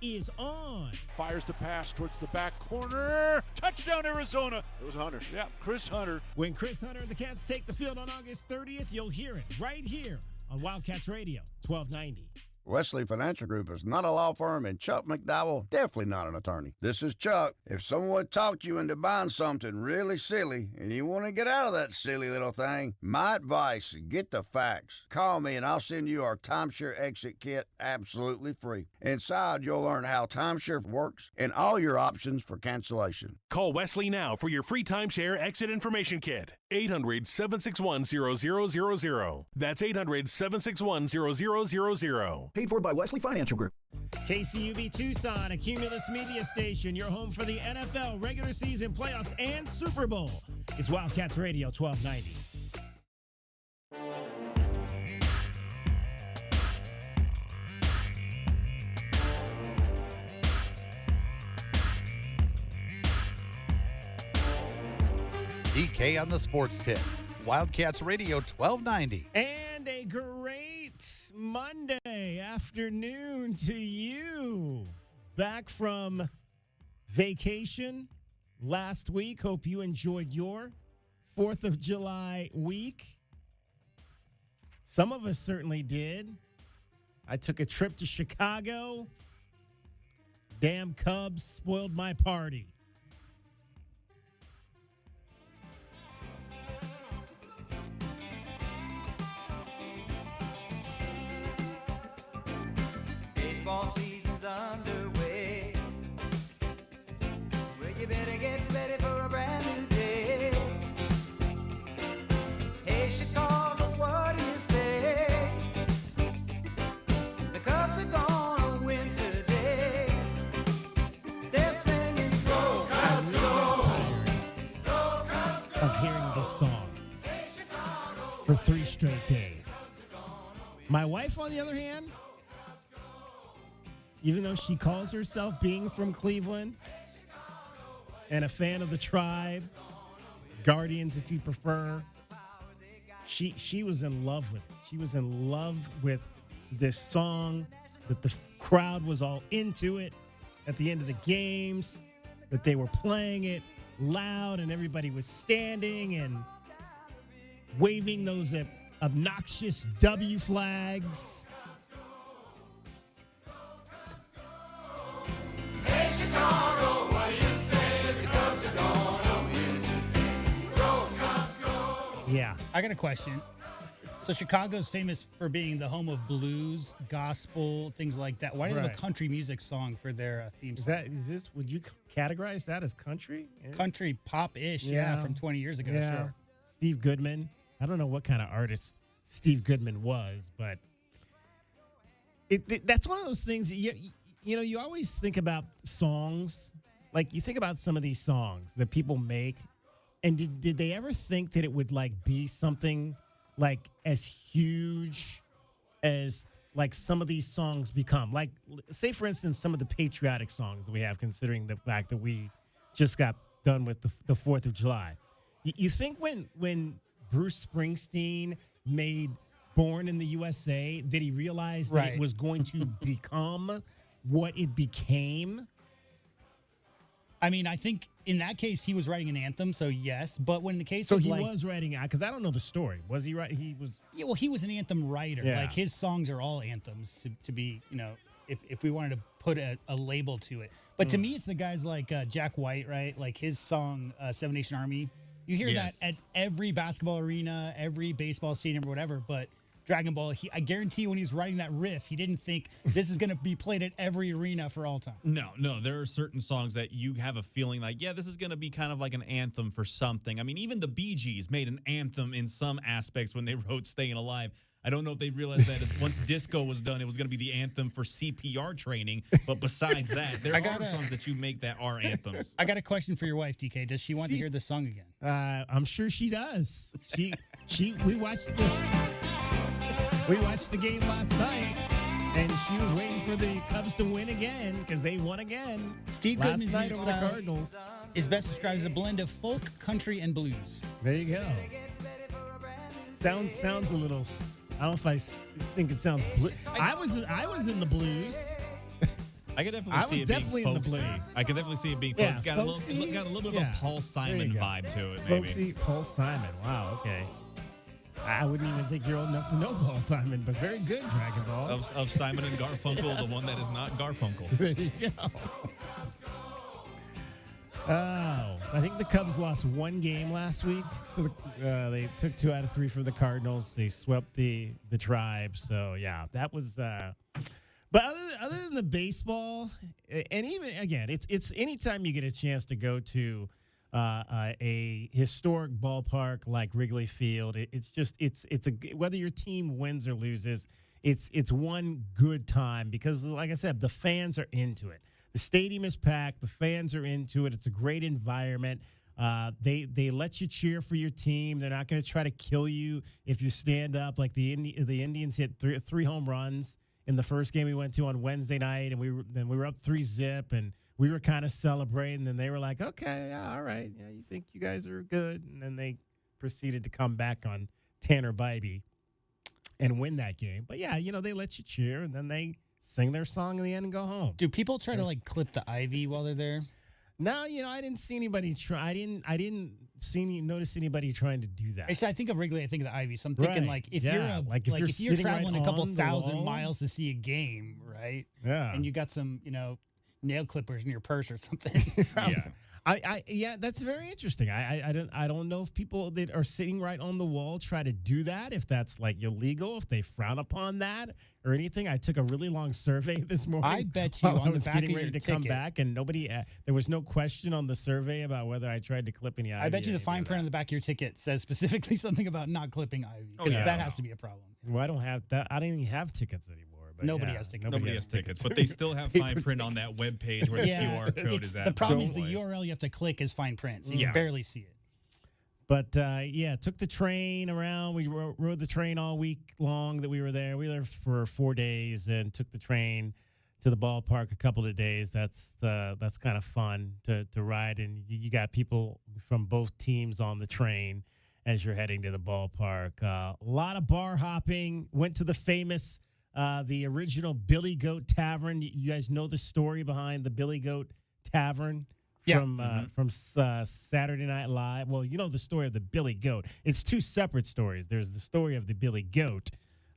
is on. Fires the pass towards the back corner. Touchdown, Arizona. It was Hunter. Yeah, Chris Hunter. When Chris Hunter and the Cats take the field on August 30th, you'll hear it right here on Wildcats Radio, 1290. Wesley Financial Group is not a law firm, and Chuck McDowell definitely not an attorney. This is Chuck. If someone talked you into buying something really silly and you want to get out of that silly little thing, my advice, get the facts. Call me and I'll send you our timeshare exit kit absolutely free. Inside, you'll learn how timeshare works and all your options for cancellation. Call Wesley now for your free timeshare exit information kit. 800-761-0000. That's 800-761-0000. Paid for by Wesley Financial Group. KCUB Tucson, a Cumulus media station, your home for the NFL, regular season, playoffs, and Super Bowl. It's Wildcats Radio 1290. DK on the Sports Tip. Wildcats Radio 1290. And a great Monday afternoon to you. Back from vacation last week. Hope you enjoyed your 4th of July week. Some of us certainly did. I took a trip to Chicago. Damn Cubs spoiled my party. Baseball season's underway. Well, you better get ready for a brand new day. Hey, Chicago, what do you say? The Cubs are gonna win today. They're singing, Go Cubs, go! Go Cubs, go! Of hearing this song for 3 straight days. My wife, on the other hand, even though she calls herself being from Cleveland and a fan of the Tribe, Guardians if you prefer, she was in love with it. She was in love with this song, that the crowd was all into it at the end of the games, that they were playing it loud and everybody was standing and waving those obnoxious W flags. Hey, Chicago, what do you say? The Cubs are gonna win today. Go Cubs, go! Yeah. I got a question. So Chicago's famous for being the home of blues, gospel, things like that. Why do they have a Right. country music song for their theme song? Would you categorize that as country? Country pop-ish, Yeah. from 20 years ago, Yeah. sure. Steve Goodman. I don't know what kind of artist Steve Goodman was, but that's one of those things that you always think about songs. Like, you think about some of these songs that people make, and did they ever think that it would, like, be something, like, as huge as, like, some of these songs become? Like, say, for instance, some of the patriotic songs that we have, considering the fact that we just got done with the 4th of July. You think when Bruce Springsteen made Born in the USA that he realized that Right. it was going to become what it became? I mean, I think in that case, he was writing an anthem, so yes. But when the case So of he like, was writing out, because I don't know the story. Was he right? He was. yeah, well, he was an anthem writer. Yeah. Like, his songs are all anthems to be, if we wanted to put a label to it. But to me, it's the guys like Jack White, right? Like his song, Seven Nation Army. You hear Yes. that at every basketball arena, every baseball stadium, or whatever. But Dragon Ball, I guarantee you when he was writing that riff, he didn't think this is going to be played at every arena for all time. No, there are certain songs that you have a feeling like, yeah, this is going to be kind of like an anthem for something. I mean, even the Bee Gees made an anthem in some aspects when they wrote Staying Alive. I don't know if they realized that once disco was done, it was going to be the anthem for CPR training. But besides that, there are songs that you make that are anthems. I got a question for your wife, DK. Does she want to hear this song again? I'm sure she does. We watched the game last night, and she was waiting for the Cubs to win again because they won again. Steve last Goodman's night music over the style Cardinals. is best described as a blend of folk, country, and blues. There you go. Sounds a little. I don't know if I think it sounds blue. I was in the blues. I could definitely I see was it definitely being in the folksy. Blues. I could definitely see it being Yeah, folksy. folksy, Got a little bit yeah. of a Paul Simon There you go. vibe to it, maybe. Folksy, Paul Simon. Wow, okay. I wouldn't even think you're old enough to know Paul Simon, but very good, Dragon Ball. Of Simon and Garfunkel, the one that is not Garfunkel. There you go. Oh, I think the Cubs lost one game last week. So they took 2 out of 3 from the Cardinals. They swept the Tribe. So yeah, that was. But other than the baseball, and even again, it's anytime you get a chance to go to a historic ballpark like Wrigley Field, it's a whether your team wins or loses, it's one good time because, like I said, the fans are into it. The stadium is packed. The fans are into it. It's a great environment. They let you cheer for your team. They're not going to try to kill you if you stand up. Like the Indians hit three home runs in the first game we went to on Wednesday night, and we were up 3-0, and we were kind of celebrating. And they were like, "Okay, yeah, all right, yeah, you think you guys are good?" And then they proceeded to come back on Tanner Bybee and win that game. But yeah, they let you cheer, and then they sing their song in the end and go home. Do people try to like clip the ivy while they're there? No, I didn't see anybody try. I didn't notice anybody trying to do that. Actually, I think of Wrigley. I think of the ivy. So I'm thinking Right. if Yeah. you're if you're sitting traveling right a couple on the thousand wall. miles to see a game, right? Yeah. And you got some nail clippers in your purse or something. Yeah. That's very interesting. I don't know if people that are sitting right on the wall try to do that, if that's like illegal, if they frown upon that or anything. I took a really long survey this morning. I bet you while on I the was back getting of ready your to come ticket- back, and nobody. There was no question on the survey about whether I tried to clip any. I bet ivy you or the fine anything print on of the back of your ticket says specifically something about not clipping ivy. Because yeah. that has to be a problem. that. Well, I don't have that. I don't even have tickets anymore. But Nobody yeah, has tickets. Nobody has tickets, but they still have fine print on that web page where the QR code is at. The problem is the probably. URL you have to click is fine print, so you Yeah. can barely see it. But yeah, took the train around. We rode the train all week long that we were there. We were there for 4 days and took the train to the ballpark a couple of days. That's kind of fun to ride, and you got people from both teams on the train as you're heading to the ballpark. A lot of bar hopping. Went to the famous, the original Billy Goat Tavern. You guys know the story behind the Billy Goat Tavern. Yeah. From Saturday Night Live. Well, you know the story of the Billy Goat. It's two separate stories. There's the story of the Billy Goat,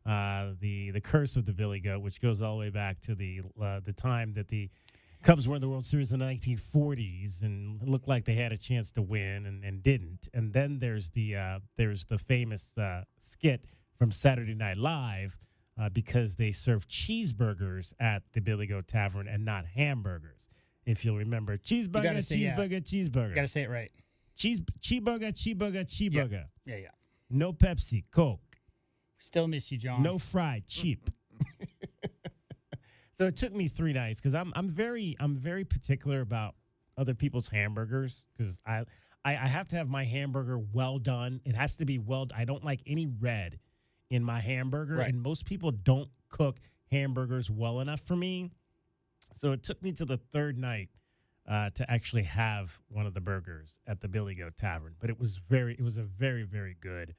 the curse of the Billy Goat, which goes all the way back to the time that the Cubs won the World Series in the 1940s and it looked like they had a chance to win and didn't. And then there's the famous skit from Saturday Night Live because they serve cheeseburgers at the Billy Goat Tavern and not hamburgers. If you'll remember, cheeseburger, gotta say, yeah. cheeseburger. You got to say it right. Cheeseburger. Yeah. No Pepsi, Coke. Still miss you, John. No fried, cheap. So it took me 3 nights because I'm very particular about other people's hamburgers because I have to have my hamburger well done. It has to be well. I don't like any red in my hamburger, Right. and most people don't cook hamburgers well enough for me. So it took me to the 3rd night to actually have one of the burgers at the Billy Goat Tavern, but it was a very, very good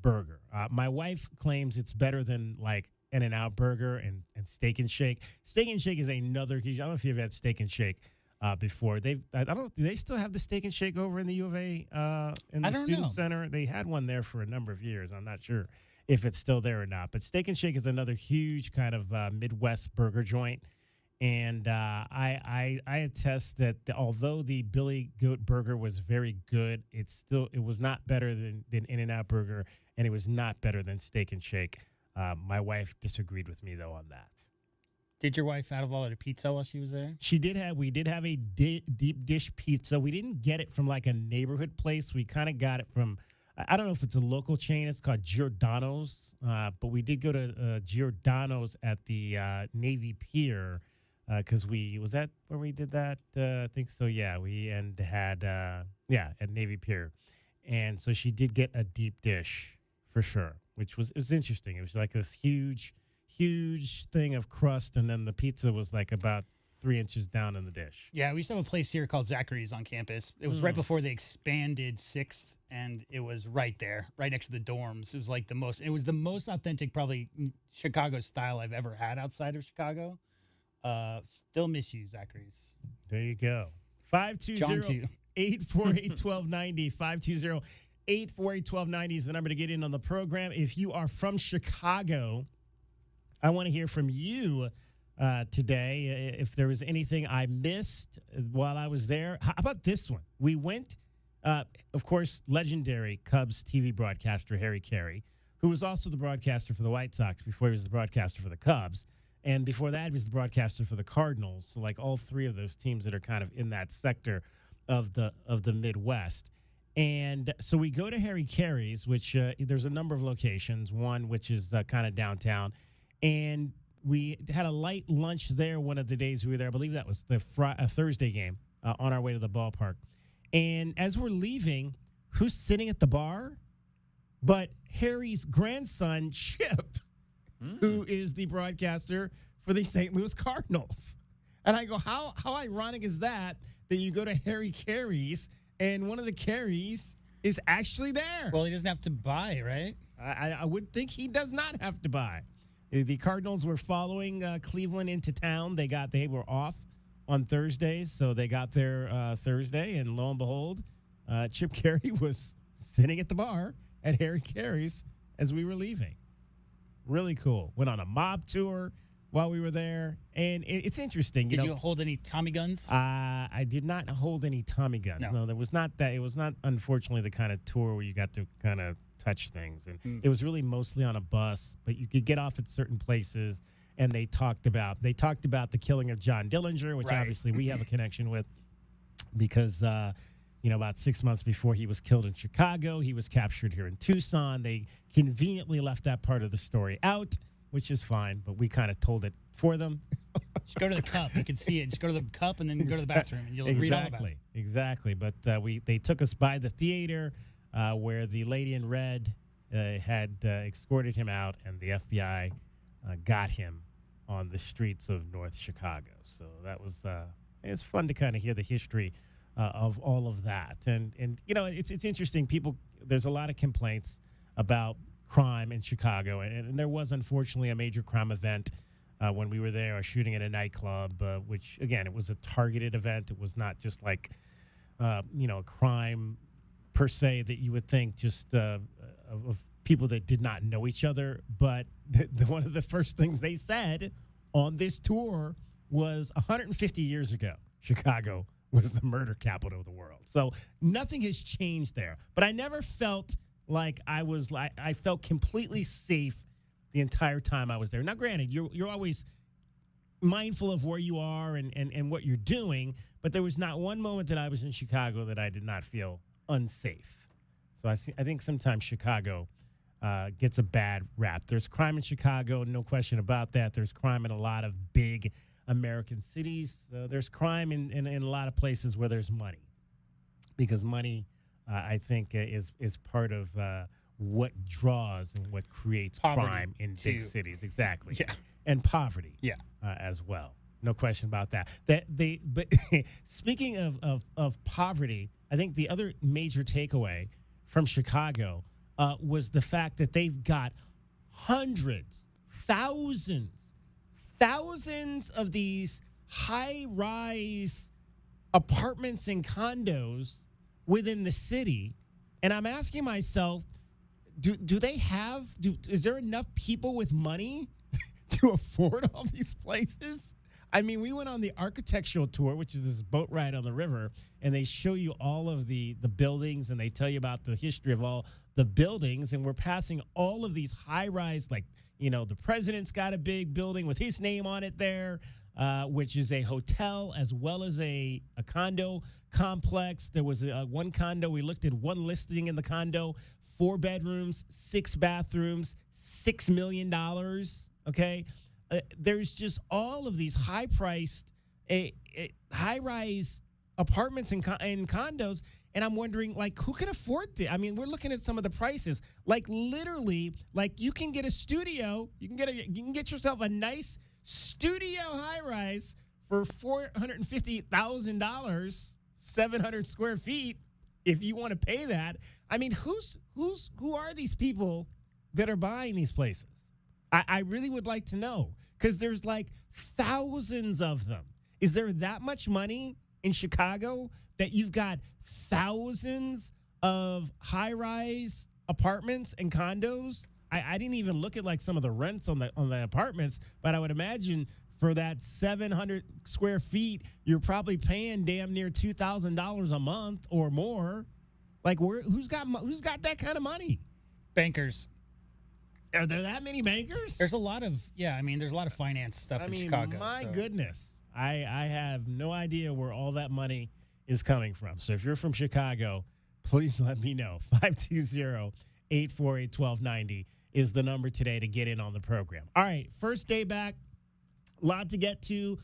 burger. My wife claims it's better than like In-N-Out Burger and Steak and Shake. Steak and Shake is another huge. I don't know if you've had Steak and Shake before. Do they still have the Steak and Shake over in the U of A in the I don't Student know. Center? They had one there for a number of years. I'm not sure if it's still there or not. But Steak and Shake is another huge kind of Midwest burger joint. And I attest that although the Billy Goat Burger was very good, it was not better than In-N-Out Burger, and it was not better than Steak and Shake. My wife disagreed with me though on that. Did your wife out of all of the pizza while she was there? We did have a deep dish pizza. We didn't get it from like a neighborhood place. We kind of got it from, I don't know if it's a local chain. It's called Giordano's, but we did go to Giordano's at the Navy Pier. Because was that where we did that? I think so. Yeah, had at Navy Pier, and so she did get a deep dish for sure, it was interesting. It was like this huge thing of crust, and then the pizza was like about 3 inches down in the dish. Yeah, we used to have a place here called Zachary's on campus. It was right before they expanded 6th, and it was right there, right next to the dorms. It was the most authentic, probably Chicago style I've ever had outside of Chicago. Still miss you, Zachary's. There you go. John, too. 520-848-1290. 520-848-1290 is the number to get in on the program. If you are from Chicago, I want to hear from you today. If there was anything I missed while I was there. How about this one? We went, of course, legendary Cubs TV broadcaster Harry Carey, who was also the broadcaster for the White Sox before he was the broadcaster for the Cubs. And before that, he was the broadcaster for the Cardinals. So, like, all three of those teams that are kind of in that sector of the Midwest. And so we go to Harry Carey's, which there's a number of locations, one which is kind of downtown. And we had a light lunch there one of the days we were there. I believe that was the Thursday game on our way to the ballpark. And as we're leaving, who's sitting at the bar? But Harry's grandson, Chip, who is the broadcaster for the St. Louis Cardinals. And I go, how ironic is that you go to Harry Carey's and one of the Careys is actually there? Well, he doesn't have to buy, right? I would think he does not have to buy. The Cardinals were following Cleveland into town. They were off on Thursdays, so they got there Thursday, and lo and behold, Chip Carey was sitting at the bar at Harry Carey's as we were leaving. Really cool. Went on a mob tour while we were there, and it's interesting. Did you hold any Tommy guns? I did not hold any Tommy guns. No, there was not that. It was not, unfortunately, the kind of tour where you got to kind of touch things, and it was really mostly on a bus. But you could get off at certain places, and they talked about the killing of John Dillinger, which obviously we have a connection with, because about 6 months before he was killed in Chicago, he was captured here in Tucson. They conveniently left that part of the story out, which is fine, but we kind of told it for them. Just go to the Cup. You can see it. Just go to the Cup and then go to the bathroom, and you'll read all about it. Exactly. But they took us by the theater where the lady in red had escorted him out, and the FBI got him on the streets of North Chicago. So that was it's fun to kind of hear the history of all of that. And it's interesting. There's a lot of complaints about crime in Chicago, and there was unfortunately a major crime event when we were there, a shooting at a nightclub, which again, it was a targeted event. It was not just like a crime per se that you would think just of people that did not know each other. But one of the first things they said on this tour was 150 years ago, Chicago was the murder capital of the world. So nothing has changed there. But I never felt like I felt completely safe the entire time I was there. Now, granted, you're always mindful of where you are and what you're doing, but there was not one moment that I was in Chicago that I did not feel unsafe. So I think sometimes Chicago gets a bad rap. There's crime in Chicago, no question about that. There's crime in a lot of big American cities. There's crime in a lot of places where there's money, because money, I think, is part of what draws and what creates poverty crime in big cities. Exactly. Yeah. And poverty. Yeah. As well. No question about that. But speaking of poverty, I think the other major takeaway from Chicago was the fact that they've got hundreds, thousands of these high-rise apartments and condos within the city. And I'm asking myself, is there enough people with money to afford all these places? I mean, we went on the architectural tour, which is this boat ride on the river, and they show you all of the buildings, and they tell you about the history of all the buildings. And we're passing all of these high-rise, like, the president's got a big building with his name on it there, which is a hotel as well as a condo complex. There was one condo. We looked at one listing in the condo, 4 bedrooms, 6 bathrooms, $6 million. Okay. There's just all of these high-priced, high-rise apartments and condos, and I'm wondering, like, who can afford this? I mean, we're looking at some of the prices. Like, literally, like, you can get a studio, you can get yourself a nice studio high-rise for $450,000, 700 square feet, if you want to pay that. I mean, who are these people that are buying these places? I really would like to know, because there's like thousands of them. Is there that much money in Chicago that you've got thousands of high-rise apartments and condos? I didn't even look at like some of the rents on the apartments, but I would imagine for that 700 square feet, you're probably paying damn near $2,000 a month or more. Like, who's got that kind of money? Bankers. Are there that many bankers? There's a lot of there's a lot of finance stuff in Chicago. My goodness. I have no idea where all that money is coming from. So if you're from Chicago, please let me know. 520-848-1290 is the number today to get in on the program. All right, first day back. A lot to get to.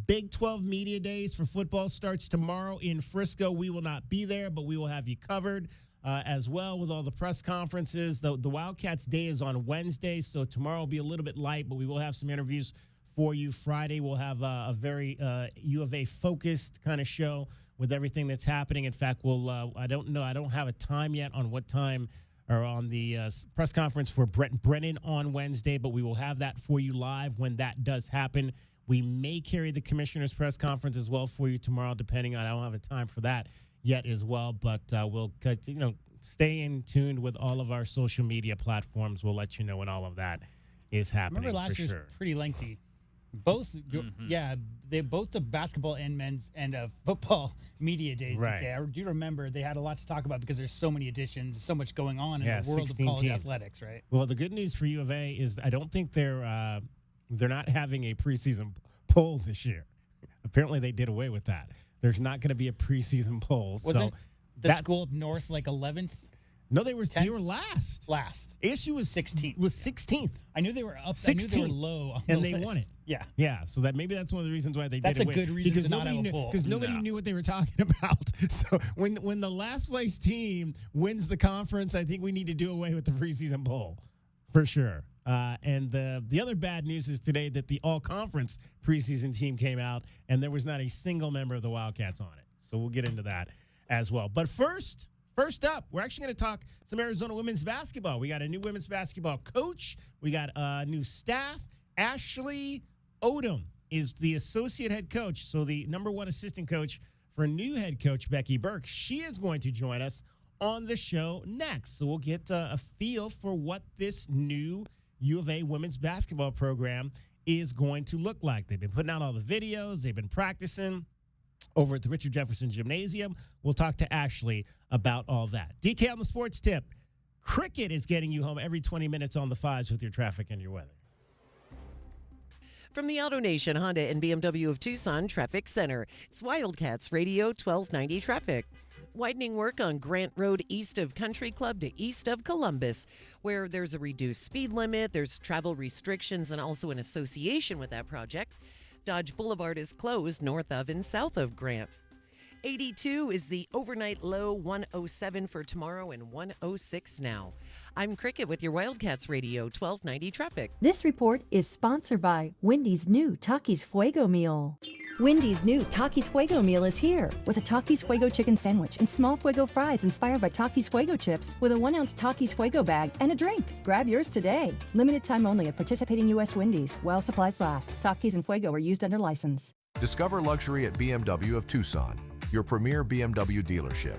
Big 12 Media Days for football starts tomorrow in Frisco. We will not be there, but we will have you covered as well with all the press conferences. The Wildcats Day is on Wednesday, so tomorrow will be a little bit light, but we will have some interviews for you. Friday, we'll have a very U of A-focused kind of show with everything that's happening. In fact, I don't know. I don't have a time yet on what time or on the press conference for Brent Brennan on Wednesday, but we will have that for you live when that does happen. We may carry the commissioner's press conference as well for you tomorrow, depending on. I don't have a time for that yet as well, but we'll stay in tuned with all of our social media platforms. We'll let you know when all of that is happening. Remember last year's pretty lengthy. Both, both the basketball and men's and football media days. Right. DK. I do remember they had a lot to talk about because there's so many additions, so much going on in the world of college athletics, right? Well, the good news for U of A is I don't think they're not having a preseason poll this year. Apparently, they did away with that. There's not going to be a preseason poll. Wasn't the school up north like 11th? No, they were last. Last. ASU was 16th. Was 16th. I knew they were up. 16th. I knew they were low on and the they list. won it. Yeah. Yeah. So maybe that's one of the reasons why they That's did a away. good reason because to not have a poll. Because nobody knew what they were talking about. So when the last place team wins the conference, I think we need to do away with the preseason poll for sure. And the other bad news is today that the all-conference preseason team came out, and there was not a single member of the Wildcats on it. So we'll get into that as well. But first up, we're actually going to talk some Arizona women's basketball. We got a new women's basketball coach. We got a new staff. Ashley Odom is the associate head coach, so the number one assistant coach for new head coach Becky Burke. She is going to join us on the show next. So we'll get a feel for what this new U of A women's basketball program is going to look like. They've been putting out all the videos. They've been practicing over at the Richard Jefferson Gymnasium. We'll talk to Ashley about all that. DK on the sports tip. Cricket is getting you home every 20 minutes on the fives with your traffic and your weather. From the AutoNation Honda and BMW of Tucson Traffic Center, it's Wildcats Radio 1290 Traffic. Widening work on Grant Road east of Country Club to east of Columbus, where there's a reduced speed limit, there's travel restrictions, and also an association with that project. Dodge Boulevard is closed north of and south of Grant. 82 is the overnight low, 107 for tomorrow and 106 now. I'm Cricket with your Wildcats Radio 1290 Traffic. This report is sponsored by Wendy's new Takis Fuego meal. Wendy's new Takis Fuego meal is here with a Takis Fuego chicken sandwich and small Fuego fries inspired by Takis Fuego chips with a 1-ounce Takis Fuego bag and a drink. Grab yours today. Limited time only at participating U.S. Wendy's while supplies last. Takis and Fuego are used under license. Discover luxury at BMW of Tucson, your premier BMW dealership.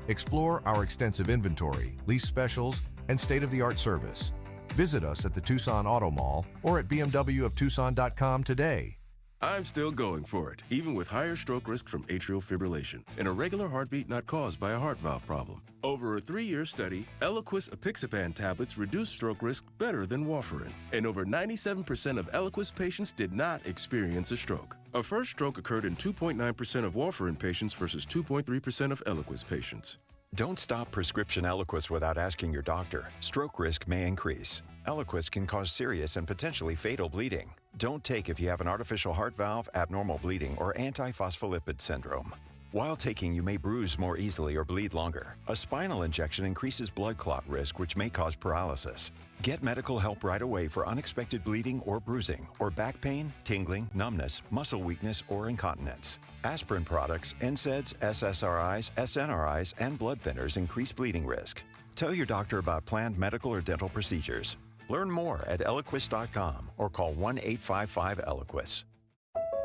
Explore our extensive inventory, lease specials, and state-of-the-art service. Visit us at the Tucson Auto Mall or at bmwoftucson.com today. I'm still going for it, even with higher stroke risk from atrial fibrillation, an irregular heartbeat not caused by a heart valve problem. Over a 3-year study, Eliquis apixaban tablets reduced stroke risk better than warfarin, and over 97% of Eliquis patients did not experience a stroke. A first stroke occurred in 2.9% of warfarin patients versus 2.3% of Eliquis patients. Don't stop prescription Eliquis without asking your doctor. Stroke risk may increase. Eliquis can cause serious and potentially fatal bleeding. Don't take if you have an artificial heart valve, abnormal bleeding, or antiphospholipid syndrome. While taking, you may bruise more easily or bleed longer. A spinal injection increases blood clot risk, which may cause paralysis. Get medical help right away for unexpected bleeding or bruising, or back pain, tingling, numbness, muscle weakness, or incontinence. Aspirin products, NSAIDs, SSRIs, SNRIs, and blood thinners increase bleeding risk. Tell your doctor about planned medical or dental procedures. Learn more at Eliquis.com or call 1-855-ELIQUIS.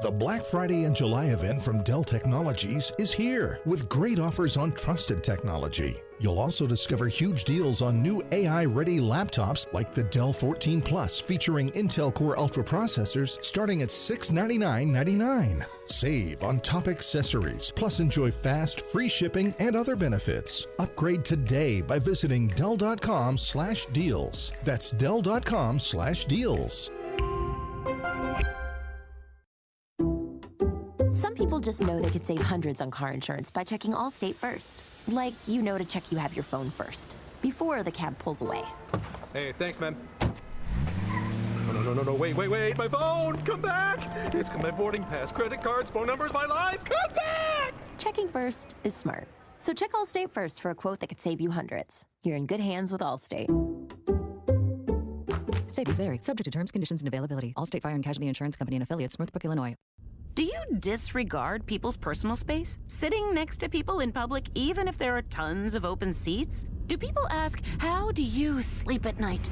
The Black Friday and July event from Dell Technologies is here with great offers on trusted technology. You'll also discover huge deals on new AI-ready laptops like the Dell 14 Plus featuring Intel Core Ultra processors starting at $699.99. Save on top accessories, plus enjoy fast, free shipping and other benefits. Upgrade today by visiting Dell.com/deals. That's Dell.com/deals. Some people just know they could save hundreds on car insurance by checking Allstate first. Like, you know to check you have your phone first, before the cab pulls away. Hey, thanks, man. No, wait, my phone! Come back! It's got my boarding pass, credit cards, phone numbers, my life! Come back! Checking first is smart. So check Allstate first for a quote that could save you hundreds. You're in good hands with Allstate. Savings vary, subject to terms, conditions, and availability. Allstate Fire and Casualty Insurance Company and affiliates, Northbrook, Illinois. Do you disregard people's personal space? Sitting next to people in public, even if there are tons of open seats? Do people ask, how do you sleep at night?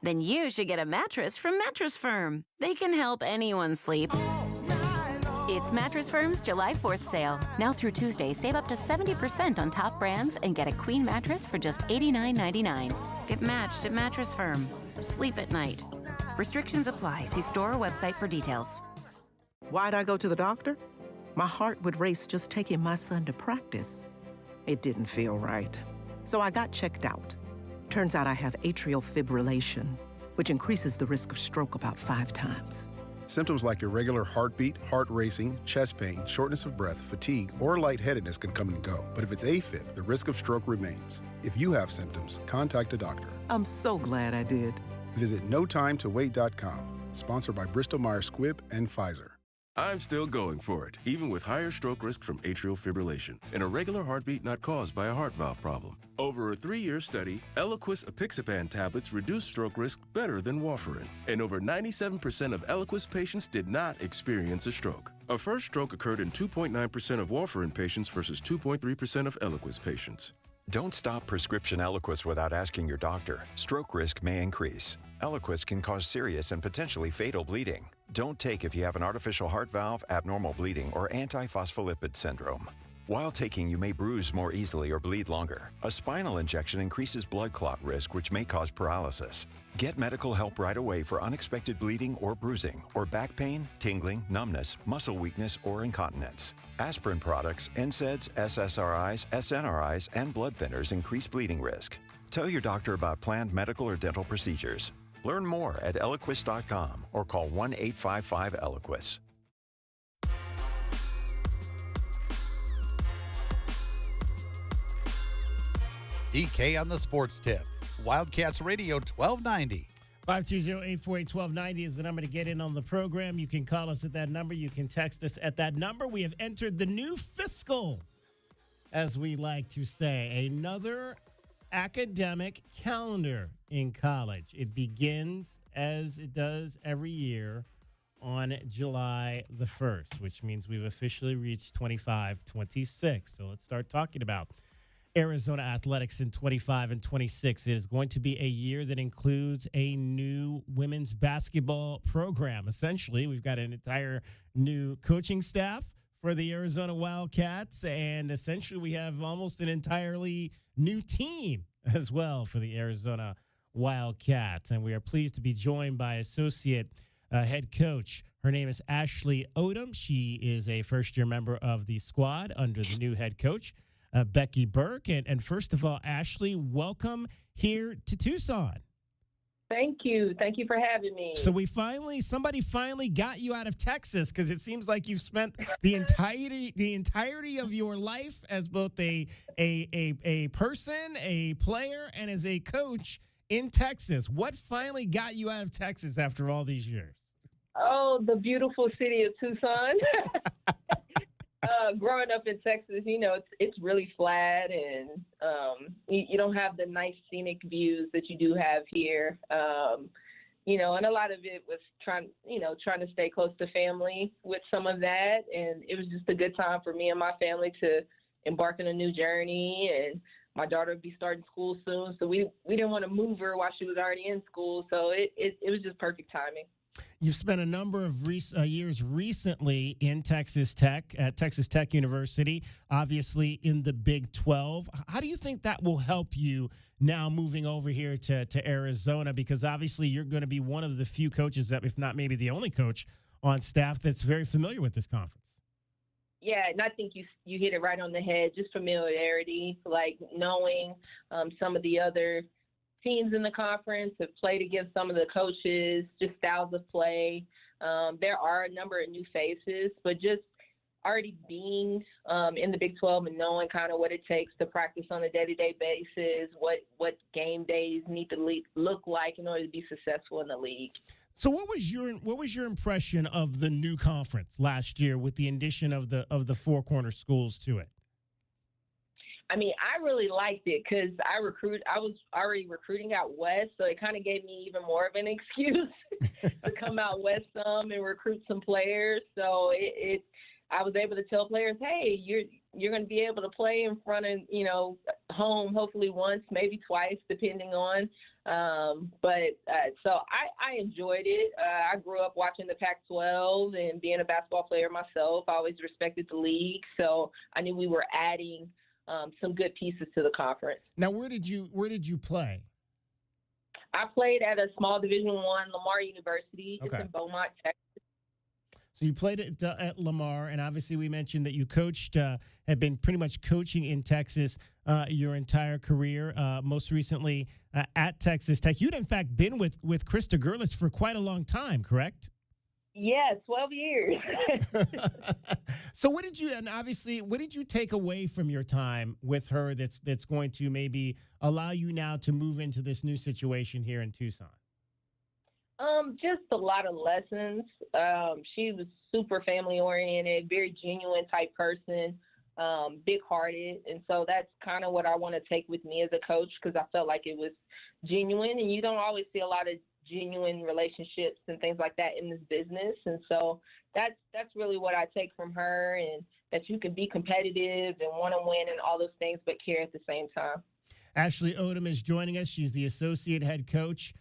Then you should get a mattress from Mattress Firm. They can help anyone sleep. It's Mattress Firm's July 4th sale. Now through Tuesday, save up to 70% on top brands and get a queen mattress for just $89.99. Get matched at Mattress Firm. Sleep at night. Restrictions apply. See store or website for details. Why'd I go to the doctor? My heart would race just taking my son to practice. It didn't feel right. So I got checked out. Turns out I have atrial fibrillation, which increases the risk of stroke about 5 times. Symptoms like irregular heartbeat, heart racing, chest pain, shortness of breath, fatigue, or lightheadedness can come and go. But if it's AFib, the risk of stroke remains. If you have symptoms, contact a doctor. I'm so glad I did. Visit NoTimeToWait.com. Sponsored by Bristol-Myers Squibb and Pfizer. I'm still going for it, even with higher stroke risk from atrial fibrillation, an irregular heartbeat not caused by a heart valve problem. Over a 3-year study, Eliquis apixaban tablets reduced stroke risk better than warfarin, and over 97% of Eliquis patients did not experience a stroke. A first stroke occurred in 2.9% of warfarin patients versus 2.3% of Eliquis patients. Don't stop prescription Eliquis without asking your doctor. Stroke risk may increase. Eliquis can cause serious and potentially fatal bleeding. Don't take if you have an artificial heart valve, abnormal bleeding, or antiphospholipid syndrome. While taking, you may bruise more easily or bleed longer. A spinal injection increases blood clot risk, which may cause paralysis. Get medical help right away for unexpected bleeding or bruising, or back pain, tingling, numbness, muscle weakness, or incontinence. Aspirin products, NSAIDs, SSRIs, SNRIs, and blood thinners increase bleeding risk. Tell your doctor about planned medical or dental procedures. Learn more at Eliquis.com or call 1-855-ELIQUIS. DK on the sports tip. Wildcats Radio 1290. 520-848-1290 is the number to get in on the program. You can call us at that number. You can text us at that number. We have entered the new fiscal, as we like to say, another academic calendar in college. It begins, as it does every year, on July the 1st, which means we've officially reached 25-26. So let's start talking about Arizona athletics in 25 and 26. It is going to be a year that includes a new women's basketball program. Essentially, we've got an entire new coaching staff for the Arizona Wildcats, and essentially we have almost an entirely new team as well for the Arizona Wildcats. And we are pleased to be joined by associate head coach. Her name is Ashley Odom. She is a first-year member of the squad under the new head coach, Becky Burke. And first of all, Ashley, welcome here to Tucson. Thank you. Thank you for having me. So somebody finally got you out of Texas, because it seems like you've spent the entirety of your life as both a person, a player, and as a coach in Texas. What finally got you out of Texas after all these years? Oh, the beautiful city of Tucson. Growing up in Texas, it's really flat, and you don't have the nice scenic views that you do have here. And a lot of it was trying to stay close to family with some of that, and it was just a good time for me and my family to embark on a new journey. And my daughter would be starting school soon, so we didn't want to move her while she was already in school, so it was just perfect timing. You've spent a number of years recently in Texas Tech, at Texas Tech University, obviously in the Big 12. How do you think that will help you now moving over here to Arizona? Because obviously you're going to be one of the few coaches, that, if not maybe the only coach on staff, that's very familiar with this conference. Yeah, and I think you hit it right on the head. Just familiarity, like knowing some of the other teams in the conference, have played against some of the coaches, just styles of play. There are a number of new faces, but just already being in the Big 12 and knowing kind of what it takes to practice on a day-to-day basis, what game days need to look like in order to be successful in the league. So what was your impression of the new conference last year with the addition of the Four Corner schools to it? I mean, I really liked it because I was already recruiting out west, so it kind of gave me even more of an excuse to come out west some and recruit some players. So I was able to tell players, hey, you're going to be able to play in front of, home, hopefully once, maybe twice, depending on. So I enjoyed it. I grew up watching the Pac-12 and being a basketball player myself. I always respected the league, so I knew we were adding some good pieces to the conference. Now, where did you play? I played at a small Division I, Lamar University, just in Beaumont, Texas. So you played at Lamar, and obviously we mentioned that you coached, had been pretty much coaching in Texas your entire career, most recently at Texas Tech. You'd, in fact, been with Krista Gerlitz for quite a long time, correct? Yeah, 12 years. So what did you take away from your time with her that's going to maybe allow you now to move into this new situation here in Tucson? Just a lot of lessons. She was super family oriented, very genuine type person, big hearted. And so that's kind of what I want to take with me as a coach, because I felt like it was genuine, and you don't always see a lot of genuine relationships and things like that in this business. And so that's really what I take from her, and that you can be competitive and want to win and all those things, but care at the same time. Ashley Odom is joining us. She's the associate head coach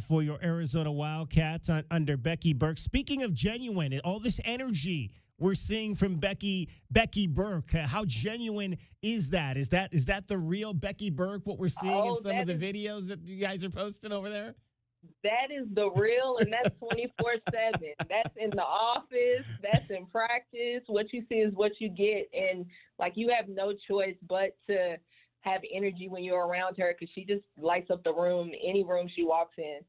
for your Arizona Wildcats under Becky Burke. Speaking of genuine, all this energy we're seeing from Becky Burke, how genuine is that? Is that the real Becky Burke, what we're seeing in some of the videos that you guys are posting over there? That is the real, and that's 24/7. That's in the office. That's in practice. What you see is what you get, and like you have no choice but to have energy when you're around her, because she just lights up the room, any room she walks in.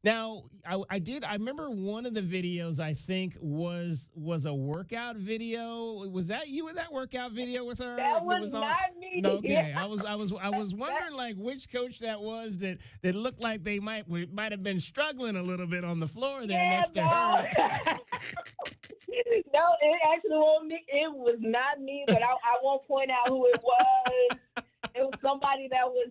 Now, I remember one of the videos, I think, was a workout video. Was that you in that workout video with her? That was not me. No, okay. I was wondering like which coach that was that looked like they might have been struggling a little bit on the floor there next to her. No, it actually wasn't me. It was not me, but I won't point out who it was. It was somebody that was,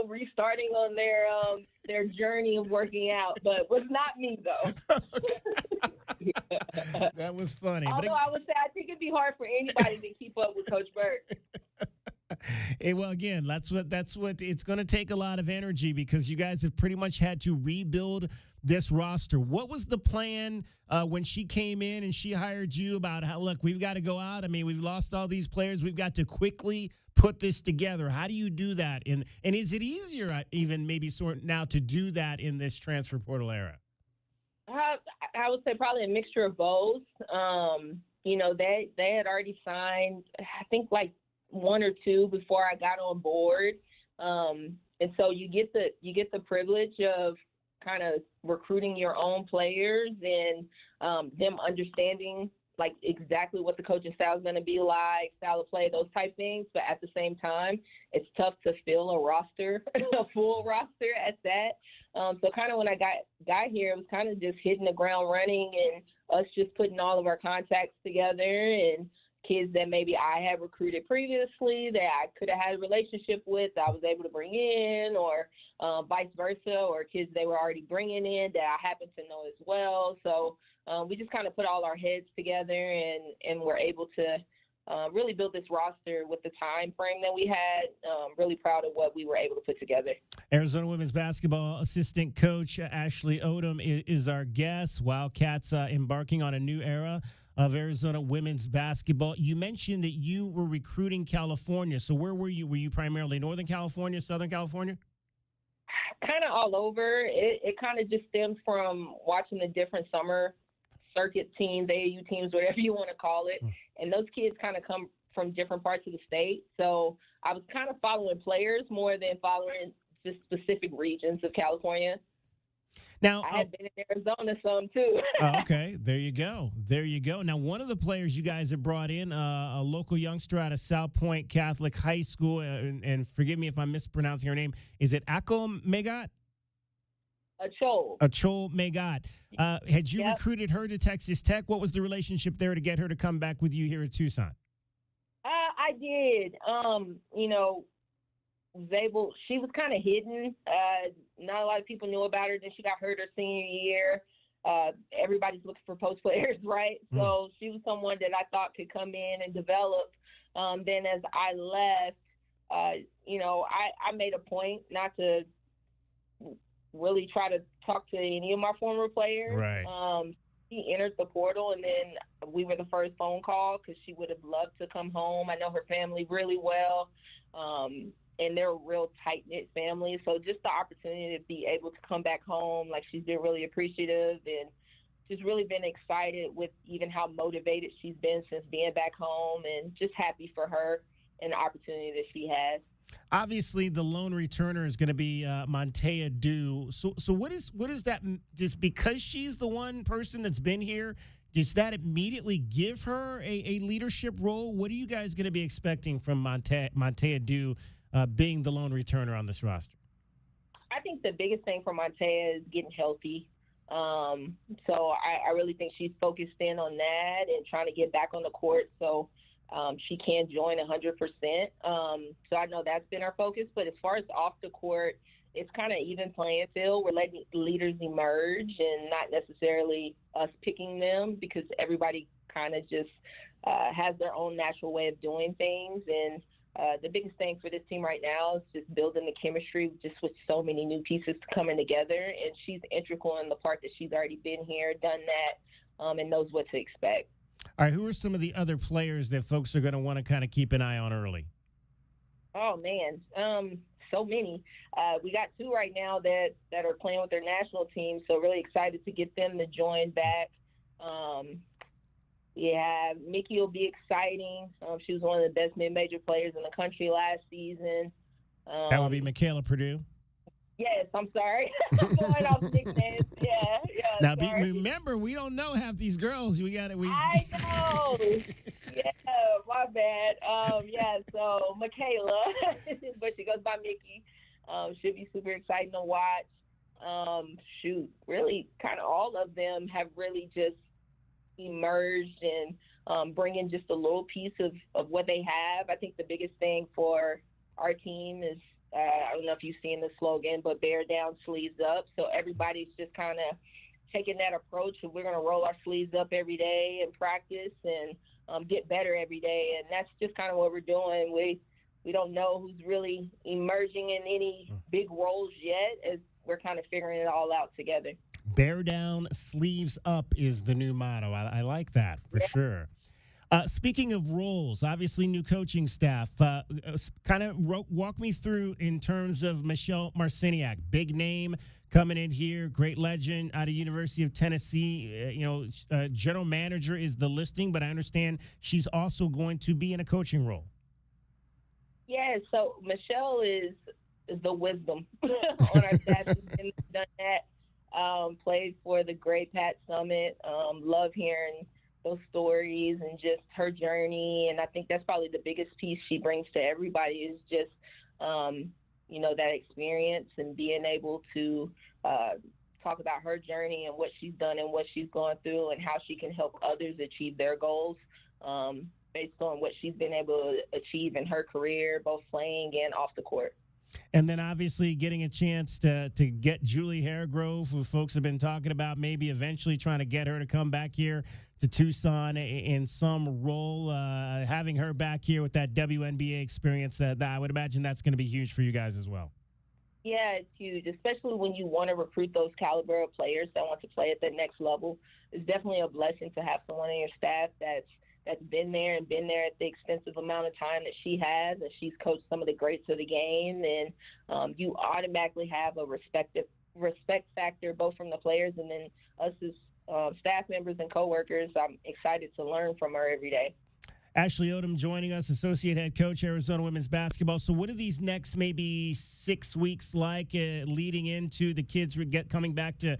restarting on their journey of working out, but it was not me, though. That was funny. Although I would say I think it'd be hard for anybody to keep up with Coach Burke. Well, again, that's what it's going to take, a lot of energy, because you guys have pretty much had to rebuild this roster. What was the plan when she came in and she hired you about how, look, we've got to go out. I mean, we've lost all these players. We've got to quickly put this together. How do you do that? And is it easier even maybe now to do that in this transfer portal era? I would say probably a mixture of both. They had already signed, I think, like one or two before I got on board. And so you get the privilege of kind of recruiting your own players and them understanding like exactly what the coaching style is going to be like, style of play, those type things. But at the same time, it's tough to fill a roster, a full roster at that. So kind of when I got here, it was kind of just hitting the ground running and us just putting all of our contacts together, and kids that maybe I had recruited previously that I could have had a relationship with, I was able to bring in, or vice versa, or kids they were already bringing in that I happen to know as well. So we just kind of put all our heads together and were able to really built this roster with the time frame that we had. Really proud of what we were able to put together. Arizona women's basketball assistant coach Ashley Odom is our guest. Wildcats embarking on a new era of Arizona women's basketball. You mentioned that you were recruiting California. So where were you? Were you primarily Northern California, Southern California? Kind of all over. It kind of just stems from watching the different summer circuit teams, AAU teams, whatever you want to call it. And those kids kind of come from different parts of the state. So I was kind of following players more than following just specific regions of California. Now, I had been in Arizona some too. Okay, there you go. There you go. Now, one of the players you guys have brought in, a local youngster out of South Point Catholic High School, and forgive me if I'm mispronouncing her name. Is it Akol Megat? Achol Megat. Had you recruited her to Texas Tech? What was the relationship there to get her to come back with you here at Tucson? I did. Zabel, she was kind of hidden. Not a lot of people knew about her. Then she got hurt her senior year. Everybody's looking for post players, right? So she was someone that I thought could come in and develop. Then as I left, I made a point not to really try to talk to any of my former players. Right. She entered the portal, and then we were the first phone call because she would have loved to come home. I know her family really well. And they're a real tight-knit family. So just the opportunity to be able to come back home, like, she's been really appreciative and just really been excited with even how motivated she's been since being back home, and just happy for her and the opportunity that she has. Obviously, the lone returner is going to be Montea Dew. So what is that? Just because she's the one person that's been here, does that immediately give her a leadership role? What are you guys going to be expecting from Montea Dew being the lone returner on this roster? I think the biggest thing for Montea is getting healthy. So I really think she's focused in on that and trying to get back on the court so she can join 100%. So I know that's been our focus. But as far as off the court, it's kind of even playing field. We're letting leaders emerge and not necessarily us picking them, because everybody kind of just has their own natural way of doing things. And the biggest thing for this team right now is just building the chemistry, just with so many new pieces coming together. And she's integral in the part that she's already been here, done that, and knows what to expect. All right, who are some of the other players that folks are going to want to kind of keep an eye on early? Oh, man, so many. We got two right now that are playing with their national team, so really excited to get them to join back. Yeah, Mickey will be exciting. She was one of the best mid-major players in the country last season. That would be Michaela Purdue. Yes, I'm sorry. I'm going off nicknames. Yeah. Now, sorry. remember, we don't know half these girls. I know. Yeah, my bad. So Michaela, but she goes by Mickey. Should be super exciting to watch. Really, kind of all of them have really just emerged and bringing just a little piece of what they have. I think the biggest thing for our team is, I don't know if you've seen the slogan, but bear down, sleeves up. So everybody's just kind of taking that approach, and we're going to roll our sleeves up every day and practice and get better every day. And that's just kind of what we're doing. We don't know who's really emerging in any big roles yet, as we're kind of figuring it all out together. Bear down, sleeves up is the new motto. I like that for sure. Speaking of roles, obviously new coaching staff. Kind of walk me through in terms of Michelle Marciniak, big name coming in here, great legend out of University of Tennessee. General manager is the listing, but I understand she's also going to be in a coaching role. Yeah, so Michelle is the wisdom on our staff. She's been done that. Played for the great Pat Summit. Love hearing those stories and just her journey. And I think that's probably the biggest piece she brings to everybody is just, that experience and being able to talk about her journey and what she's done and what she's gone through and how she can help others achieve their goals based on what she's been able to achieve in her career, both playing and off the court. And then obviously getting a chance to get Julie Haregrove, who folks have been talking about maybe eventually trying to get her to come back here to Tucson in some role. Having her back here with that WNBA experience, that I would imagine that's going to be huge for you guys as well. Yeah, it's huge, especially when you want to recruit those caliber of players that want to play at the next level. It's definitely a blessing to have someone on your staff that's been there at the extensive amount of time that she has, and she's coached some of the greats of the game, and you automatically have a respect factor both from the players and then us as staff members and coworkers. I'm excited to learn from her every day. Ashley Odom joining us, Associate Head Coach, Arizona Women's Basketball. So what are these next maybe 6 weeks like leading into the kids coming back to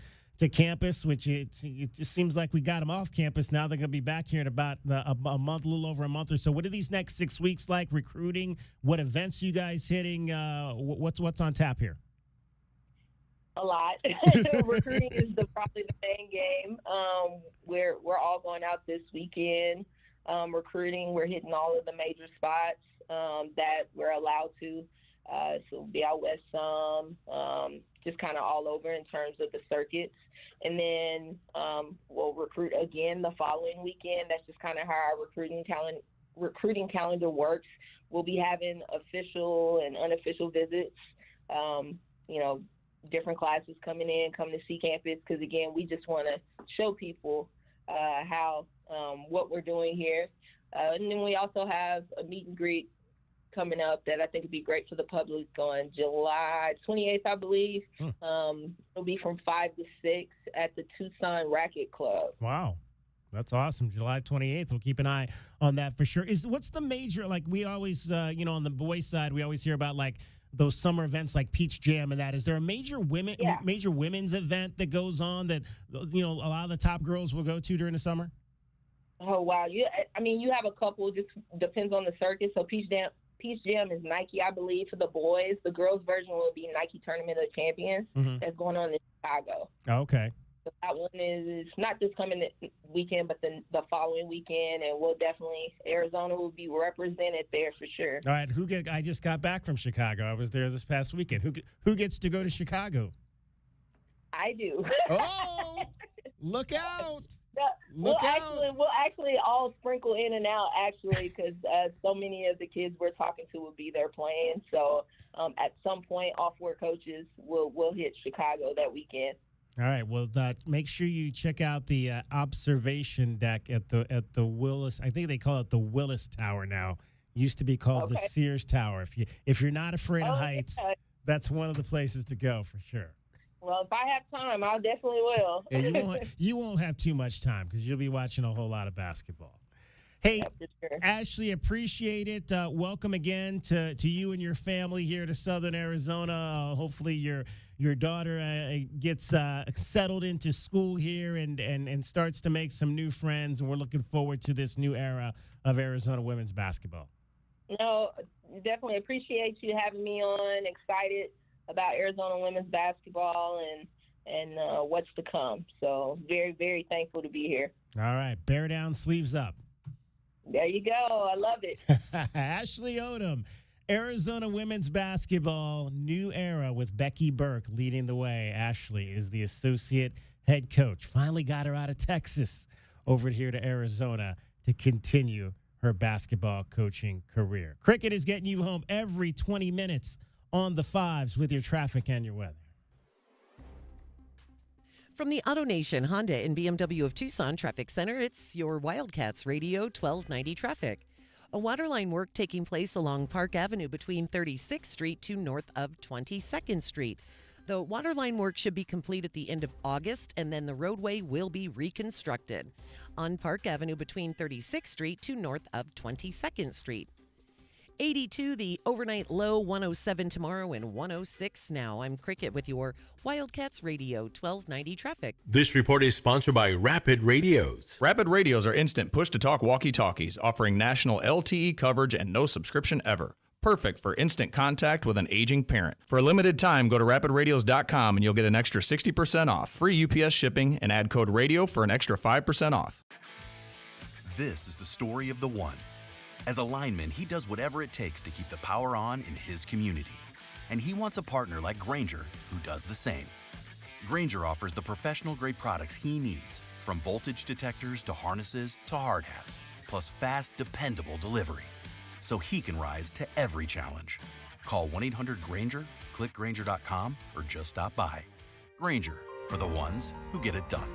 campus, which it just seems like we got them off campus. Now they're going to be back here in about a month, a little over a month or so. What are these next 6 weeks like? Recruiting? What events you guys hitting? What's on tap here? A lot. Recruiting is probably the main game. We're all going out this weekend. Recruiting, we're hitting all of the major spots that we're allowed to. So we'll be out west some, just kind of all over in terms of the circuits. And then we'll recruit again the following weekend. That's just kind of how our recruiting calendar works. We'll be having official and unofficial visits, different classes coming to see campus, because, again, we just want to show people what we're doing here. And then we also have a meet and greet coming up that I think would be great for the public on July 28th, I believe. It'll be from 5 to 6 at the Tucson Racket Club. Wow. That's awesome. July 28th. We'll keep an eye on that for sure. What's the major, like we always, on the boys' side, we always hear about like those summer events like Peach Jam and that. Is there a major women's event that goes on that, a lot of the top girls will go to during the summer? Oh, wow. You have a couple. Just depends on the circuit. So Peach Jam is Nike, I believe, for the boys. The girls' version will be Nike Tournament of Champions. That's going on in Chicago. Oh, okay. So that one is not this coming weekend, but the following weekend, and Arizona will be represented there for sure. All right. I just got back from Chicago. I was there this past weekend. Who gets to go to Chicago? I do. Oh, look out. We'll actually all sprinkle in and out, because so many of the kids we're talking to will be there playing. So at some point, off-work coaches will hit Chicago that weekend. All right. Well, make sure you check out the observation deck at the Willis. I think they call it the Willis Tower now. Used to be called the Sears Tower. If you're not afraid of heights, that's one of the places to go for sure. Well, if I have time, I definitely will. Yeah, you won't have too much time because you'll be watching a whole lot of basketball. Hey, sure. Ashley, appreciate it. Welcome again to you and your family here to Southern Arizona. Hopefully your daughter gets settled into school here and starts to make some new friends. And we're looking forward to this new era of Arizona women's basketball. No, definitely appreciate you having me on. Excited about Arizona women's basketball and what's to come. So very, very thankful to be here. All right. Bear down, sleeves up. There you go. I love it. Ashley Odom, Arizona women's basketball, new era with Becky Burke leading the way. Ashley is the associate head coach. Finally got her out of Texas over here to Arizona to continue her basketball coaching career. Cricket is getting you home every 20 minutes on the fives with your traffic and your weather. From the AutoNation Honda and BMW of Tucson Traffic Center, it's your Wildcats Radio 1290 traffic. A waterline work taking place along Park Avenue between 36th Street to north of 22nd Street. The waterline work should be complete at the end of August, and then the roadway will be reconstructed. On Park Avenue between 36th Street to north of 22nd Street. 82, the overnight low, 107 tomorrow, and 106 now. I'm Cricket with your Wildcats Radio 1290 traffic. This report is sponsored by Rapid Radios. Rapid Radios are instant push-to-talk walkie-talkies offering national LTE coverage and no subscription ever. Perfect for instant contact with an aging parent. For a limited time, go to rapidradios.com and you'll get an extra 60% off, free UPS shipping, and add code RADIO for an extra 5% off. This is the story of the one. As a lineman, he does whatever it takes to keep the power on in his community. And he wants a partner like Grainger who does the same. Grainger offers the professional-grade products he needs, from voltage detectors to harnesses to hard hats, plus fast, dependable delivery, so he can rise to every challenge. Call 1-800-GRAINGER, click Grainger.com, or just stop by. Grainger, for the ones who get it done.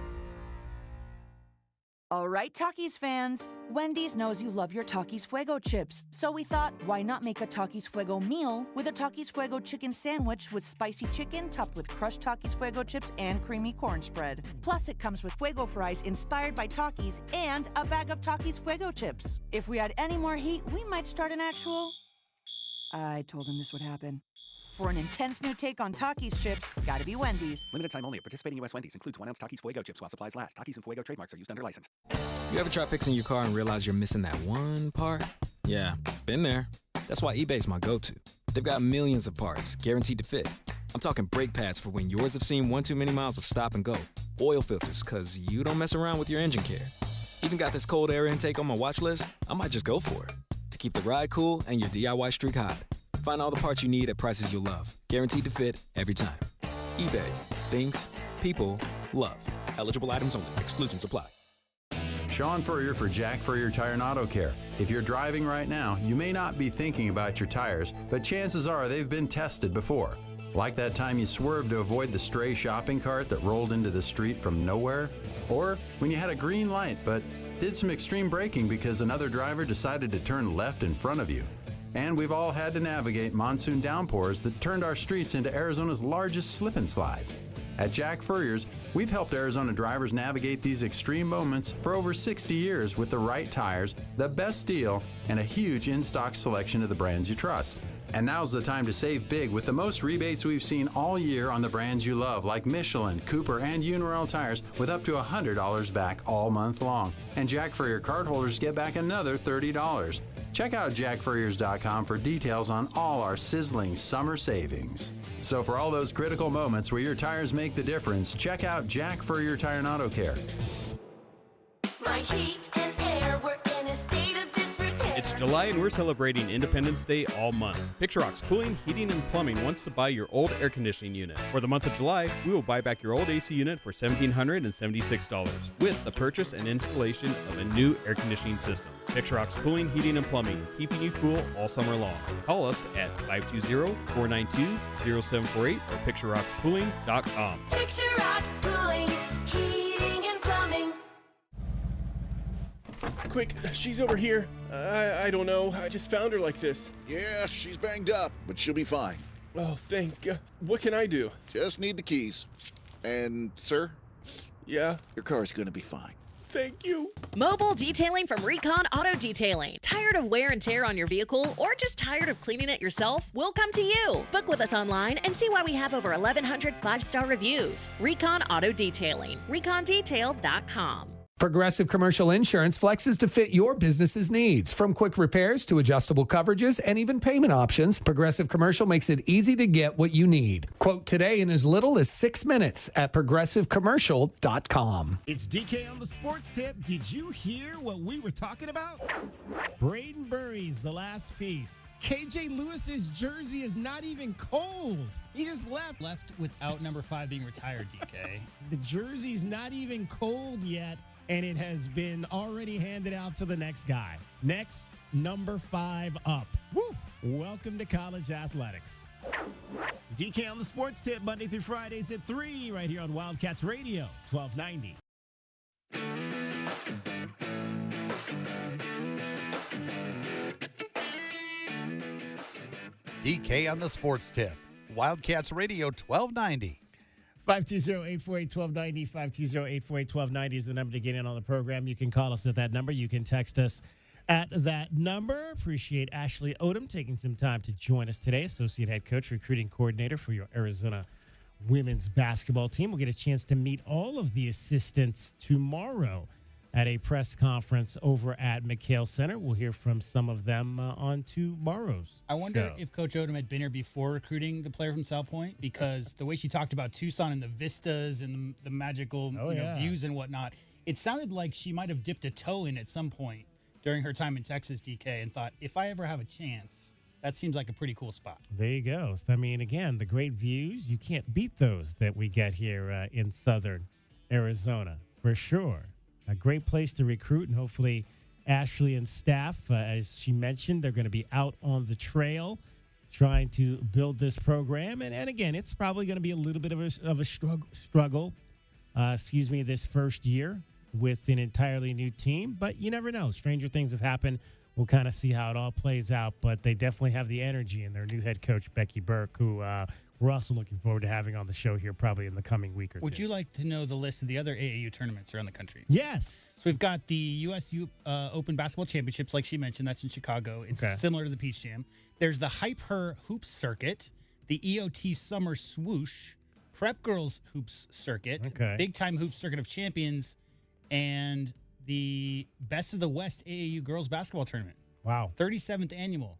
All right, Takis fans. Wendy's knows you love your Takis Fuego chips, so we thought, why not make a Takis Fuego meal with a Takis Fuego chicken sandwich with spicy chicken topped with crushed Takis Fuego chips and creamy corn spread. Plus, it comes with Fuego fries inspired by Takis and a bag of Takis Fuego chips. If we had any more heat, we might start an actual... I told him this would happen. For an intense new take on Takis chips, gotta be Wendy's. Limited time only at participating U.S. Wendy's. Includes 1 ounce Takis Fuego chips while supplies last. Takis and Fuego trademarks are used under license. You ever try fixing your car and realize you're missing that one part? Yeah, been there. That's why eBay's my go-to. They've got millions of parts, guaranteed to fit. I'm talking brake pads for when yours have seen one too many miles of stop and go. Oil filters, cause you don't mess around with your engine care. Even got this cold air intake on my watch list. I might just go for it. To keep the ride cool and your DIY streak hot. Find all the parts you need at prices you'll love. Guaranteed to fit every time. eBay. Things people love. Eligible items only. Exclusions apply. Sean Furrier for Jack Furrier Tire and Auto Care. If you're driving right now, you may not be thinking about your tires, but chances are they've been tested before. Like that time you swerved to avoid the stray shopping cart that rolled into the street from nowhere? Or when you had a green light but did some extreme braking because another driver decided to turn left in front of you. And we've all had to navigate monsoon downpours that turned our streets into Arizona's largest slip and slide. At Jack Furrier's, we've helped Arizona drivers navigate these extreme moments for over 60 years with the right tires, the best deal, and a huge in-stock selection of the brands you trust. And now's the time to save big with the most rebates we've seen all year on the brands you love, like Michelin, Cooper, and Uniroyal tires, with up to $100 back all month long. And Jack Furrier cardholders get back another $30. Check out jackfurriers.com for details on all our sizzling summer savings. So for all those critical moments where your tires make the difference, check out Jack Furrier Tire and Auto Care. My heat and air were in a state of disrepair. It's July and we're celebrating Independence Day all month. Picture Rocks Cooling, Heating, and Plumbing wants to buy your old air conditioning unit. For the month of July, we will buy back your old AC unit for $1,776 with the purchase and installation of a new air conditioning system. Picture Rocks Cooling, Heating, and Plumbing, keeping you cool all summer long. Call us at 520-492-0748 or picturerockschooling.com. Picture Rocks Cooling, Heating, and Plumbing. Quick, she's over here. I don't know. I just found her like this. Yeah, she's banged up, but she'll be fine. Oh, thank God. What can I do? Just need the keys. And, sir? Yeah? Your car's gonna be fine. Thank you. Mobile detailing from Recon Auto Detailing. Tired of wear and tear on your vehicle or just tired of cleaning it yourself? We'll come to you. Book with us online and see why we have over 1,100 5-star reviews. Recon Auto Detailing. ReconDetail.com. Progressive Commercial Insurance flexes to fit your business's needs. From quick repairs to adjustable coverages and even payment options, Progressive Commercial makes it easy to get what you need. Quote today in as little as 6 minutes at progressivecommercial.com. It's DK on the sports tip. Did you hear what we were talking about? Braden Burries, the last piece. KJ Lewis's jersey is not even cold. He just left. Left without number 5 being retired, DK. The jersey's not even cold yet, and it has been already handed out to the next guy. Next, number 5 up. Woo! Welcome to college athletics. DK on the sports tip, Monday through Fridays at 3, right here on Wildcats Radio, 1290. DK on the sports tip. Wildcats Radio 1290. 520-848-1290, 520-848-1290 is the number to get in on the program. You can call us at that number. You can text us at that number. Appreciate Ashley Odom taking some time to join us today, Associate Head Coach, Recruiting Coordinator for your Arizona women's basketball team. We'll get a chance to meet all of the assistants tomorrow at a press conference over at McHale Center. We'll hear from some of them on tomorrow's I wonder show. if Coach Odom had been here before recruiting the player from South Point, because the way she talked about Tucson and the vistas and the magical views and whatnot, it sounded like she might have dipped a toe in at some point during her time in Texas, DK, and thought, if I ever have a chance, that seems like a pretty cool spot. There you go. So, I mean, again, the great views, you can't beat those that we get here in southern Arizona, for sure. A great place to recruit, and hopefully Ashley and staff, as she mentioned, they're going to be out on the trail trying to build this program. And again, it's probably going to be a little bit of a struggle, this first year with an entirely new team. But you never know. Stranger things have happened. We'll kind of see how it all plays out. But they definitely have the energy in their new head coach, Becky Burke, who we're also looking forward to having on the show here probably in the coming week or two. Would you like to know the list of the other AAU tournaments around the country? Yes. So we've got the USU Open Basketball Championships, like she mentioned. That's in Chicago. It's similar to the Peach Jam. There's the Hype Her Hoops Circuit, the EOT Summer Swoosh, Prep Girls Hoops Circuit, Big Time Hoops Circuit of Champions, and the Best of the West AAU Girls Basketball Tournament. Wow. 37th annual,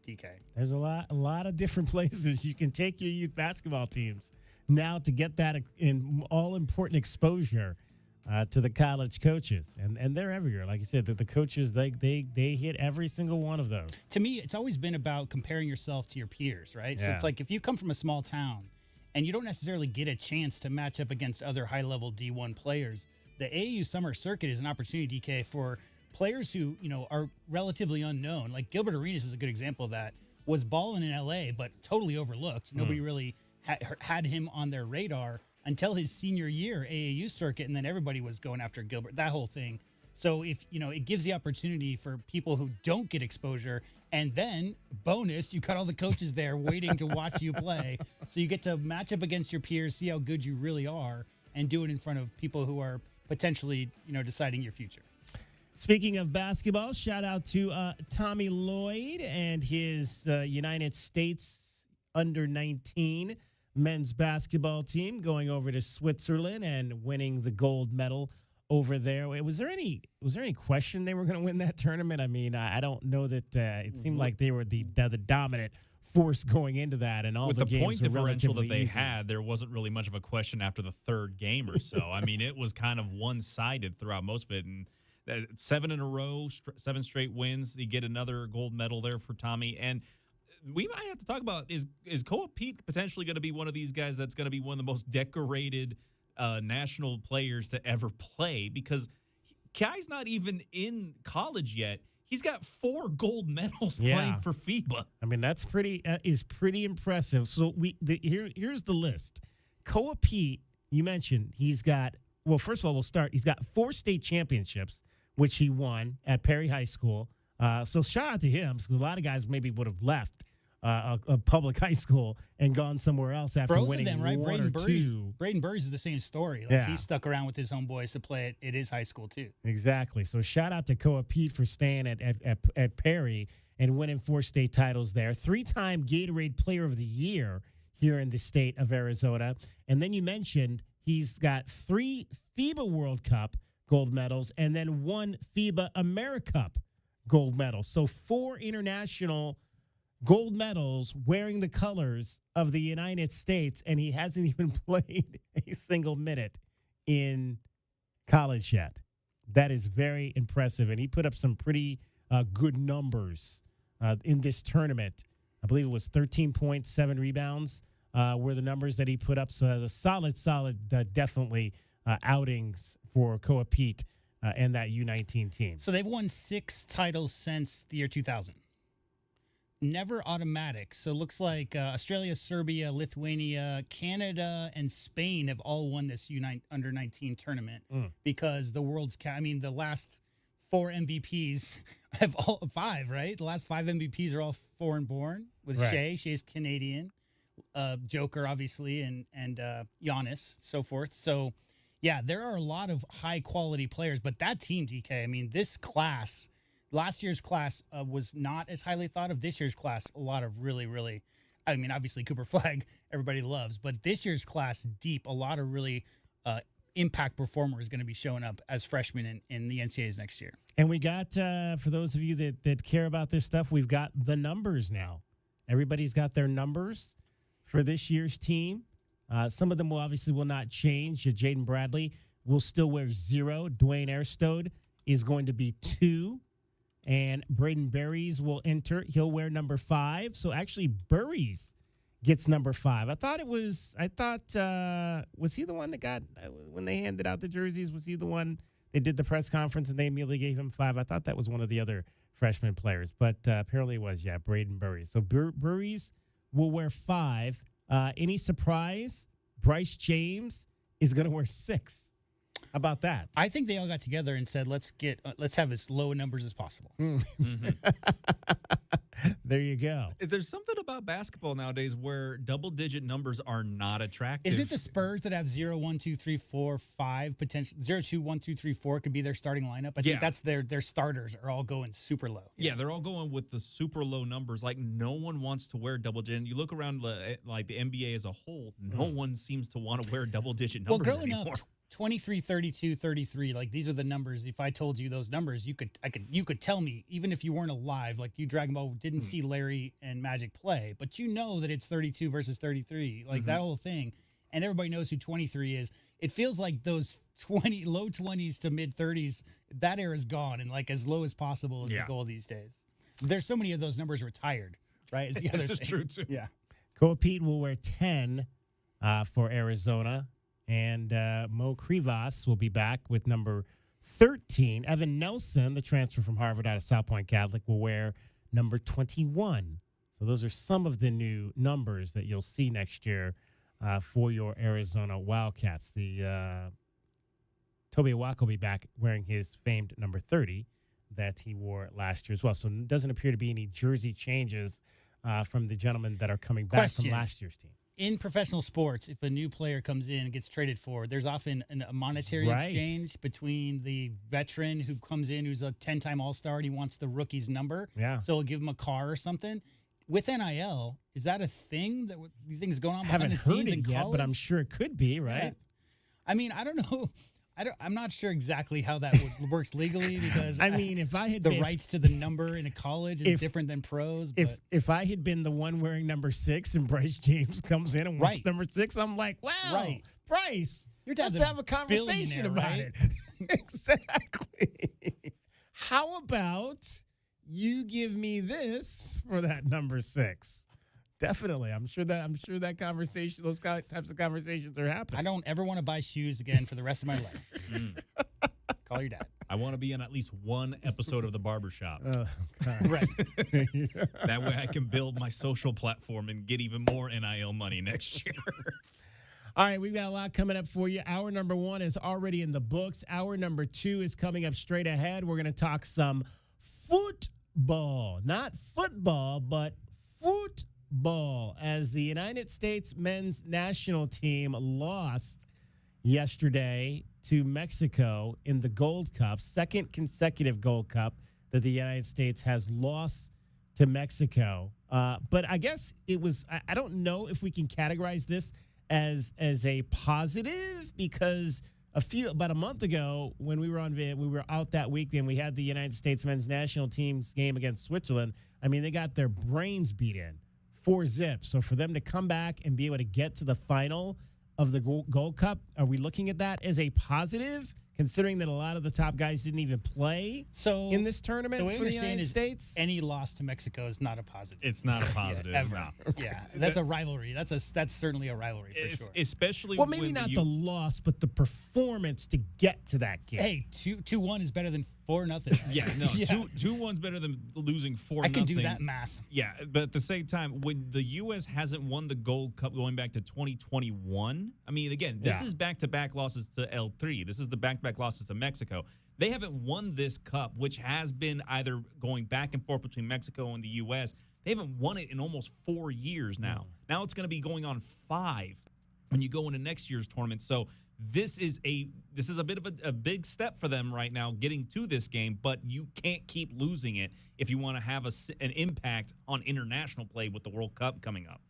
DK. There's a lot of different places you can take your youth basketball teams now to get that all-important exposure to the college coaches. And they're everywhere. Like you said, the coaches, they hit every single one of those. To me, it's always been about comparing yourself to your peers, right? Yeah. So it's like if you come from a small town and you don't necessarily get a chance to match up against other high-level D1 players, the AAU Summer Circuit is an opportunity, DK, for players who, are relatively unknown. Like Gilbert Arenas is a good example of that. Was balling in LA, but totally overlooked. Nobody really had him on their radar until his senior year AAU circuit, and then everybody was going after Gilbert, that whole thing. So if, it gives the opportunity for people who don't get exposure, and then bonus, you got all the coaches there waiting to watch you play. So you get to match up against your peers, see how good you really are, and do it in front of people who are potentially, deciding your future. Speaking of basketball, shout out to Tommy Lloyd and his United States under-19 men's basketball team going over to Switzerland and winning the gold medal over there. Was there any question they were going to win that tournament? I mean, I don't know that it seemed like they were the dominant force going into that, and all with the the games point were differential that relatively they easy. had, there wasn't really much of a question after the third game or so. I mean, it was kind of one-sided throughout most of it, and 7 in a row, 7 straight wins. You get another gold medal there for Tommy, and we might have to talk about is Koa Pete potentially going to be one of these guys that's going to be one of the most decorated national players to ever play, because Kai's not even in college yet. He's got 4 gold medals playing for FIBA. I mean, that's pretty impressive. So here's the list. Koa Pete, you mentioned, he's got, well, first of all, we'll start. He's got 4 state championships, which he won at Perry High School. So shout out to him, because a lot of guys maybe would have left a public high school and gone somewhere else after Both winning of them, right? one Braden or Burries. two. Braden Burries is the same story. Like he stuck around with his homeboys to play at his high school too. Exactly. So shout out to Koa Pete for staying at Perry and winning 4 state titles there. 3-time Gatorade Player of the Year here in the state of Arizona. And then you mentioned he's got 3 FIBA World Cup gold medals and then 1 FIBA AmeriCup gold medal. So 4 international gold medals wearing the colors of the United States, and he hasn't even played a single minute in college yet. That is very impressive, and he put up some pretty good numbers in this tournament. I believe it was 13 points, 7 rebounds were the numbers that he put up. So the solid, definitely outings for Koa Pete and that U19 team. So they've won 6 titles since the year 2000. Never automatic. So it looks like Australia, Serbia, Lithuania, Canada, and Spain have all won this under-19 tournament because the the last 4 MVPs have all 5, right? The last 5 MVPs are all foreign-born with Right. Shea's Canadian, Joker, obviously, and Giannis, so forth. So, yeah, there are a lot of high-quality players, but that team, DK, I mean, this class... Last year's class was not as highly thought of. This year's class, a lot of really, really, I mean, obviously Cooper Flagg, everybody loves, but this year's class, deep, a lot of really impact performers going to be showing up as freshmen in the NCAAs next year. And we got, for those of you that care about this stuff, we've got the numbers now. Everybody's got their numbers for this year's team. Some of them will not change. Jaden Bradley will still wear 0. Dwayne Airstode is going to be 2. And Braden Berries will enter. He'll wear number 5. So actually, Berries gets number 5. Was he the one that got, when they handed out the jerseys, was he the one, they did the press conference and they immediately gave him 5? I thought that was one of the other freshman players, but apparently it was, Braden Berries. So Berries will wear 5. Any surprise? Bryce James is going to wear 6. How about that? I think they all got together and said, let's have as low numbers as possible. There you go. There's something about basketball nowadays where double-digit numbers are not attractive. Is it the Spurs that have 0, 1, 2, 3, 4, 5 potential 0, 2, 1, 2, 3, 4 could be their starting lineup? I think that's their starters are all going super low. Yeah, they're all going with the super low numbers. Like, no one wants to wear double-digit. You look around like the NBA as a whole, no one seems to want to wear double-digit numbers Well, growing anymore. up, 23, 32, 33, like these are the numbers. If I told you those numbers, you could tell me, even if you weren't alive, like you Dragon Ball didn't see Larry and Magic play, but you know that it's 32 versus 33, like that whole thing. And everybody knows who 23 is. It feels like those low 20s to mid 30s, that era is gone, and like as low as possible is the goal these days. There's so many of those numbers retired, right? It's the other This is thing. true, too. Yeah. Cole Pete will wear 10 for Arizona. And Mo Krivas will be back with number 13. Evan Nelson, the transfer from Harvard out of South Point Catholic, will wear number 21. So those are some of the new numbers that you'll see next year for your Arizona Wildcats. The Toby Awaka will be back wearing his famed number 30 that he wore last year as well. So it doesn't appear to be any jersey changes from the gentlemen that are coming back from last year's team. In professional sports, if a new player comes in and gets traded for, there's often a monetary exchange between the veteran who comes in, who's a 10-time All-Star, and he wants the rookie's number. Yeah. So he'll give him a car or something. With NIL, is that a thing that you think is going on behind Haven't the heard scenes it in yet, college? but I'm sure it could be, right? Yeah. I mean, I don't know. I'm not sure exactly how that works legally because I mean, if I had the been, rights to the number in a college is different than pros. But If I had been the one wearing number 6 and Bryce James comes in and wears Right. number 6, I'm like, wow, Bryce, Your dad's let's a have a conversation billionaire, about right? it. Exactly. How about you give me this for that number 6? Definitely. I'm sure that conversation, those types of conversations are happening. I don't ever want to buy shoes again for the rest of my life. Call your dad. I want to be in at least one episode of The Barbershop. Right. That way I can build my social platform and get even more NIL money next year. All right, we've got a lot coming up for you. Hour number 1 is already in the books. Hour number 2 is coming up straight ahead. We're going to talk some football. Not football, but football. As the United States men's national team lost yesterday to Mexico in the Gold Cup, second consecutive Gold Cup that the United States has lost to Mexico. But I guess it was, I don't know if we can categorize this as a positive, because about a month ago when we were out that weekend, we had the United States men's national team's game against Switzerland. I mean, they got their brains beat in 4-0. So for them to come back and be able to get to the final of the Gold Cup, are we looking at that as a positive, considering that a lot of the top guys didn't even play in this tournament the way for I the understand United is States? Any loss to Mexico is not a positive. It's not a positive. Yeah, ever. No. Yeah, that's a rivalry. That's certainly a rivalry for sure. Especially well, maybe when not the loss, but the performance to get to that game. Hey, 2-1 is better than 4-0. Yeah, no, 2-1's better than losing 4-0. I can do that math. Yeah, but at the same time, when the U.S. hasn't won the Gold Cup going back to 2021, I mean, again, this is back-to-back losses to L3. This is the back-to-back losses to Mexico. They haven't won this cup, which has been either going back and forth between Mexico and the U.S. They haven't won it in almost 4 years now. Now it's going to be going on 5 when you go into next year's tournament. So this is a bit of a big step for them right now getting to this game, but you can't keep losing it if you want to have an impact on international play with the World Cup coming up.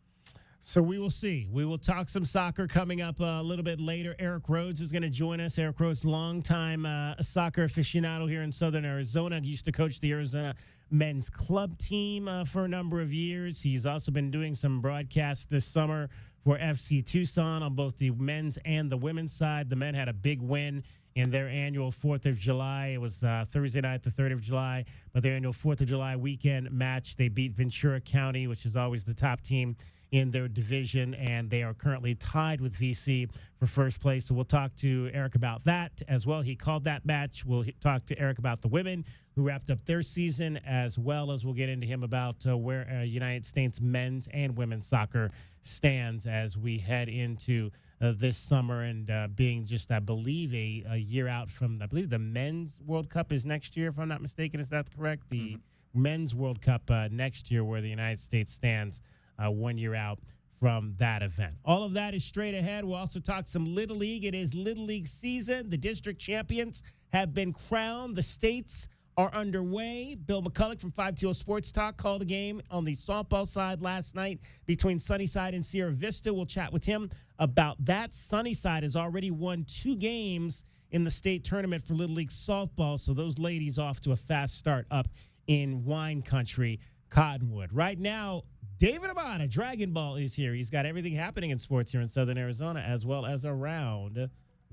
So we will see. We will talk some soccer coming up a little bit later. Eric Rhodes is going to join us. Eric Rhodes, longtime soccer aficionado here in Southern Arizona. He used to coach the Arizona men's club team for a number of years. He's also been doing some broadcasts this summer for FC Tucson on both the men's and the women's side. The men had a big win in their annual 4th of July. It was Thursday night, the 3rd of July, but their annual 4th of July weekend match. They beat Ventura County, which is always the top team in their division, and they are currently tied with VC for first place. So we'll talk to Eric about that as well. He called that match. We'll talk to Eric about the women who wrapped up their season, as well as we'll get into him about where United States men's and women's soccer stands as we head into this summer and being just, I believe, a year out from, I believe the men's World Cup is next year, if I'm not mistaken. Is that correct? The men's World Cup next year, where the United States stands 1 year out from that event. All of that is straight ahead. We'll also talk some Little League. It is Little League season. The district champions have been crowned. The states are underway. Bill McCulloch from 520 Sports Talk called a game on the softball side last night between Sunnyside and Sierra Vista. We'll chat with him about that. Sunnyside has already won 2 games in the state tournament for Little League softball, so those ladies off to a fast start up in wine country, Cottonwood. Right now, David Abada, Dragon Ball, is here. He's got everything happening in sports here in Southern Arizona as well as around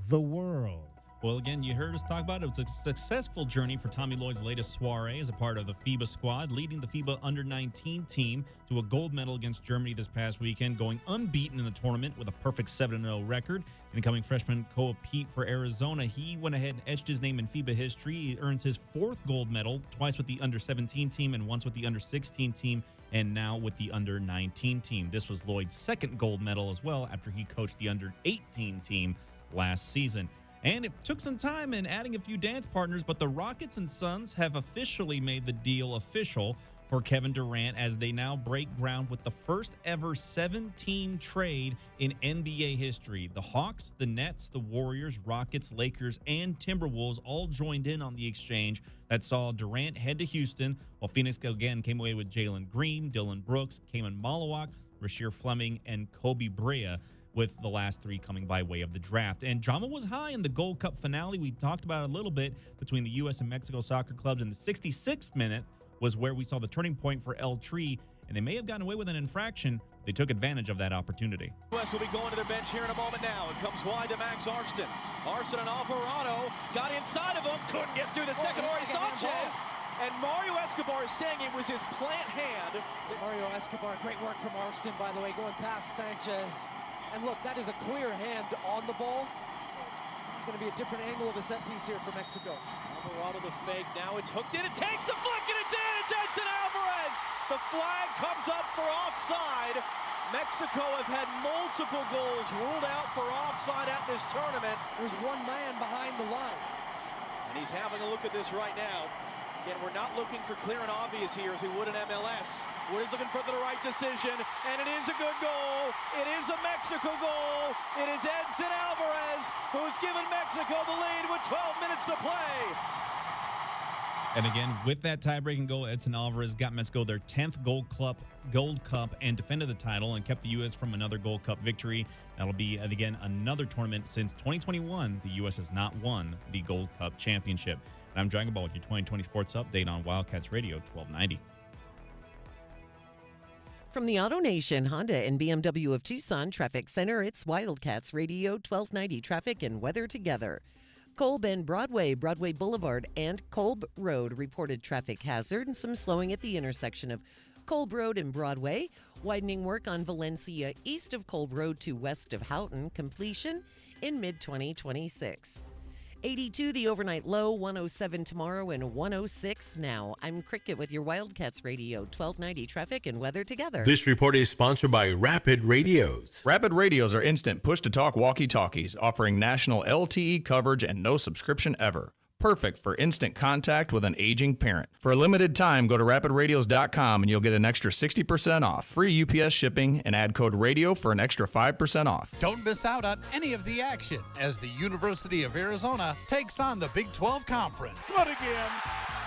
the world. Well, again, you heard us talk about it. It was a successful journey for Tommy Lloyd's latest soiree as a part of the FIBA squad, leading the FIBA Under-19 team to a gold medal against Germany this past weekend, going unbeaten in the tournament with a perfect 7-0 record. Incoming freshman Koa Pete for Arizona, he went ahead and etched his name in FIBA history. He earns his 4th gold medal, twice with the Under-17 team and once with the Under-16 team, and now with the Under-19 team. This was Lloyd's 2nd gold medal as well after he coached the Under-18 team last season. And it took some time in adding a few dance partners, but the Rockets and Suns have officially made the deal official for Kevin Durant as they now break ground with the first ever 7-team trade in NBA history. The Hawks, the Nets, the Warriors, Rockets, Lakers, and Timberwolves all joined in on the exchange that saw Durant head to Houston, while Phoenix again came away with Jalen Green, Dylan Brooks, Kaman Malawak, Rasheer Fleming, and Kobe Brea, with the last 3 coming by way of the draft. And drama was high in the Gold Cup finale. We talked about it a little bit between the U.S. and Mexico soccer clubs. In the 66th minute was where we saw the turning point for El Tri, and they may have gotten away with an infraction. They took advantage of that opportunity. U.S. will be going to their bench here in a moment now. It comes wide to Max Arston. Arston and Alvarado got inside of him, couldn't get through the second. Ori Sanchez. And Mario Escobar is saying it was his plant hand. Mario Escobar, great work from Arston, by the way, going past Sanchez. And look, that is a clear hand on the ball. It's going to be a different angle of a set piece here for Mexico. Alvarado the fake, now it's hooked in, it takes the flick and it's in, it's Edson Alvarez! The flag comes up for offside. Mexico have had multiple goals ruled out for offside at this tournament. There's one man behind the line. And he's having a look at this right now. Again, we're not looking for clear and obvious here as we would in MLS. Wood is looking for the right decision, and it is a good goal. It is a Mexico goal. It is Edson Alvarez who's given Mexico the lead with 12 minutes to play. And again, with that tie-breaking goal, Edson Alvarez got Mexico their 10th Gold Cup and defended the title and kept the U.S. from another Gold Cup victory. That'll be, again, another tournament since 2021. The U.S. has not won the Gold Cup championship. And I'm Dragon Ball with your 2020 sports update on Wildcats Radio 1290. From the Auto Nation Honda and BMW of Tucson Traffic Center, it's Wildcats Radio 1290 traffic and weather together. Kolb and Broadway Boulevard, and Kolb Road reported traffic hazard and some slowing at the intersection of Kolb Road and Broadway. Widening work on Valencia east of Kolb Road to west of Houghton. Completion in mid-2026. 82 the overnight low, 107 tomorrow, and 106 now. I'm Cricket with your Wildcats Radio 1290 traffic and weather together. This report is sponsored by Rapid Radios. Rapid Radios are instant push-to-talk walkie-talkies offering national LTE coverage and no subscription ever. Perfect for instant contact with an aging parent. For a limited time, go to rapidradios.com and you'll get an extra 60% off, free UPS shipping, and add code RADIO for an extra 5% off. Don't miss out on any of the action as the University of Arizona takes on the Big 12 Conference. But again,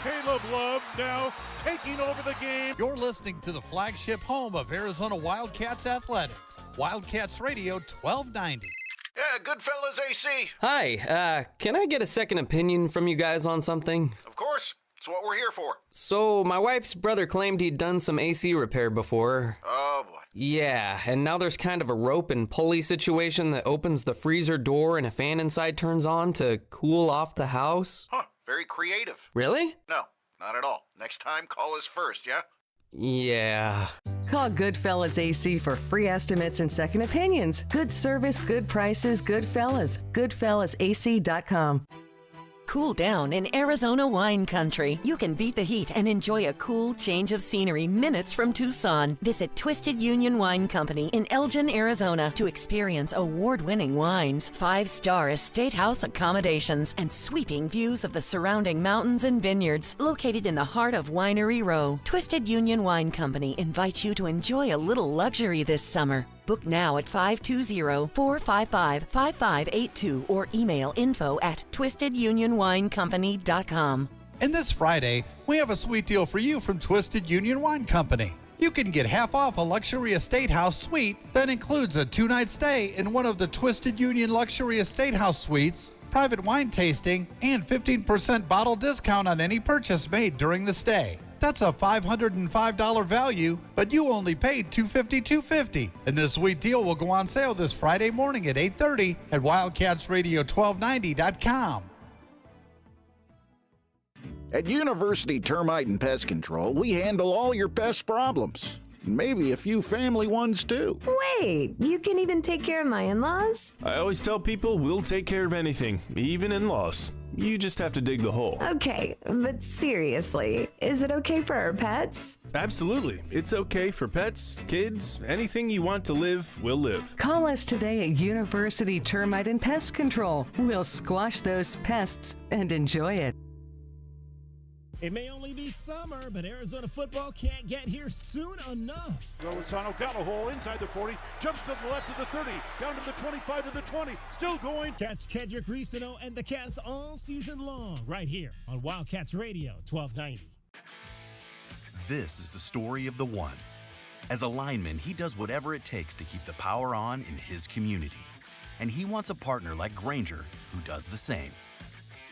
Caleb Love now taking over the game. You're listening to the flagship home of Arizona Wildcats Athletics, Wildcats Radio 1290. Yeah, Goodfellas AC. Hi, can I get a second opinion from you guys on something? Of course. It's what we're here for. So, my wife's brother claimed he'd done some AC repair before. Oh, boy. Yeah, and now there's kind of a rope and pulley situation that opens the freezer door and a fan inside turns on to cool off the house. Huh, very creative. Really? No, not at all. Next time, call us first, yeah? Yeah. Call Goodfellas AC for free estimates and second opinions. Good service, good prices, Goodfellas. GoodfellasAC.com. Cool down in Arizona wine country. You can beat the heat and enjoy a cool change of scenery minutes from Tucson. Visit Twisted Union Wine Company in Elgin, Arizona to experience award-winning wines, 5-star estate house accommodations, and sweeping views of the surrounding mountains and vineyards. Located in the heart of Winery Row, Twisted Union Wine Company invites you to enjoy a little luxury this summer. Book now at 520-455-5582 or email info@twistedunionwinecompany.com. And this Friday, we have a sweet deal for you from Twisted Union Wine Company. You can get half off a luxury estate house suite that includes a 2-night stay in one of the Twisted Union luxury estate house suites, private wine tasting, and 15% bottle discount on any purchase made during the stay. That's a $505 value, but you only paid $250. And this sweet deal will go on sale this Friday morning at 8:30 at WildcatsRadio1290.com. At University Termite and Pest Control, we handle all your pest problems. Maybe a few family ones, too. Wait, you can even take care of my in-laws? I always tell people we'll take care of anything, even in-laws. You just have to dig the hole. Okay, but seriously, is it okay for our pets? Absolutely. It's okay for pets, kids, anything you want to live, will live. Call us today at University Termite and Pest Control. We'll squash those pests and enjoy it. It may only be summer, but Arizona football can't get here soon enough. Lozano got a hole inside the 40, jumps to the left of the 30, down to the 25 to the 20, still going. Catch Kedrick Reesano and the Cats all season long, right here on Wildcats Radio 1290. This is the story of the one. As a lineman, he does whatever it takes to keep the power on in his community. And he wants a partner like Grainger who does the same.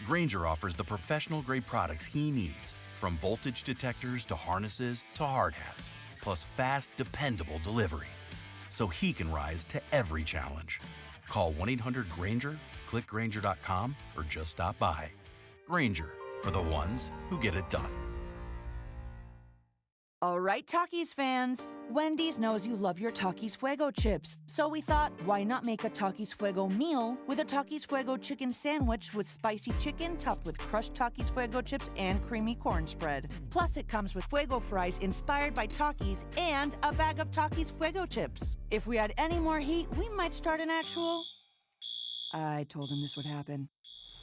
Grainger offers the professional-grade products he needs, from voltage detectors to harnesses to hard hats, plus fast, dependable delivery, so he can rise to every challenge. Call 1-800-GRAINGER, click Grainger.com, or just stop by. Grainger, for the ones who get it done. All right, Takis fans. Wendy's knows you love your Takis Fuego chips. So we thought, why not make a Takis Fuego meal with a Takis Fuego chicken sandwich with spicy chicken topped with crushed Takis Fuego chips and creamy corn spread. Plus, it comes with Fuego fries inspired by Takis and a bag of Takis Fuego chips. If we had any more heat, we might start an actual... I told him this would happen.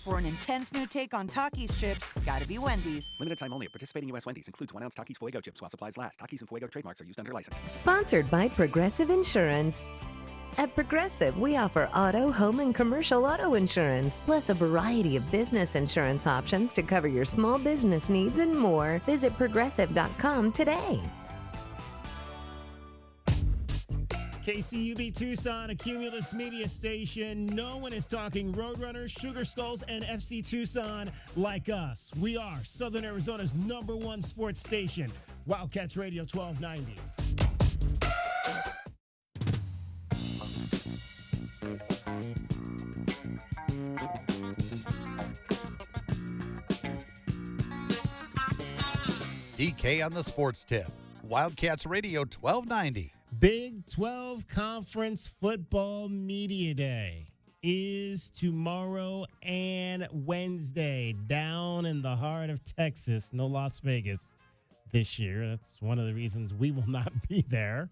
For an intense new take on Takis chips, gotta be Wendy's. Limited time only at participating U.S. Wendy's. Includes 1 ounce Takis Fuego chips while supplies last. Takis and Fuego trademarks are used under license. Sponsored by Progressive Insurance. At Progressive, we offer auto, home, and commercial auto insurance, plus a variety of business insurance options to cover your small business needs and more. Visit progressive.com today. KCUB Tucson, a Cumulus media station. No one is talking Roadrunners, Sugar Skulls, and FC Tucson like us. We are Southern Arizona's #1 sports station, Wildcats Radio 1290. DK on the sports tip. Wildcats Radio 1290. Big 12 Conference Football Media Day is tomorrow and Wednesday down in the heart of Texas. No Las Vegas this year. That's one of the reasons we will not be there.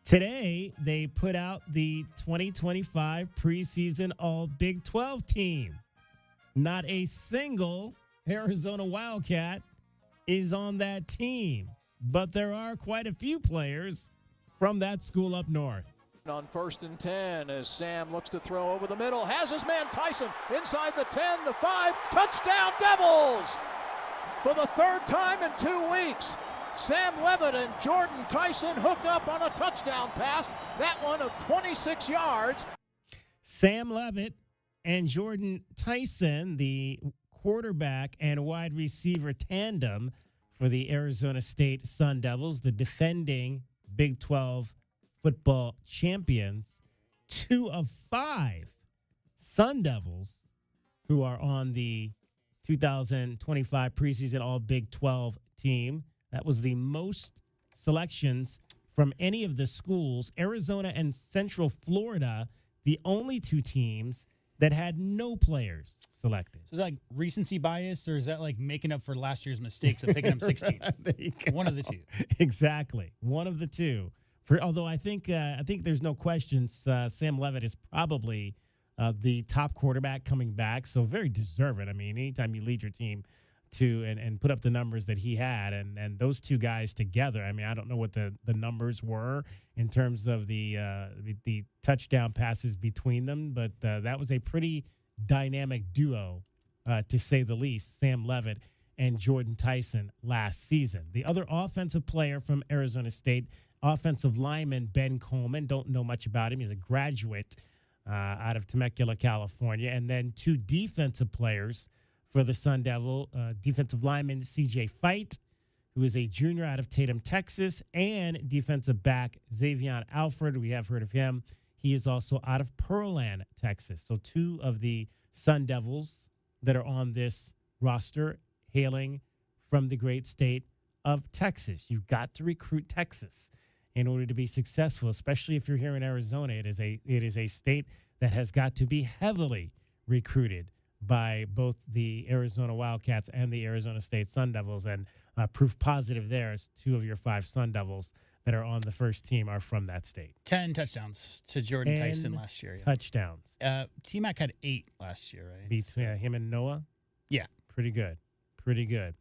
Today, they put out the 2025 preseason All Big 12 team. Not a single Arizona Wildcat is on that team, but there are quite a few players from that school up north. On 1st and 10 as Sam looks to throw over the middle, has his man Tyson inside the 10, the 5, touchdown Devils! For the 3rd time in 2 weeks, Sam Levitt and Jordan Tyson hook up on a touchdown pass, that one of 26 yards. Sam Levitt and Jordan Tyson, the quarterback and wide receiver tandem for the Arizona State Sun Devils, the defending Big 12 football champions, 2 of 5 Sun Devils, who are on the 2025 preseason All Big 12 team. That was the most selections from any of the schools. Arizona and Central Florida, the only 2 teams that had no players selected. So is that like recency bias, or is that like making up for last year's mistakes of picking up 16? One of the two. Exactly. One of the two. Although I think there's no questions. Sam Levitt is probably the top quarterback coming back, so very deserving. I mean, anytime you lead your team to and put up the numbers that he had, and those 2 guys together, I mean, I don't know what the numbers were in terms of the touchdown passes between them, but that was a pretty dynamic duo, to say the least, Sam Levitt and Jordan Tyson last season. The other offensive player from Arizona State, offensive lineman Ben Coleman, don't know much about him. He's a graduate out of Temecula, California. And then 2 defensive players for the Sun Devil, defensive lineman C.J. Fight, who is a junior out of Tatum, Texas, and defensive back Xavier Alfred. We have heard of him. He is also out of Pearland, Texas. So 2 of the Sun Devils that are on this roster hailing from the great state of Texas. You've got to recruit Texas in order to be successful, especially if you're here in Arizona. It is a state that has got to be heavily recruited by both the Arizona Wildcats and the Arizona State Sun Devils, and proof positive there is 2 of your 5 Sun Devils that are on the first team are from that state. 10 touchdowns to Jordan Tyson last year. Yeah. Touchdowns. T-Mac had 8 last year, right? Between him and Noah? Yeah. Pretty good. Pretty good.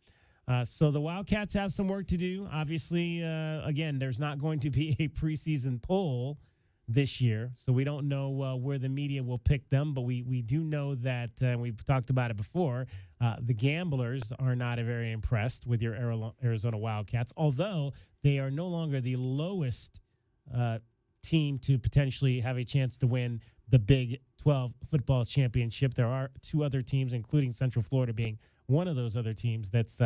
So the Wildcats have some work to do. Obviously, again, there's not going to be a preseason poll this year, so we don't know where the media will pick them, but we do know that, and we've talked about it before, the gamblers are not very impressed with your Arizona Wildcats, although they are no longer the lowest team to potentially have a chance to win the Big 12 football championship. There are 2 other teams, including Central Florida being one of those other teams that's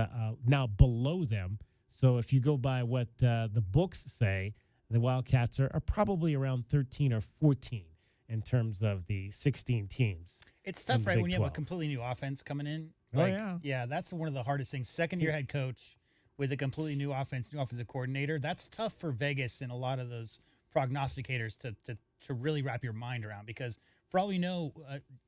now below them. So if you go by what the books say, the Wildcats are probably around 13 or 14 in terms of the 16 teams. It's tough, right, when you have a completely new offense coming in. Like, yeah, that's one of the hardest things. Second-year head coach with a completely new offense, new offensive coordinator. That's tough for Vegas and a lot of those prognosticators to really wrap your mind around, because for all we know,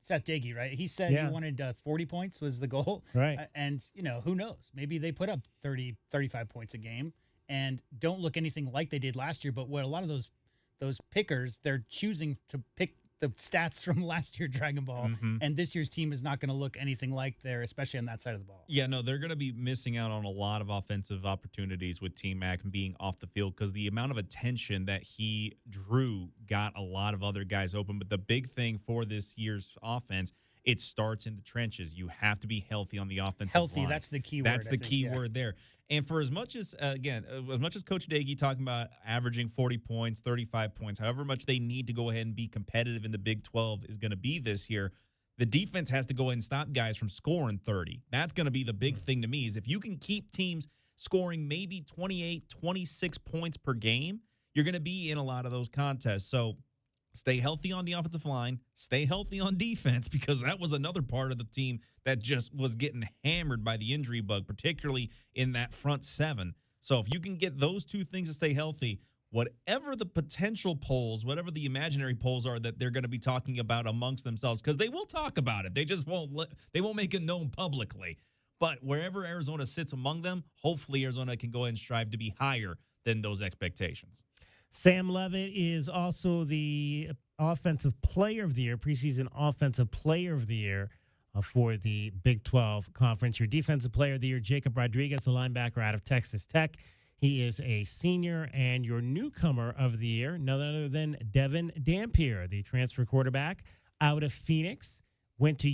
Seth Diggy, right? He said he wanted 40 points was the goal. Right. And, who knows? Maybe they put up 30, 35 points a game and don't look anything like they did last year. But what a lot of those pickers, they're choosing to pick the stats from last year Dragon Ball, and this year's team is not going to look anything like there, especially on that side of the ball. Yeah, no, they're going to be missing out on a lot of offensive opportunities with T-Mac being off the field, because the amount of attention that he drew got a lot of other guys open. But the big thing for this year's offense, it starts in the trenches. You have to be healthy on the offensive line. That's the key word. That's the key word there. And for as much as, as much as Coach Daigie talking about averaging 40 points, 35 points, however much they need to go ahead and be competitive in the Big 12 is going to be this year, the defense has to go ahead and stop guys from scoring 30. That's going to be the big thing to me, is if you can keep teams scoring maybe 28, 26 points per game, you're going to be in a lot of those contests. So stay healthy on the offensive line, stay healthy on defense, because that was another part of the team that just was getting hammered by the injury bug, particularly in that front 7. So if you can get those 2 things to stay healthy, whatever the potential polls, whatever the imaginary polls are that they're going to be talking about amongst themselves, because they will talk about it. They just won't make it known publicly. But wherever Arizona sits among them, hopefully Arizona can go ahead and strive to be higher than those expectations. Sam Levitt is also the Offensive Player of the Year, preseason Offensive Player of the Year for the Big 12 Conference. Your Defensive Player of the Year, Jacob Rodriguez, a linebacker out of Texas Tech. He is a senior. And your Newcomer of the Year, none other than Devin Dampier, the transfer quarterback out of Phoenix. Went to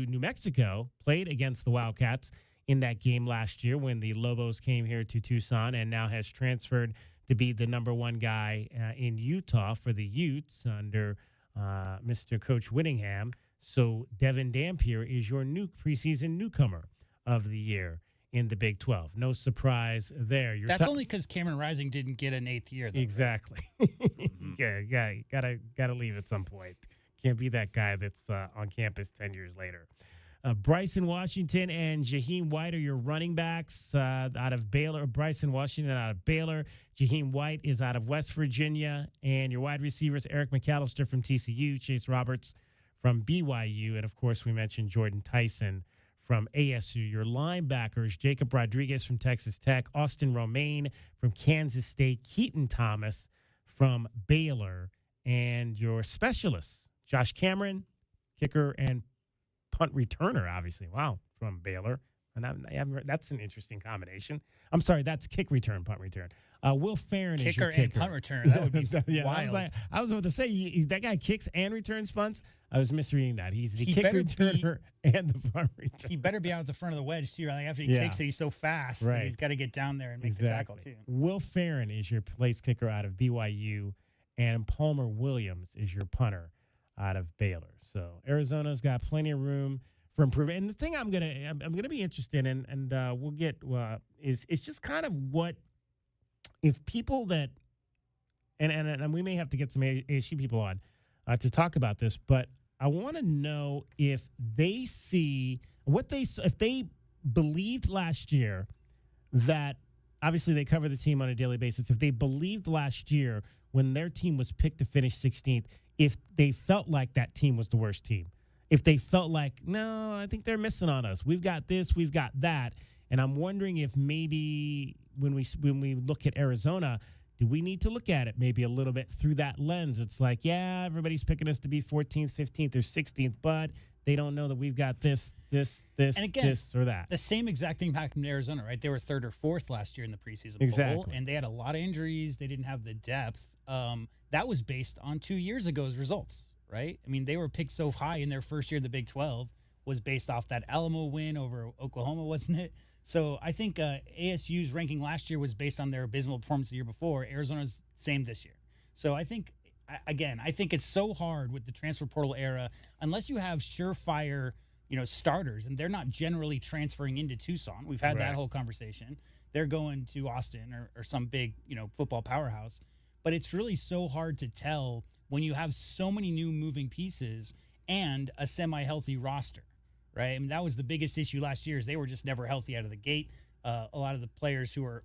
New Mexico, played against the Wildcats in that game last year when the Lobos came here to Tucson, and now has transferred to be the number 1 guy in Utah for the Utes under Mr. Coach Whittingham. So Devin Dampier is your new preseason Newcomer of the Year. in the Big 12. No surprise there. That's only because Cameron Rising didn't get an 8th year, though. Exactly. Yeah, gotta leave at some point. Can't be that guy that's on campus 10 years later. Bryson Washington and Jaheim White are your running backs out of Baylor. Bryson Washington out of Baylor. Jaheim White is out of West Virginia. And your wide receivers, Eric McAllister from TCU, Chase Roberts from BYU, and, of course, we mentioned Jordan Tyson from ASU. Your linebackers, Jacob Rodriguez from Texas Tech, Austin Romaine from Kansas State, Keaton Thomas from Baylor, and your specialists, Josh Cameron, kicker and punt returner, obviously. Wow, from Baylor. And I haven't heard, that's an interesting combination. I'm sorry, that's kick return, punt return. Will Farron is your kicker. And punt return. That would be yeah, wild. I was about to say, that guy kicks and returns punts. I was misreading that. He's the kick returner and the punt returner. He better be out at the front of the wedge, too. Like after he kicks it, he's so fast that he's got to get down there and make the tackle, too. Will Farron is your place kicker out of BYU, and Palmer Williams is your punter out of Baylor. So Arizona's got plenty of room for improvement. And the thing I'm gonna be interested in, and we'll get is it's just kind of what if people that and we may have to get some ASU people on to talk about this, but I want to know if they see if they believed last year that obviously they cover the team on a daily basis. If they believed last year when their team was picked to finish 16th, if they felt like that team was the worst team. If they felt like, no, I think they're missing on us. We've got this, we've got that. And I'm wondering if maybe when we look at Arizona, do we need to look at it maybe a little bit through that lens? It's like, yeah, everybody's picking us to be 14th, 15th, or 16th, but they don't know that we've got this, and again, this, or that. The same exact thing happened in Arizona, right? They were 3rd or 4th last year in the preseason poll, and they had a lot of injuries. They didn't have the depth. That was based on 2 years ago's results, right? I mean, they were picked so high in their first year of the Big 12 was based off that Alamo win over Oklahoma, wasn't it? So I think ASU's ranking last year was based on their abysmal performance the year before. Arizona's same this year. So I think, again, it's so hard with the transfer portal era unless you have surefire, starters, and they're not generally transferring into Tucson. We've had that whole conversation. They're going to Austin or some big, football powerhouse. But it's really so hard to tell when you have so many new moving pieces and a semi-healthy roster, right? I mean, that was the biggest issue last year is they were just never healthy out of the gate. A lot of the players who are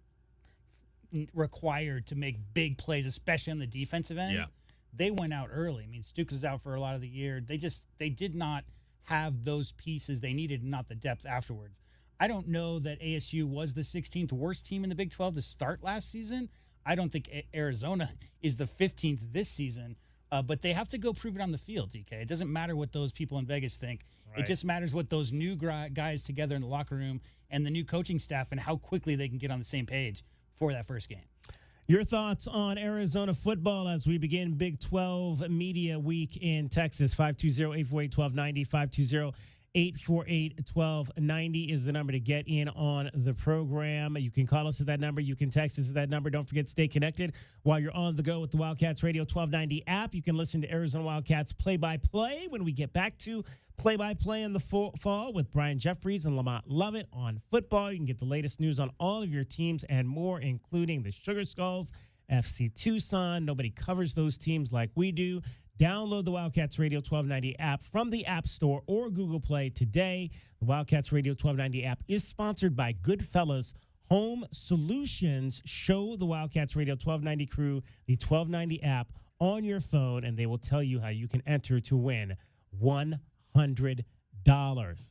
required to make big plays, especially on the defensive end, they went out early. I mean, Stuk was out for a lot of the year. They did not have those pieces they needed and not the depth afterwards. I don't know that ASU was the 16th worst team in the Big 12 to start last season. I don't think Arizona is the 15th this season, but they have to go prove it on the field, DK. It doesn't matter what those people in Vegas think. Right. It just matters what those new guys together in the locker room and the new coaching staff and how quickly they can get on the same page for that first game. Your thoughts on Arizona football as we begin Big 12 Media Week in Texas. 520-848-1290, 520-848-1290 is the number to get in on the program. You can call us at that number. You can text us at that number. Don't forget to stay connected while you're on the go with the Wildcats Radio 1290 app. You can listen to Arizona Wildcats play-by-play when we get back to play-by-play in the fall with Brian Jeffries and Lamont Lovett on football. You can get the latest news on all of your teams and more, including the Sugar Skulls, FC Tucson. Nobody covers those teams like we do. Download the Wildcats Radio 1290 app from the App Store or Google Play today. The Wildcats Radio 1290 app is sponsored by Goodfellas Home Solutions. Show the Wildcats Radio 1290 crew the 1290 app on your phone, and they will tell you how you can enter to win $100.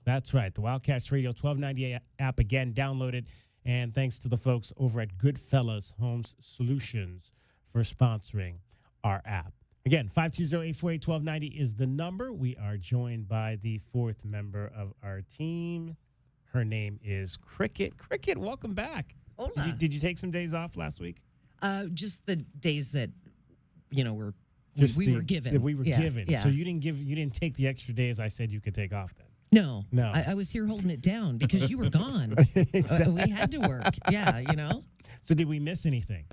That's right. The Wildcats Radio 1290 app, again, downloaded. And thanks to the folks over at Goodfellas Homes Solutions for sponsoring our app. Again, 520-848-1290 is the number. We are joined by the fourth member of our team. Her name is Cricket. Cricket, welcome back. Hola. Did you take some days off last week? Just the days that, we were given. That we were given. Yeah. So you didn't take the extra days I said you could take off then? No. No. I was here holding it down because you were gone. Exactly. We had to work. Yeah, So did we miss anything?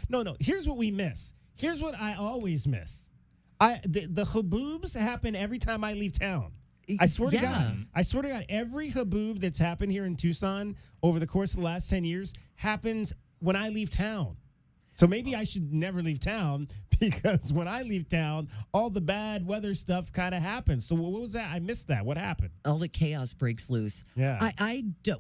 No. Here's what we miss. Here's what I always miss. The haboobs happen every time I leave town. I swear to God, every haboob that's happened here in Tucson over the course of the last 10 years happens when I leave town. So maybe I should never leave town, because when I leave town, all the bad weather stuff kind of happens. So what was that? I missed that. What happened? All the chaos breaks loose. Yeah.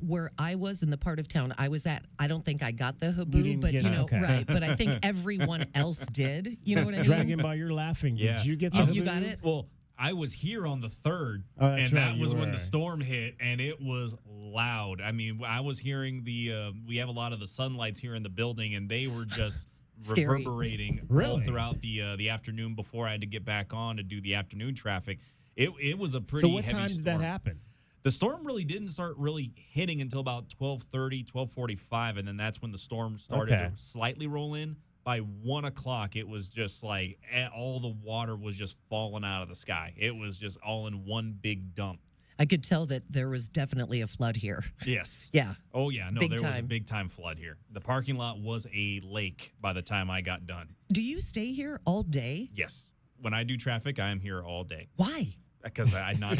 Where I was in the part of town I was at, I don't think I got the haboob, but right. But I think everyone else did. You know what I mean? Dragon Ball, you're laughing. Yeah. Did you get the haboob? You got it? Well, I was here on the 3rd, and that was when the storm hit, and it was loud. I mean, I was hearing we have a lot of the sunlights here in the building, and they were just reverberating all throughout the afternoon before I had to get back on to do the afternoon traffic. It was a pretty heavy storm. So what time did that happen? The storm really didn't start really hitting until about 12:30, 12:45, and then that's when the storm started to slightly roll in. By 1 o'clock, it was just like all the water was just falling out of the sky. It was just all in one big dump. I could tell that there was definitely a flood here. Yes. Yeah. Oh, yeah. No, Big there was a time. big time flood here. The parking lot was a lake by the time I got done. Do you stay here all day? Yes. When I do traffic, I am here all day. Why? Because I'm not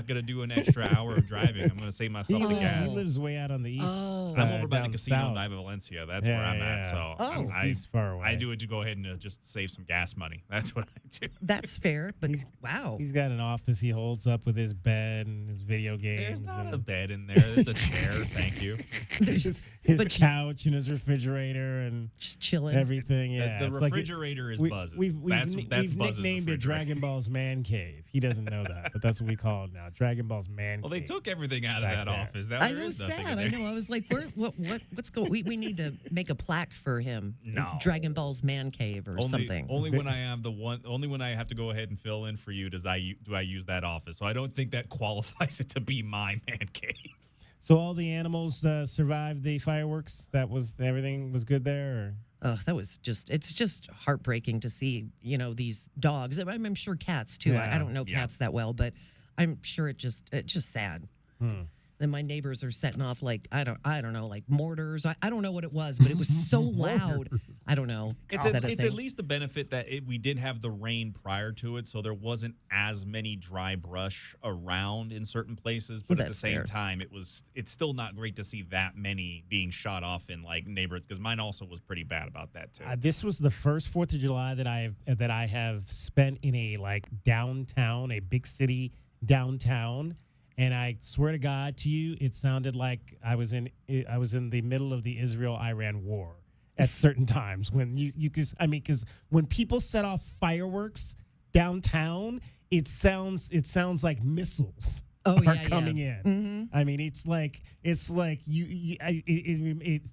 gonna do an extra hour of driving. I'm gonna save myself the gas. He lives way out on the east. I'm over by the Casino Niva Valencia. That's where I'm at. So he's far away. I do it to go ahead and just save some gas money. That's what I do. That's fair, but wow. He's got an office he holds up with his bed and his video games. There's not a bed in there. There's a chair. Thank you. his couch and his refrigerator and just chilling. Everything. Yeah, the refrigerator is buzzing. We've Buzz's nicknamed it Dragon Ball's Man Cave. He doesn't know that, but that's what we call it now. Dragon Ball's Man Cave. Well, they took everything out of that office. Now I there was is nothing sad. in there. I know. I was like, what's going? We need to make a plaque for him. No. Dragon Ball's Man Cave or something. Only when I have to go ahead and fill in for you do I use that office. So I don't think that qualifies it to be my man cave. So all the animals survived the fireworks. Everything was good there. Or? Oh, it's just heartbreaking to see, these dogs. I'm sure cats too. Yeah. I don't know cats that well, but I'm sure it's just sad. Then my neighbors are setting off like I don't know, like mortars. I don't know what it was, but it was so loud. I don't know. It's at least the benefit that we did have the rain prior to it, so there wasn't as many dry brush around in certain places. But at the same time, it's still not great to see that many being shot off in like neighborhoods, because mine also was pretty bad about that too. This was the first 4th of July that I have spent in a like downtown, a big city downtown. And I swear to God to you, it sounded like I was in the middle of the Israel-Iran war at certain times when because when people set off fireworks downtown, it sounds like missiles are coming in. Mm-hmm. I mean, it's like it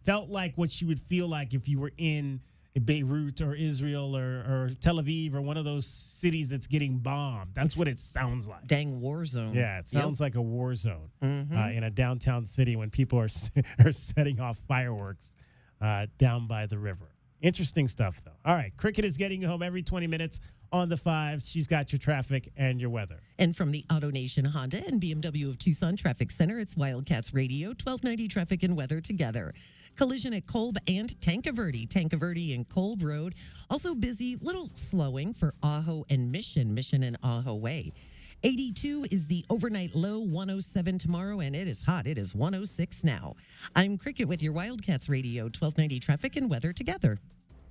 felt like what you would feel like if you were in Beirut or Israel or Tel Aviv or one of those cities that's getting bombed. That's what it sounds like. Dang war zone. Yeah, it sounds like a war zone in a downtown city when people are setting off fireworks down by the river. Interesting stuff, though. All right, Cricket is getting you home every 20 minutes on the 5s. She's got your traffic and your weather. And from the Auto Nation Honda and BMW of Tucson Traffic Center, it's Wildcats Radio, 1290 traffic and weather together. Collision at Kolb and Tankerverde. Tankerverde and Kolb Road. Also busy, little slowing for Ajo and Mission and Ajo Way. 82 is the overnight low, 107 tomorrow, and it is hot. It is 106 now. I'm Cricket with your Wildcats Radio, 1290 traffic and weather together.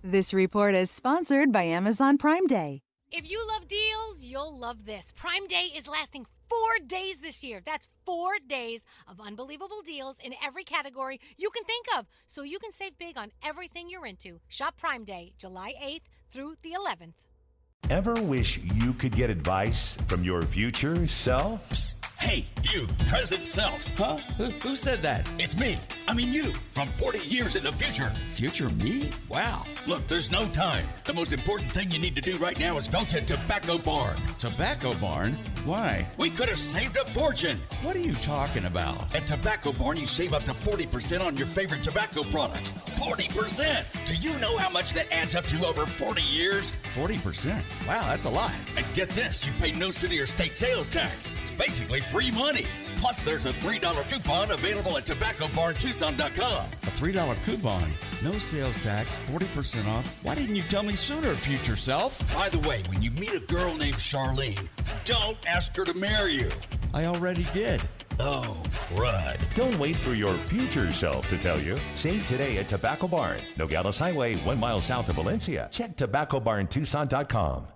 This report is sponsored by Amazon Prime Day. If you love deals, you'll love this. Prime Day is lasting 4 days this year. That's 4 days of unbelievable deals in every category you can think of, so you can save big on everything you're into. Shop Prime Day, July 8th through the 11th. Ever wish you could get advice from your future self? Psst. Hey, you, present self. Huh? Who said that? It's me. I mean you, from 40 years in the future. Future me? Wow. Look, there's no time. The most important thing you need to do right now is go to Tobacco Barn. Tobacco Barn? Why? We could have saved a fortune. What are you talking about? At Tobacco Barn, you save up to 40% on your favorite tobacco products. 40%! Do you know how much that adds up to over 40 years? 40%? Wow, that's a lot. And get this, you pay no city or state sales tax. It's basically free money. Plus, there's a $3 coupon available at TobaccoBarnTucson.com. A $3 coupon? No sales tax, 40% off. Why didn't you tell me sooner, future self? By the way, when you meet a girl named Charlene, don't ask her to marry you. I already did. Oh, crud. Don't wait for your future self to tell you. Save today at Tobacco Barn, Nogales Highway, 1 mile south of Valencia. Check TobaccoBarnTucson.com.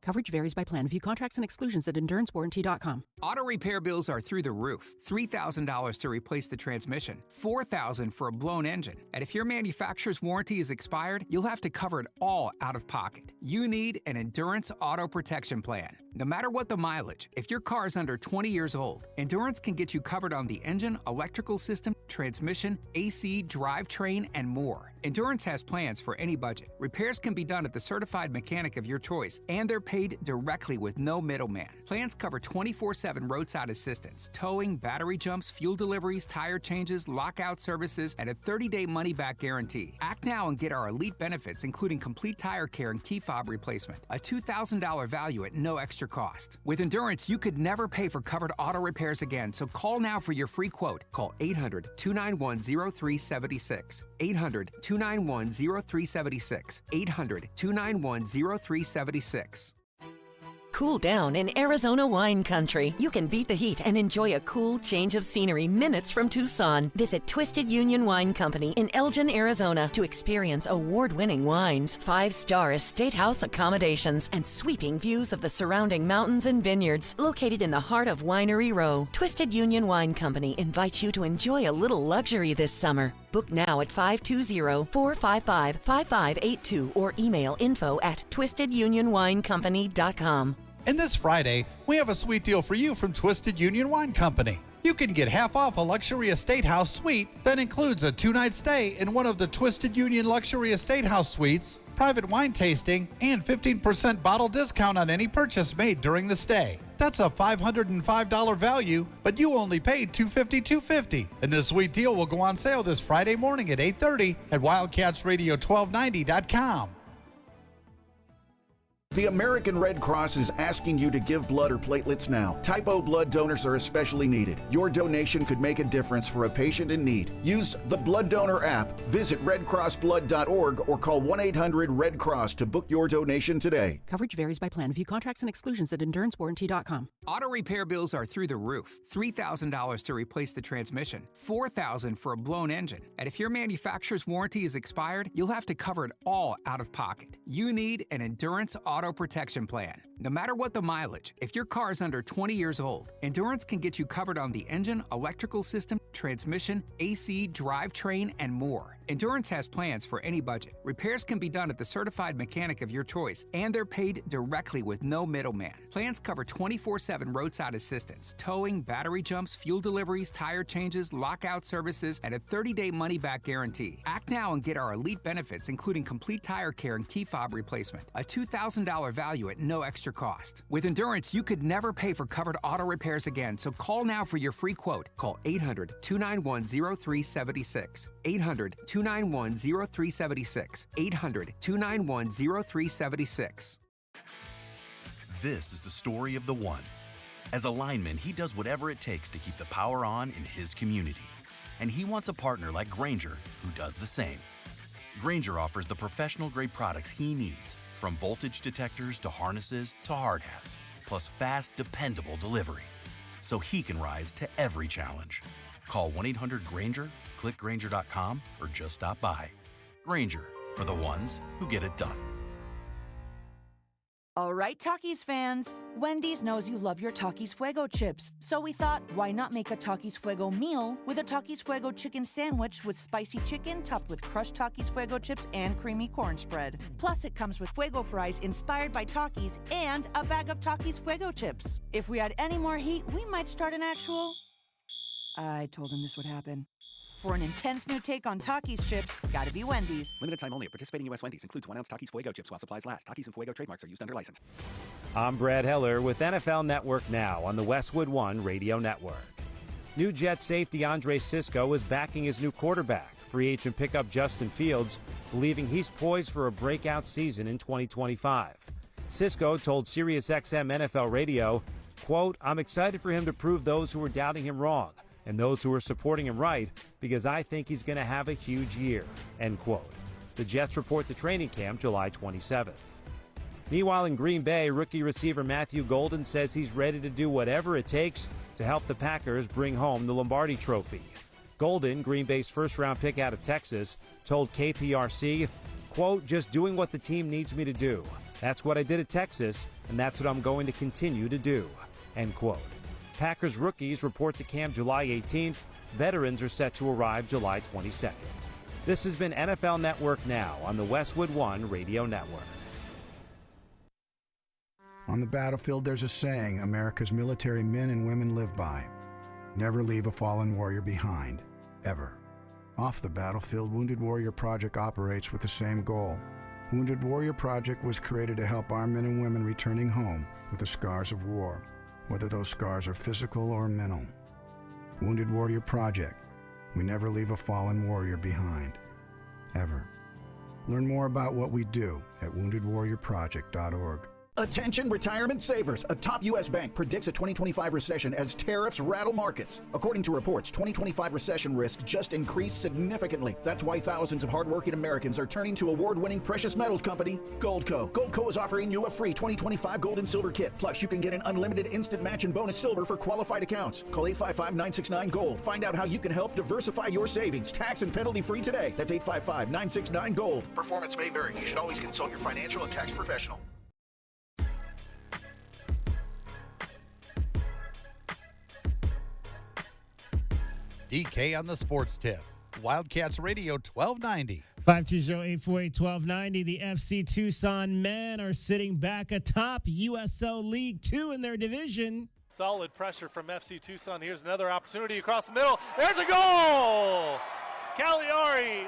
Coverage varies by plan. View contracts and exclusions at EnduranceWarranty.com. Auto repair bills are through the roof. $3,000 to replace the transmission, $4,000 for a blown engine. And if your manufacturer's warranty is expired, you'll have to cover it all out of pocket. You need an Endurance Auto Protection Plan. No matter what the mileage, if your car is under 20 years old, Endurance can get you covered on the engine, electrical system, transmission, AC, drivetrain, and more. Endurance has plans for any budget. Repairs can be done at the certified mechanic of your choice, and they're paid directly with no middleman. Plans cover 24/7 roadside assistance, towing, battery jumps, fuel deliveries, tire changes, lockout services, and a 30-day money-back guarantee. Act now and get our elite benefits, including complete tire care and key fob replacement. A $2,000 value at no extra cost. With Endurance, you could never pay for covered auto repairs again, so call now for your free quote. Call 800-291-0376. 800-291-0376. 800-291-0376. Cool down in Arizona wine country. You can beat the heat and enjoy a cool change of scenery minutes from Tucson. Visit Twisted Union Wine Company in Elgin, Arizona to experience award-winning wines, 5-star estate house accommodations, and sweeping views of the surrounding mountains and vineyards located in the heart of Winery Row. Twisted Union Wine Company invites you to enjoy a little luxury this summer. Book now at 520-455-5582 or email info@twistedunionwinecompany.com. And this Friday, we have a sweet deal for you from Twisted Union Wine Company. You can get half off a luxury estate house suite that includes a 2-night stay in one of the Twisted Union luxury estate house suites, private wine tasting, and 15% bottle discount on any purchase made during the stay. That's a $505 value, but you only paid $250. And this sweet deal will go on sale this Friday morning at 8:30 at WildcatsRadio1290.com. The American Red Cross is asking you to give blood or platelets now. Type O blood donors are especially needed. Your donation could make a difference for a patient in need. Use the Blood Donor app, visit redcrossblood.org, or call 1-800-RED-CROSS to book your donation today. Coverage varies by plan. View contracts and exclusions at EnduranceWarranty.com. Auto repair bills are through the roof. $3,000 to replace the transmission, $4,000 for a blown engine. And if your manufacturer's warranty is expired, you'll have to cover it all out of pocket. You need an Endurance Auto Protection Plan. No matter what the mileage, if your car is under 20 years old, Endurance can get you covered on the engine, electrical system, transmission, AC, drivetrain, and more. Endurance has plans for any budget. Repairs can be done at the certified mechanic of your choice, and they're paid directly with no middleman. Plans cover 24/7 roadside assistance, towing, battery jumps, fuel deliveries, tire changes, lockout services, and a 30-day money-back guarantee. Act now and get our elite benefits, including complete tire care and key fob replacement. A $2,000 value at no extra cost. With Endurance, you could never pay for covered auto repairs again, so call now for your free quote. Call 800-291-0376. 800-291-0376. 800-291-0376. This is the story of the one. As a lineman, he does whatever it takes to keep the power on in his community. And he wants a partner like Grainger who does the same. Grainger offers the professional-grade products he needs, from voltage detectors to harnesses to hard hats, plus fast, dependable delivery, so he can rise to every challenge. Call 1-800-GRAINGER, click Grainger.com, or just stop by. Grainger, for the ones who get it done. All right, Takis fans. Wendy's knows you love your Takis Fuego chips, so we thought, why not make a Takis Fuego meal with a Takis Fuego chicken sandwich with spicy chicken topped with crushed Takis Fuego chips and creamy corn spread. Plus, it comes with Fuego fries inspired by Takis and a bag of Takis Fuego chips. If we had any more heat, we might start an actual... I told him this would happen. For an intense new take on Takis chips, gotta be Wendy's. Limited time only at participating U.S. Wendy's. Includes 1 ounce Takis Fuego chips while supplies last. Takis and Fuego trademarks are used under license. I'm Brad Heller with NFL Network Now on the Westwood One Radio Network. New Jet safety Andre Cisco is backing his new quarterback, free agent pickup Justin Fields, believing he's poised for a breakout season in 2025. Cisco told SiriusXM NFL Radio, Quote, I'm excited for him to prove those who are doubting him wrong and those who are supporting him right because I think he's going to have a huge year, end quote. The Jets report to training camp July 27th. Meanwhile, in Green Bay, rookie receiver Matthew Golden says he's ready to do whatever it takes to help the Packers bring home the Lombardi Trophy. Golden, Green Bay's first-round pick out of Texas, told KPRC, quote, just doing what the team needs me to do. That's what I did at Texas, and that's what I'm going to continue to do, end quote. Packers rookies report to camp July 18th. Veterans are set to arrive July 22nd. This has been NFL Network Now on the Westwood One Radio Network. On the battlefield, there's a saying America's military men and women live by. Never leave a fallen warrior behind, ever. Off the battlefield, Wounded Warrior Project operates with the same goal. Wounded Warrior Project was created to help our men and women returning home with the scars of war, whether those scars are physical or mental. Wounded Warrior Project. We never leave a fallen warrior behind, ever. Learn more about what we do at woundedwarriorproject.org. Attention retirement savers. A top U.S. bank predicts a 2025 recession as tariffs rattle markets. According to reports, 2025 recession risk just increased significantly. That's why thousands of hardworking Americans are turning to award-winning precious metals company, Goldco. Goldco is offering you a free 2025 gold and silver kit. Plus, you can get an unlimited instant match and bonus silver for qualified accounts. Call 855-969-GOLD. Find out how you can help diversify your savings. Tax and penalty free today. That's 855-969-GOLD. Performance may vary. You should always consult your financial and tax professional. DK on the sports tip. Wildcats Radio 1290. 520-848-1290. The FC Tucson men are sitting back atop USL League 2 in their division. Solid pressure from FC Tucson. Here's another opportunity across the middle. There's a goal! Cagliari.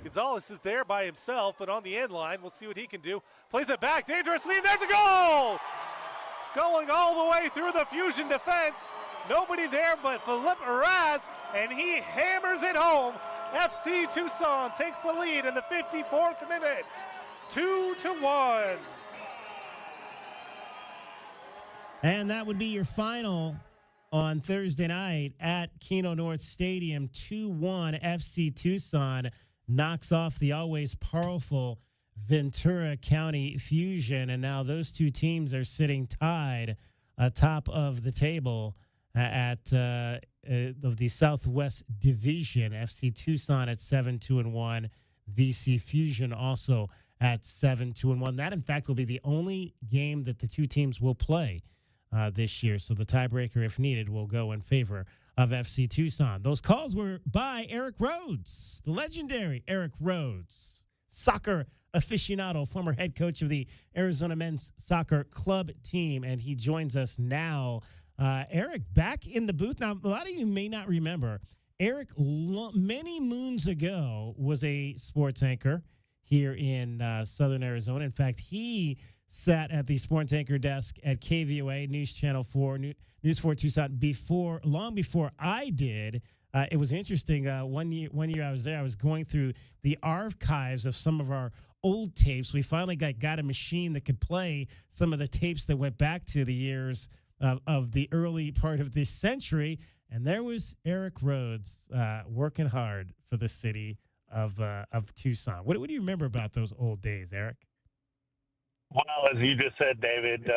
Gonzalez is there by himself, but on the end line, we'll see what he can do. Plays it back dangerously. There's a goal! Going all the way through the Fusion defense. Nobody there but Philippe Raz, and he hammers it home. FC Tucson takes the lead in the 54th minute, 2-1. And that would be your final on Thursday night at Keno North Stadium. 2-1 FC Tucson knocks off the always powerful Ventura County Fusion, and now those two teams are sitting tied atop of the table at of the Southwest Division. FC Tucson at 7-2-1, VC Fusion also at 7-2-1. That, in fact, will be the only game that the two teams will play this year. So the tiebreaker, if needed, will go in favor of FC Tucson. Those calls were by Eric Rhodes, the legendary Eric Rhodes, soccer aficionado, former head coach of the Arizona men's soccer club team, and he joins us now. Eric, back in the booth. Now, a lot of you may not remember, Eric, many moons ago, was a sports anchor here in southern Arizona. In fact, he sat at the sports anchor desk at KVOA, News Channel 4, News 4 Tucson, long before I did. It was interesting. One year I was there, I was going through the archives of some of our old tapes. We finally got a machine that could play some of the tapes that went back to the years of the early part of this century, and there was Eric Rhodes working hard for the city of Tucson. What do you remember about those old days, Eric? Well, as you just said, David,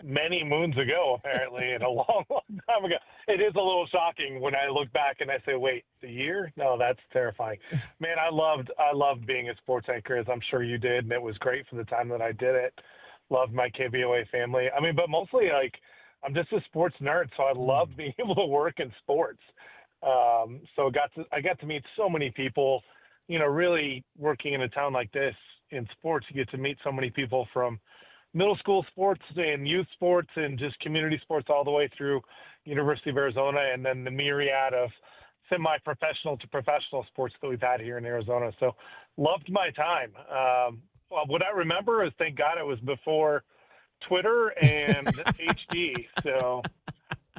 many moons ago, apparently, and a long, long time ago. It is a little shocking when I look back and I say, wait, the year? No, that's terrifying. Man, I loved being a sports anchor, as I'm sure you did, and it was great for the time that I did it. Loved my KVOA family. I mean, but mostly, like, I'm just a sports nerd, so I love being able to work in sports. So I got to meet so many people, really working in a town like this in sports. You get to meet so many people from middle school sports and youth sports and just community sports all the way through University of Arizona, and then the myriad of semi-professional to professional sports that we've had here in Arizona. So loved my time. What I remember is, thank God, it was before Twitter and HD. So,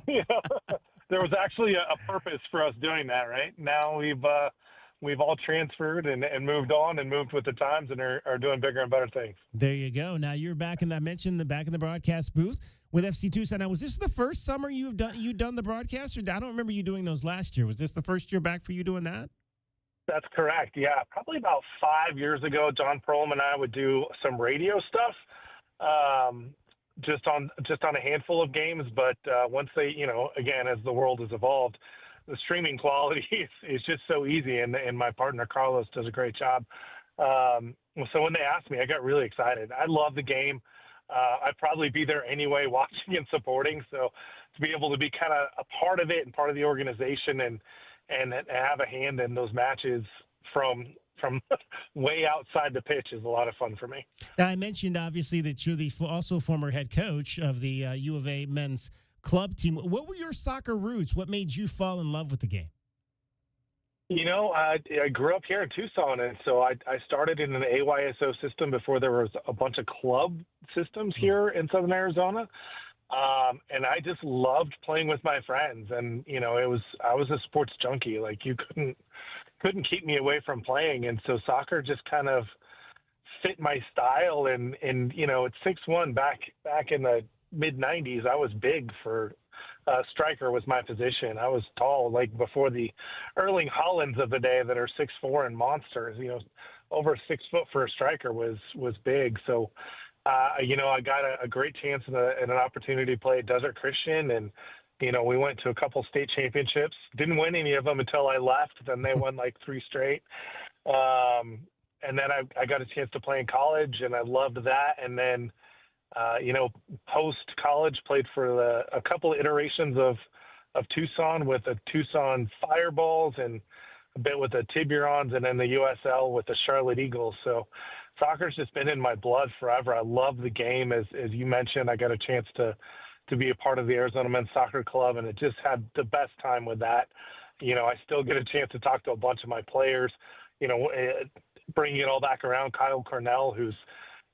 there was actually a purpose for us doing that, right? Now we've all transferred and moved on and moved with the times and are doing bigger and better things. There you go. Now you're back, and I mentioned back in the broadcast booth with FC Tucson. Now, was this the first summer you've done the broadcast, or I don't remember you doing those last year? Was this the first year back for you doing that? That's correct. Yeah, probably about 5 years ago, John Perlman and I would do some radio stuff, just on a handful of games. But once they, again, as the world has evolved, the streaming quality is just so easy, and my partner Carlos does a great job. So when they asked me, I got really excited. I love the game. I'd probably be there anyway, watching and supporting. So to be able to be kind of a part of it and part of the organization and have a hand in those matches from way outside the pitch is a lot of fun for me. Now, I mentioned obviously that you're also former head coach of the U of A men's club team. What were your soccer roots? What made you fall in love with the game? I grew up here in Tucson, and so I started in an AYSO system before there was a bunch of club systems here in Southern Arizona. And I just loved playing with my friends, and I was a sports junkie. Like, you couldn't keep me away from playing, and so soccer just kind of fit my style. And at 6'1", back in the mid '90s, I was big for striker was my position. I was tall, like before the Erling Haalands of the day that are 6'4" and monsters. Over 6 foot for a striker was big. So. I got a great chance and an opportunity to play at Desert Christian, and we went to a couple state championships. Didn't win any of them until I left. Then they won like 3 straight, and then I got a chance to play in college, and I loved that. And then, post college, played for a couple of iterations of Tucson with the Tucson Fireballs and a bit with the Tiburons, and then the USL with the Charlotte Eagles. So. Soccer's just been in my blood forever. I love the game. As you mentioned, I got a chance to be a part of the Arizona Men's Soccer Club, and it just had the best time with that. I still get a chance to talk to a bunch of my players, bringing it all back around. Kyle Cornell, who's,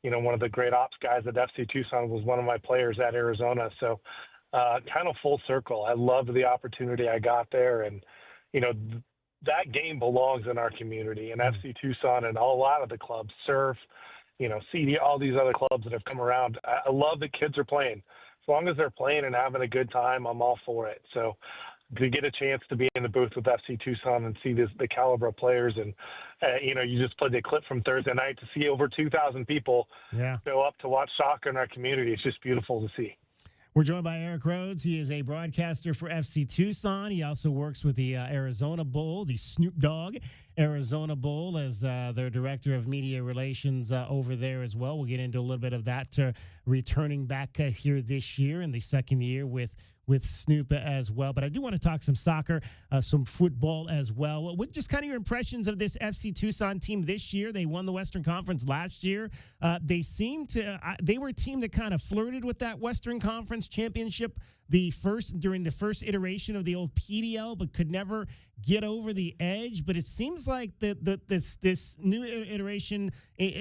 one of the great ops guys at FC Tucson, was one of my players at Arizona. So kind of full circle. I loved the opportunity I got there, and, that game belongs in our community, and FC Tucson and a lot of the clubs serve, CD, all these other clubs that have come around. I love that kids are playing. As long as they're playing and having a good time, I'm all for it. So to get a chance to be in the booth with FC Tucson and see the caliber of players, and, you just played the clip from Thursday night to see over 2,000 people show up to watch soccer in our community. It's just beautiful to see. We're joined by Eric Rhodes. He is a broadcaster for FC Tucson. He also works with the Arizona Bowl, the Snoop Dogg Arizona Bowl, as their director of media relations over there as well. We'll get into a little bit of that returning back here this year in the second year with Snoop as well. But I do want to talk some soccer, some football as well. What just kind of your impressions of this FC Tucson team this year? They won the Western Conference last year. They were a team that kind of flirted with that Western Conference championship during the first iteration of the old PDL, but could never get over the edge. But it seems like this new iteration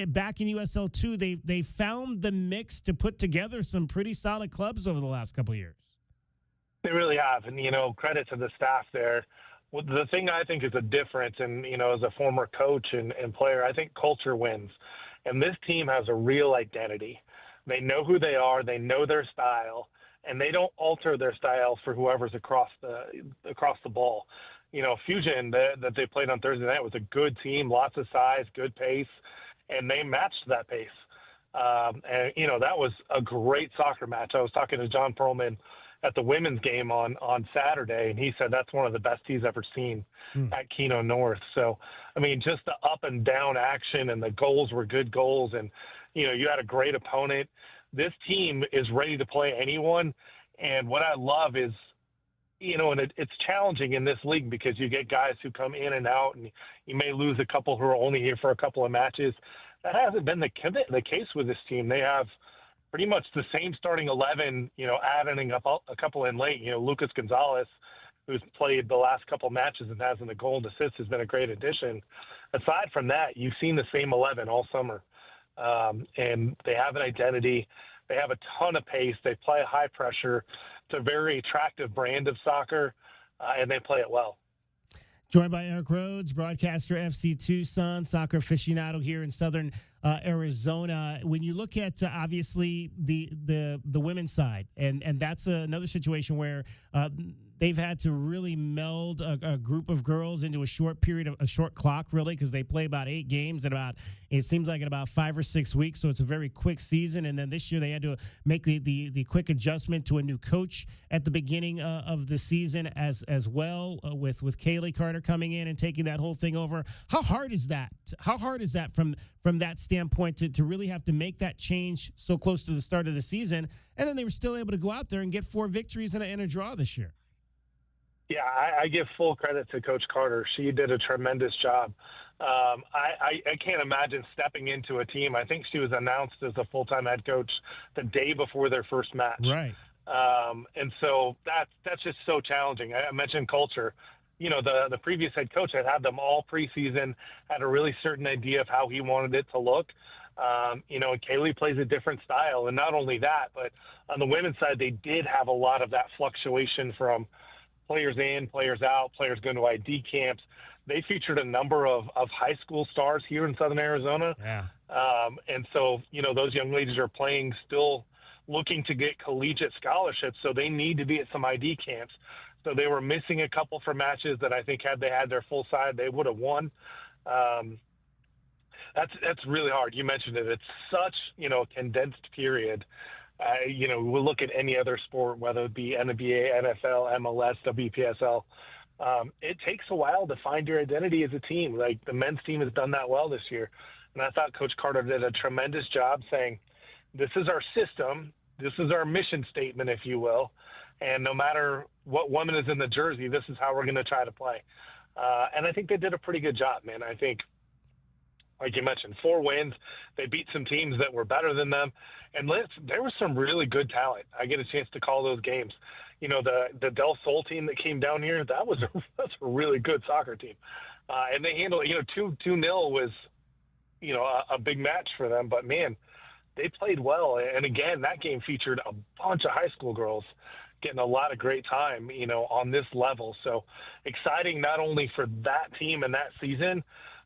back in USL2, they found the mix to put together some pretty solid clubs over the last couple of years. They really have, and credit to the staff there. The thing I think is a difference, and as a former coach and player, I think culture wins, and this team has a real identity. They know who they are, they know their style, and they don't alter their style for whoever's across the ball. Fusion that they played on Thursday night was a good team, lots of size, good pace, and they matched that pace. And that was a great soccer match. I was talking to John Perlman at the women's game on Saturday, and he said that's one of the best he's ever seen at Keno North. So, just the up and down action, and the goals were good goals, and, you had a great opponent. This team is ready to play anyone, and what I love is, and it's challenging in this league because you get guys who come in and out, and you may lose a couple who are only here for a couple of matches. That hasn't been the case with this team. They have pretty much the same starting 11, adding up a couple in late. Lucas Gonzalez, who's played the last couple matches and has a goal and assist, has been a great addition. Aside from that, you've seen the same 11 all summer. And they have an identity. They have a ton of pace. They play high pressure. It's a very attractive brand of soccer, and they play it well. Joined by Eric Rhodes, broadcaster, FC Tucson, soccer aficionado here in Southern Arizona. When you look at obviously the women's side, and that's another situation where they've had to really meld a group of girls into a short clock, really, because they play about 8 games it seems like in about 5 or 6 weeks. So it's a very quick season. And then this year they had to make the quick adjustment to a new coach at the beginning of the season as well, with Kaylee Carter coming in and taking that whole thing over. How hard is that? How hard is that from that standpoint to really have to make that change so close to the start of the season? And then they were still able to go out there and get 4 victories and a draw this year. Yeah, I give full credit to Coach Carter. She did a tremendous job. I can't imagine stepping into a team. I think she was announced as a full-time head coach the day before their first match. Right. And so that's just so challenging. I mentioned culture. You know, the previous head coach had them all preseason, had a really certain idea of how he wanted it to look. You know, and Kaylee plays a different style. And not only that, but on the women's side, they did have a lot of that fluctuation from players in, players out, players going to ID camps. They featured a number of high school stars here in Southern Arizona. Yeah. And so, you know, those young ladies are playing, still looking to get collegiate scholarships, so they need to be at some ID camps. So they were missing a couple for matches that I think had they had their full side, they would have won. That's really hard. You mentioned it. It's such, you know, a condensed period. You know, we'll look at any other sport, whether it be NBA, NFL, MLS, WPSL. It takes a while to find your identity as a team. Like the men's team has done that well this year. And I thought Coach Carter did a tremendous job saying, this is our system. This is our mission statement, if you will. And no matter what woman is in the jersey, this is how we're going to try to play. And I think they did a pretty good job, man. I think, like you mentioned, 4 wins. They beat some teams that were better than them. And there was some really good talent. I get a chance to call those games. You know, the Del Sol team that came down here, that's a really good soccer team. And they handled, you know, 2-0 was, you know, a big match for them. But, man, they played well. And, again, that game featured a bunch of high school girls getting a lot of great time, you know, on this level. So exciting not only for that team and that season,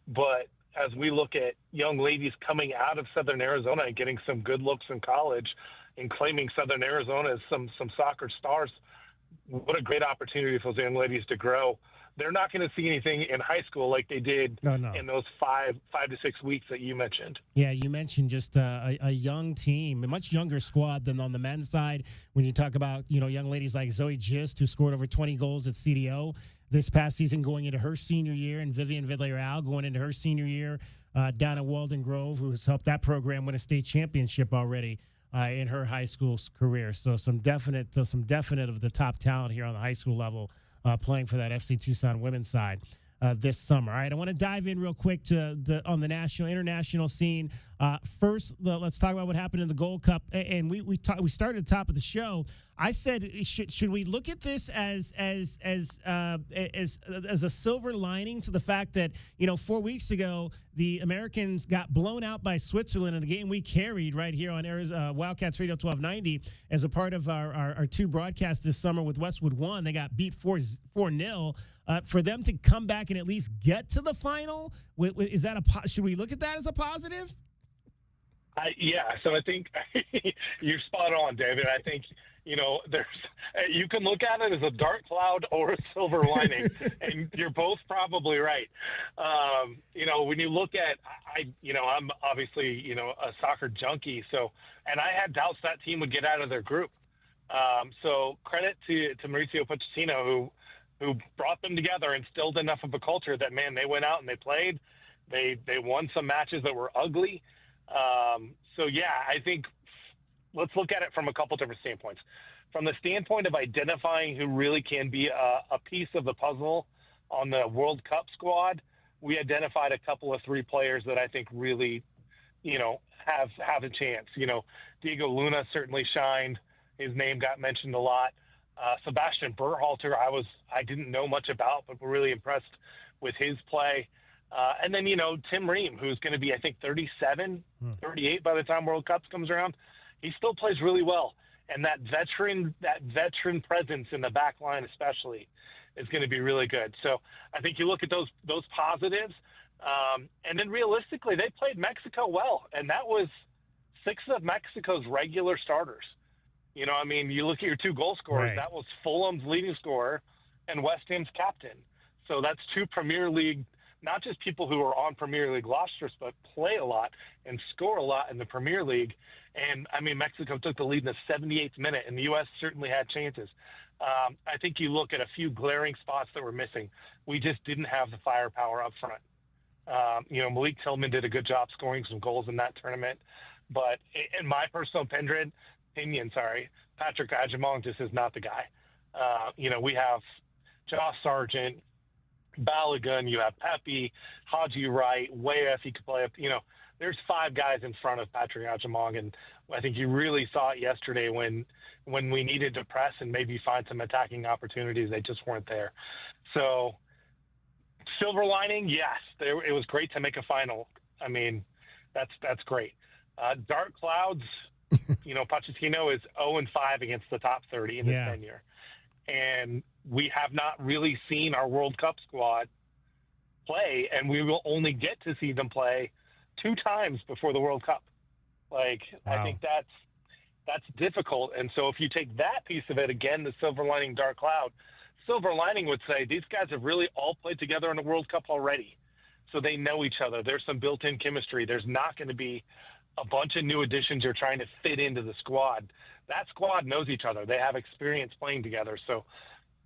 but as we look at young ladies coming out of Southern Arizona and getting some good looks in college and claiming Southern Arizona as some soccer stars, what a great opportunity for those young ladies to grow. They're not going to see anything in high school like they did in those 5 to 6 weeks that you mentioned. Yeah, you mentioned just a young team, a much younger squad than on the men's side. When you talk about, you know, young ladies like Zoe Gist, who scored over 20 goals at CDO this past season going into her senior year, and Vivian Villarreal going into her senior year down at Walden Grove, who's helped that program win a state championship already in her high school career. So some definite of the top talent here on the high school level playing for that FC Tucson women's side this summer. All right, I want to dive in real quick on the international scene. First, let's talk about what happened in the Gold Cup. And we started at the top of the show. I said, should we look at this as a silver lining to the fact that, you know, 4 weeks ago the Americans got blown out by Switzerland in a game we carried right here on Wildcats Radio 1290 as a part of our 2 broadcasts this summer with Westwood One. They got beat 4-0. For them to come back and at least get to the final, is that should we look at that as a positive? Yeah, so I think you're spot on, David. I think, you know, you can look at it as a dark cloud or a silver lining, and you're both probably right. You know, when you look at, I'm obviously, you know, a soccer junkie, and I had doubts that team would get out of their group. So credit to Mauricio Pochettino, who brought them together, instilled enough of a culture that, man, they went out and they played. They won some matches that were ugly. So, yeah, I think let's look at it from a couple different standpoints. From the standpoint of identifying who really can be a piece of the puzzle on the World Cup squad, we identified a couple of 3 players that I think really, you know, have a chance. You know, Diego Luna certainly shined. His name got mentioned a lot. Sebastian Berhalter, I didn't know much about, but we're really impressed with his play. And then, you know, Tim Ream, who's going to be, I think, 37, 38 by the time World Cup comes around. He still plays really well. And that veteran presence in the back line especially is going to be really good. So I think you look at those positives, and then realistically, they played Mexico well, and that was 6 of Mexico's regular starters. You know, I mean, you look at your 2 goal scorers. Right. That was Fulham's leading scorer and West Ham's captain. So that's 2 Premier League, not just people who are on Premier League rosters, but play a lot and score a lot in the Premier League. And, I mean, Mexico took the lead in the 78th minute, and the U.S. certainly had chances. I think you look at a few glaring spots that were missing. We just didn't have the firepower up front. You know, Malik Tillman did a good job scoring some goals in that tournament. But in my personal opinion, Patrick Agyemang just is not the guy. You know, we have Josh Sargent, Balogun, you have Pepe, Haji Wright, Weah if he could play up. You know, there's 5 guys in front of Patrick Agyemang, and I think you really saw it yesterday when we needed to press and maybe find some attacking opportunities. They just weren't there. So silver lining, yes, it was great to make a final. I mean, that's great. Dark clouds, you know, Pochettino is 0-5 against the top 30 in his tenure. And we have not really seen our World Cup squad play, and we will only get to see them play 2 times before the World Cup. Like, I think that's difficult. And so if you take that piece of it, again, the silver lining, dark cloud, silver lining would say these guys have really all played together in the World Cup already. So they know each other. There's some built-in chemistry. There's not going to be a bunch of new additions you're trying to fit into the squad. That squad knows each other. They have experience playing together. So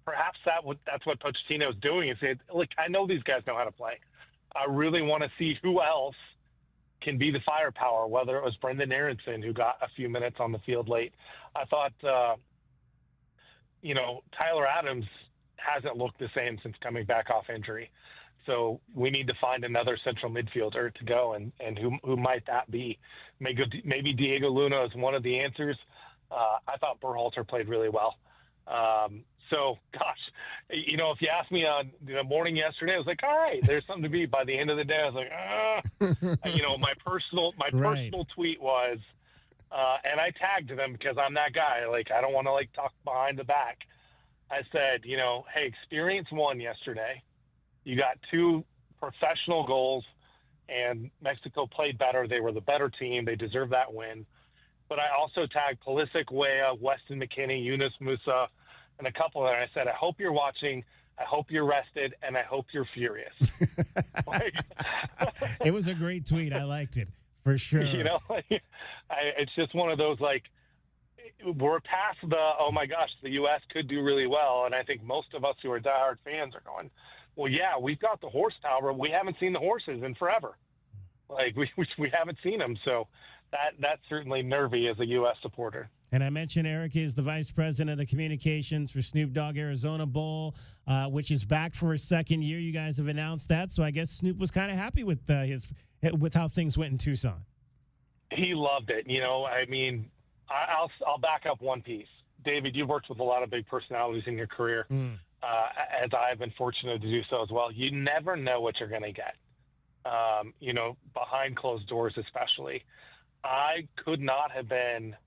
perhaps that's what Pochettino is doing, is saying, look, I know these guys know how to play. I really want to see who else can be the firepower, whether it was Brendan Aronson, who got a few minutes on the field late. I thought, you know, Tyler Adams hasn't looked the same since coming back off injury. So we need to find another central midfielder to go, and who might that be? Maybe Diego Luna is one of the answers. I thought Berhalter played really well. So, gosh, you know, if you asked me on the morning yesterday, I was like, all right, there's something to be. By the end of the day, I was like, you know, my personal tweet was, and I tagged them because I'm that guy. Like, I don't want to talk behind the back. I said, you know, hey, experience won yesterday. You got 2 professional goals, and Mexico played better. They were the better team. They deserve that win. But I also tagged Pulisic, Weah, Weston McKennie, Yunus Musa, and a couple there. I said, I hope you're watching, I hope you're rested, and I hope you're furious. It was a great tweet. I liked it, for sure. You know, it's just one of those, we're past the, oh my gosh, the U.S. could do really well. And I think most of us who are diehard fans are going, well, yeah, we've got the horsepower. We haven't seen the horses in forever. We haven't seen them. So that's certainly nervy as a U.S. supporter. And I mentioned Eric is the vice president of the communications for Snoop Dogg Arizona Bowl, which is back for a second year. You guys have announced that. So I guess Snoop was kind of happy with with how things went in Tucson. He loved it. You know, I mean, I'll back up one piece. David, you've worked with a lot of big personalities in your career, as I've been fortunate to do so as well. You never know what you're going to get, you know, behind closed doors especially. I could not have been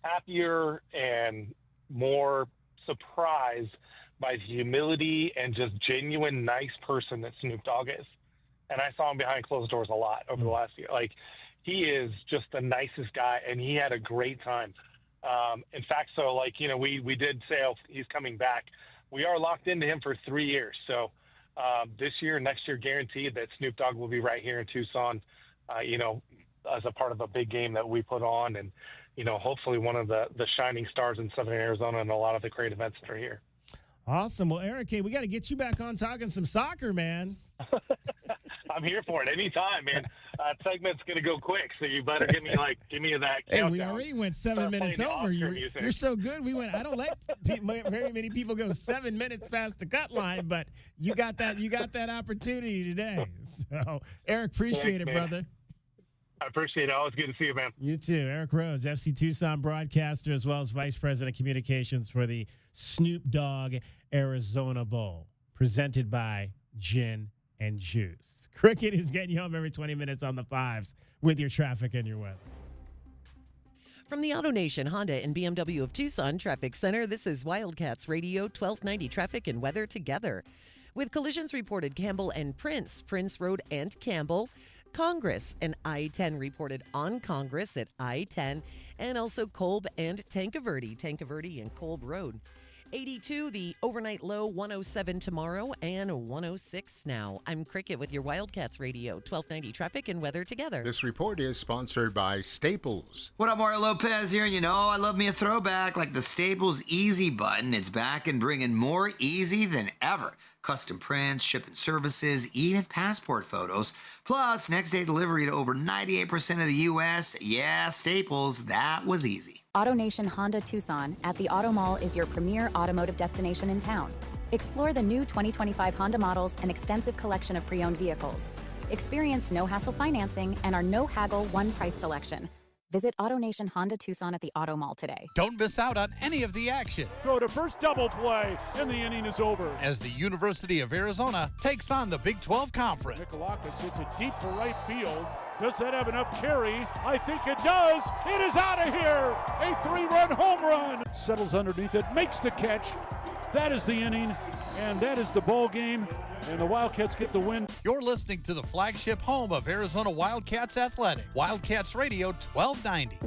happier and more surprised by the humility and just genuine nice person that Snoop Dogg is. And I saw him behind closed doors a lot over the last year. He is just the nicest guy, and he had a great time. In fact, so you know, we did say he's coming back. We are locked into him for 3 years. So this year, next year, guaranteed that Snoop Dogg will be right here in Tucson, you know, as a part of a big game that we put on, and, you know, hopefully one of the shining stars in Southern Arizona and a lot of the great events that are here. Awesome. Well, Eric, hey, we got to get you back on talking some soccer, man. I'm here for it anytime, man. Segment's going to go quick, so you better give me that countdown. Hey, we already went 7 minutes over. You're so good. I don't let very many people go 7 minutes past the cut line, but you got that opportunity today. So, Eric, appreciate it, brother. I appreciate it. Always good to see you, man. You too. Eric Rhodes, FC Tucson broadcaster, as well as Vice President of Communications for the Snoop Dogg Arizona Bowl, presented by Gin and Juice. Cricket is getting you home every 20 minutes on the fives with your traffic and your weather. From the AutoNation Honda and BMW of Tucson Traffic Center, this is Wildcats Radio 1290 Traffic and Weather together. With collisions reported Campbell and Prince Road and Campbell, Congress and I-10 reported on Congress at I-10, and also Kolb and Tancaverty and Kolb Road. 82, the overnight low, 107 tomorrow, and 106 now. I'm Cricket with your Wildcats Radio 1290 Traffic and Weather together. This report is sponsored by Staples. What up, Mario Lopez here, and I love me a throwback like the Staples Easy button. It's back and bringing more easy than ever. Custom prints, shipping services, even passport photos. Plus, next day delivery to over 98% of the U.S. Yeah, Staples, that was easy. AutoNation Honda Tucson at the Auto Mall is your premier automotive destination in town. Explore the new 2025 Honda models and extensive collection of pre-owned vehicles. Experience no-hassle financing and our no-haggle one-price selection. Visit AutoNation Honda Tucson at the Auto Mall today. Don't miss out on any of the action Throw to first double play, and the inning is over. as the University of Arizona takes on the Big 12 Conference. Mikalakis hits it deep for right field. Does that have enough carry? I think it does. It is out of here. A 3-run home run. Settles underneath it, makes the catch. That is the inning, and that is the ball game, and the Wildcats get the win. You're listening to the flagship home of Arizona Wildcats Athletic, Wildcats Radio 1290.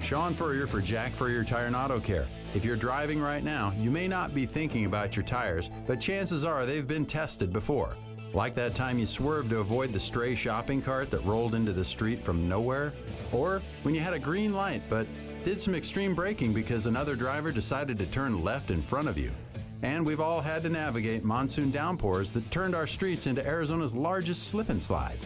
Sean Furrier for Jack Furrier Tire and Auto Care. If you're driving right now, you may not be thinking about your tires, but chances are they've been tested before. Like that time you swerved to avoid the stray shopping cart that rolled into the street from nowhere? Or when you had a green light but did some extreme braking because another driver decided to turn left in front of you? And we've all had to navigate monsoon downpours that turned our streets into Arizona's largest slip and slide.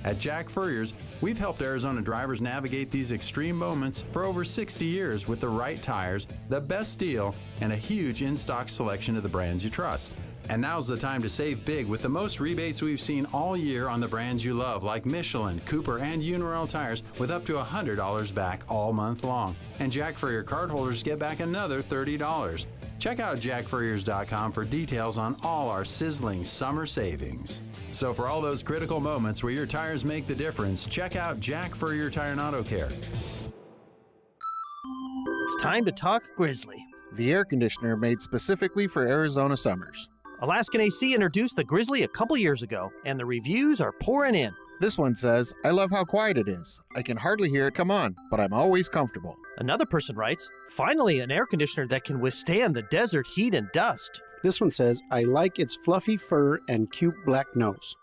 At Jack Furrier's, we've helped Arizona drivers navigate these extreme moments for over 60 years with the right tires, the best deal, and a huge in-stock selection of the brands you trust. And now's the time to save big with the most rebates we've seen all year on the brands you love, like Michelin, Cooper, and Uniroyal tires, with up to $100 back all month long. And Jack Furrier cardholders get back another $30. Check out jackfurriers.com for details on all our sizzling summer savings. So for all those critical moments where your tires make the difference, check out Jack Furrier Tire and Auto Care. It's time to talk Grizzly. The air conditioner made specifically for Arizona summers. Alaskan AC introduced the Grizzly a couple years ago, and the reviews are pouring in. This one says, I love how quiet it is. I can hardly hear it come on, but I'm always comfortable. Another person writes, finally an air conditioner that can withstand the desert heat and dust. This one says, I like its fluffy fur and cute black nose.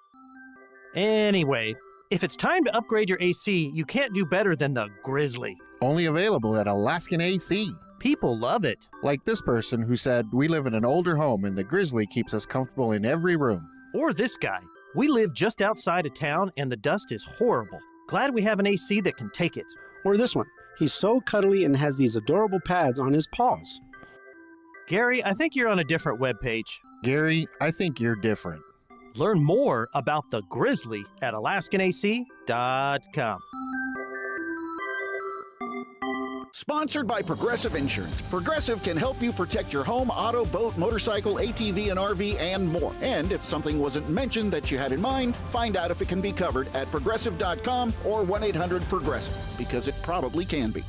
Anyway, if it's time to upgrade your AC, you can't do better than the Grizzly. Only available at Alaskan AC. People love it. Like this person who said, we live in an older home and the Grizzly keeps us comfortable in every room. Or this guy. We live just outside of town and the dust is horrible. Glad we have an AC that can take it. Or this one. He's so cuddly and has these adorable pads on his paws. Gary, I think you're on a different webpage. Gary, I think you're different. Learn more about the Grizzly at AlaskanAC.com. Sponsored by Progressive Insurance. Progressive can help you protect your home, auto, boat, motorcycle, ATV, and RV, and more. And if something wasn't mentioned that you had in mind, find out if it can be covered at Progressive.com or 1-800-PROGRESSIVE, because it probably can be.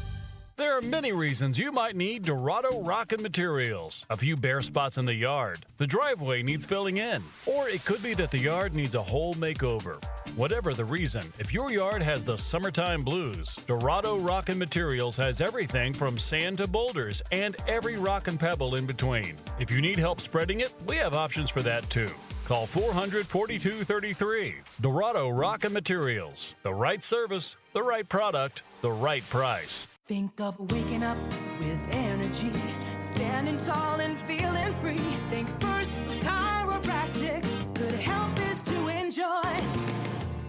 There are many reasons you might need Dorado Rockin' Materials. A few bare spots in the yard, the driveway needs filling in, or it could be that the yard needs a whole makeover. Whatever the reason, if your yard has the summertime blues, Dorado Rockin' Materials has everything from sand to boulders and every rock and pebble in between. If you need help spreading it, we have options for that too. Call 400-4233. Dorado Rockin' Materials. The right service, the right product, the right price. Think of waking up with energy, standing tall and feeling free. Think First Chiropractic, good health is to enjoy.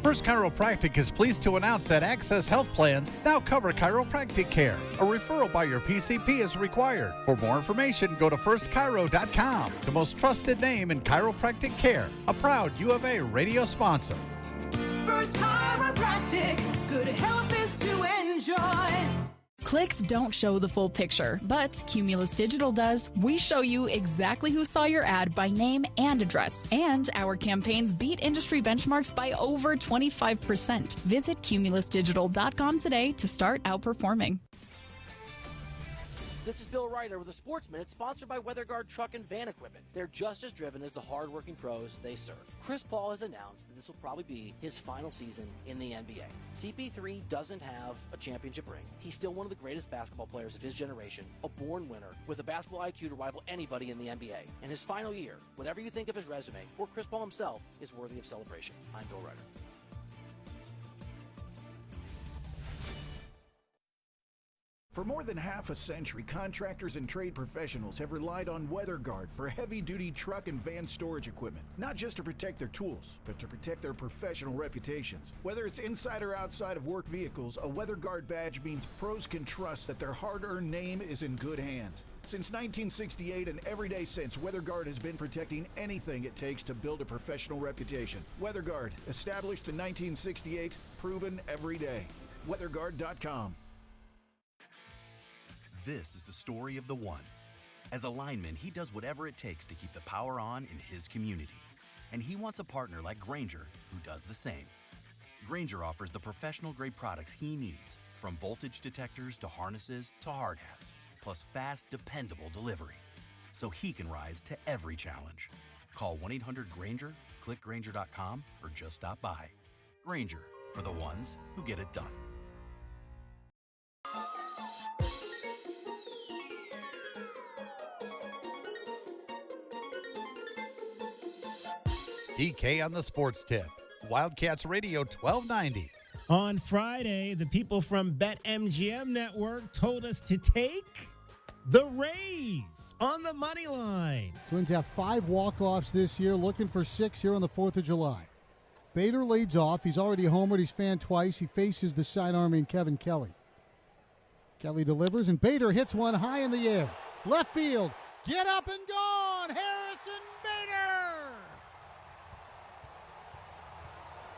First Chiropractic is pleased to announce that Access Health Plans now cover chiropractic care. A referral by your PCP is required. For more information, go to firstchiro.com, the most trusted name in chiropractic care. A proud U of A radio sponsor. First Chiropractic, good health is to enjoy. Clicks don't show the full picture, but Cumulus Digital does. We show you exactly who saw your ad by name and address, and our campaigns beat industry benchmarks by over 25%. Visit cumulusdigital.com today to start outperforming. This is Bill Ryder with a Sports Minute, sponsored by WeatherGuard Truck and Van Equipment. They're just as driven as the hardworking pros they serve. Chris Paul has announced that this will probably be his final season in the NBA. CP3 doesn't have a championship ring. He's still one of the greatest basketball players of his generation, a born winner, with a basketball IQ to rival anybody in the NBA. And his final year, whatever you think of his resume, or Chris Paul himself, is worthy of celebration. I'm Bill Ryder. For more than half a century, contractors and trade professionals have relied on WeatherGuard for heavy-duty truck and van storage equipment, not just to protect their tools, but to protect their professional reputations. Whether it's inside or outside of work vehicles, a WeatherGuard badge means pros can trust that their hard-earned name is in good hands. Since 1968 and every day since, WeatherGuard has been protecting anything it takes to build a professional reputation. WeatherGuard, established in 1968, proven every day. WeatherGuard.com. This is the story of the one. As a lineman, he does whatever it takes to keep the power on in his community. And he wants a partner like Grainger who does the same. Grainger offers the professional-grade products he needs, from voltage detectors to harnesses to hard hats, plus fast, dependable delivery, so he can rise to every challenge. Call 1-800-GRAINGER, click Grainger.com, or just stop by. Grainger, for the ones who get it done. DK on the sports tip. Wildcats Radio 1290. On Friday, the people from BetMGM Network told us to take the Rays on the money line. Twins have 5 walk-offs this year, looking for 6 here on the 4th of July. Bader leads off. He's already homered. He's fanned twice. He faces the sidearming Kevin Kelly. Kelly delivers, and Bader hits one high in the air. Left field. Get up and gone. Harrison Bader.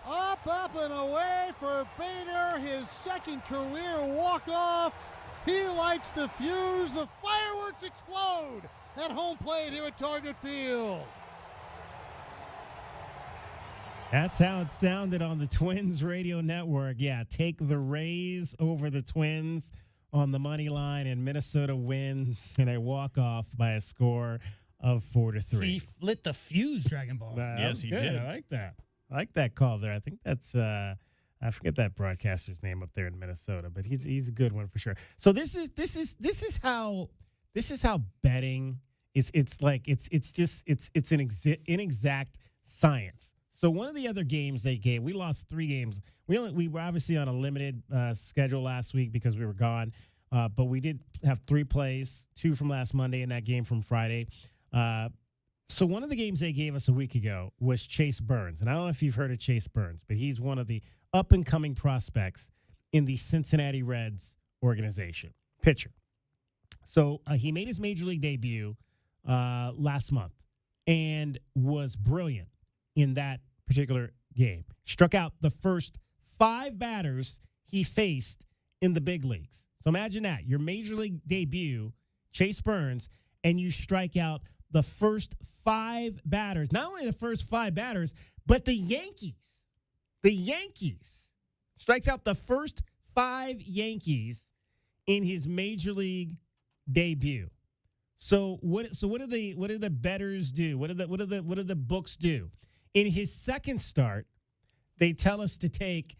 Up and away for Bader, his second career walk-off. He lights the fuse. The fireworks explode at home plate here at Target Field. That's how it sounded on the Twins radio network. Yeah, take the Rays over the Twins on the money line, and Minnesota wins in a walk-off by a score of 4-3. He lit the fuse, Dragon Ball. Yes, he did. I like that. I like that call there. I think that's I forget that broadcaster's name up there in Minnesota, but he's a good one for sure. So this is how betting is. It's an inexact science. So one of the other games they gave, we lost 3 games. We were obviously on a limited schedule last week because we were gone, but we did have 3 plays, 2 from last Monday and that game from Friday. So one of the games they gave us a week ago was Chase Burns. And I don't know if you've heard of Chase Burns, but he's one of the up-and-coming prospects in the Cincinnati Reds organization. Pitcher. So he made his major league debut last month and was brilliant in that particular game. Struck out the first 5 batters he faced in the big leagues. So imagine that. Your major league debut, Chase Burns, and you strike out the first 5 batters. Not only the first 5 batters, but the Yankees. The Yankees. Strikes out the first 5 Yankees in his major league debut. So what do the bettors do? What do the books do? In his second start, they tell us to take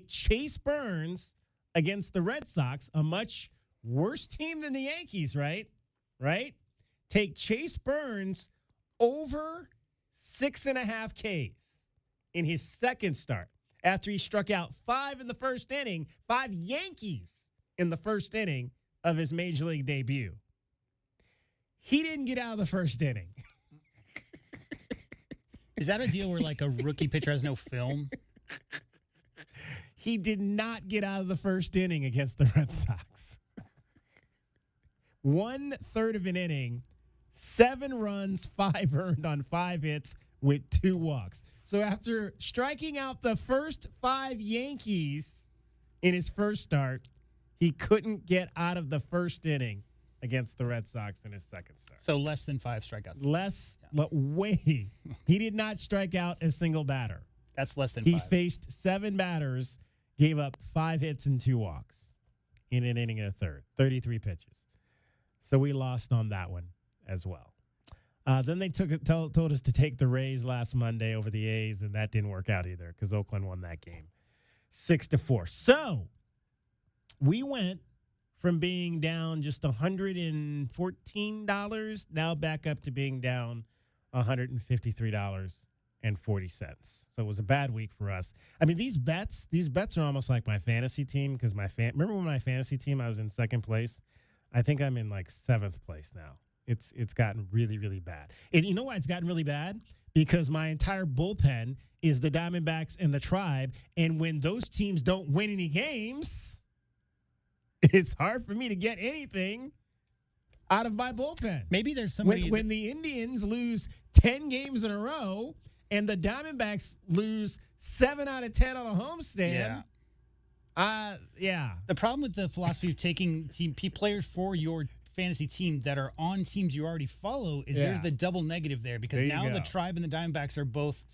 Chase Burns against the Red Sox, a much worse team than the Yankees, right? Right? Take Chase Burns over 6.5 Ks in his second start after he struck out 5 in the first inning, 5 Yankees in the first inning of his major league debut. He didn't get out of the first inning. Is that a deal where like a rookie pitcher has no film? He did not get out of the first inning against the Red Sox. 1/3 of an inning, 7 runs, 5 earned on 5 hits with 2 walks. So after striking out the first 5 Yankees in his first start, He couldn't get out of the first inning against the Red Sox in his second start. So less than 5 strikeouts. Way. He did not strike out a single batter. That's less than He 5. faced 7 batters, gave up 5 hits and 2 walks in an inning and a third, 33 pitches. So we lost on that one as well. Then they told us to take the Rays last Monday over the A's, and that didn't work out either because Oakland won that game 6-4. So we went from being down just $114 now back up to being down $153.40. So it was a bad week for us. I mean, these bets are almost like my fantasy team because remember when my fantasy team, I was in second place? I think I'm in like 7th place now. It's gotten really, really bad. And you know why it's gotten really bad? Because my entire bullpen is the Diamondbacks and the Tribe. And when those teams don't win any games, it's hard for me to get anything out of my bullpen. Maybe there's somebody... When the Indians lose 10 games in a row and the Diamondbacks lose 7 out of 10 on a homestand... Yeah. The problem with the philosophy of taking players for your fantasy team that are on teams you already follow is there's the double negative there because now the Tribe and the Diamondbacks are both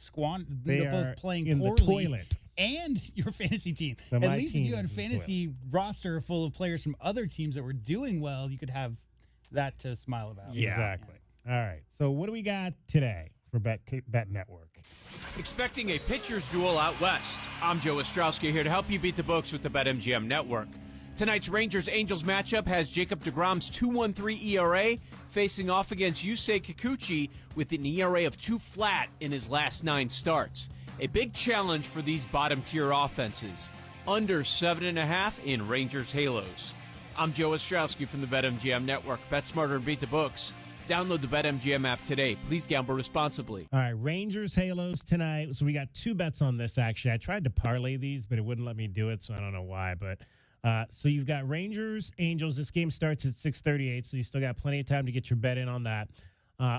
they're both playing in poorly. The toilet. And your fantasy team. So At least if you had a fantasy roster full of players from other teams that were doing well, you could have that to smile about. Yeah. Exactly. All right. So what do we got today for Bet Network? Expecting a pitcher's duel out west. I'm Joe Ostrowski here to help you beat the books with the BetMGM Network. Tonight's Rangers-Angels matchup has Jacob deGrom's 2.13 ERA facing off against Yusei Kikuchi with an ERA of 2 flat in his last 9 starts. A big challenge for these bottom-tier offenses. Under 7.5 in Rangers Halos. I'm Joe Ostrowski from the BetMGM Network. Bet smarter and beat the books. Download the BetMGM app today. Please gamble responsibly. All right, Rangers Halos tonight. So we got 2 bets on this, actually. I tried to parlay these, but it wouldn't let me do it, so I don't know why. But so you've got Rangers, Angels. This game starts at 6:38, so you still got plenty of time to get your bet in on that.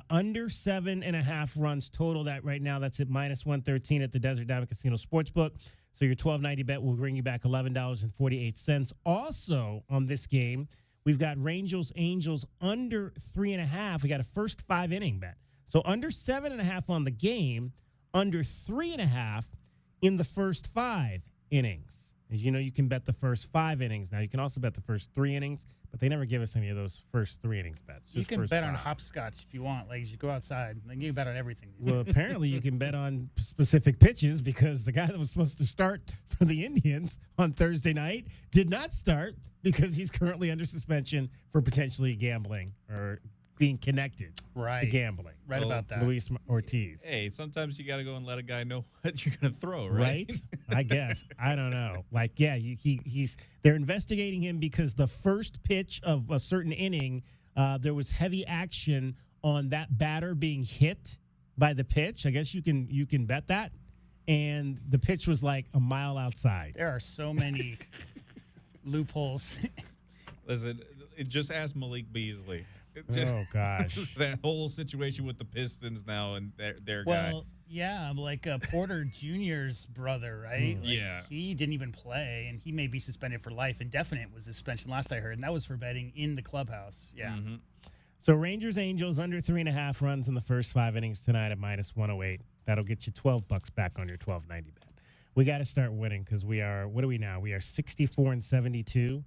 Under 7.5 runs total. That right now, that's at -113 at the Desert Diamond Casino Sportsbook. So your $12.90 bet will bring you back $11.48. Also on this game, we've got Rangers Angels under 3.5. We got a first 5 inning bet. So under 7.5 on the game, under 3.5 in the first 5 innings. As you know, you can bet the first 5 innings. Now, you can also bet the first 3 innings, but they never give us any of those first 3 innings bets. You can bet on hopscotch if you want. Like, you go outside. Like, you can bet on everything. Well, apparently you can bet on specific pitches because the guy that was supposed to start for the Indians on Thursday night did not start because he's currently under suspension for potentially gambling or being connected to gambling. Right about that. Luis Ortiz. Hey, sometimes you got to go and let a guy know what you're going to throw, right? I guess. I don't know. Like, yeah, they're investigating him because the first pitch of a certain inning, there was heavy action on that batter being hit by the pitch. I guess you can bet that. And the pitch was like a mile outside. There are so many loopholes. Listen, just ask Malik Beasley. Oh, gosh. That whole situation with the Pistons now and their guy. Well, yeah, like Porter Jr.'s brother, right? Like, yeah. He didn't even play, and he may be suspended for life. Indefinite was the suspension last I heard, and that was for betting in the clubhouse. Yeah. Mm-hmm. So Rangers Angels under 3.5 runs in the first 5 innings tonight at -108. That'll get you $12 back on your $12.90 bet. We got to start winning because we are, what are we now? We are 64-72.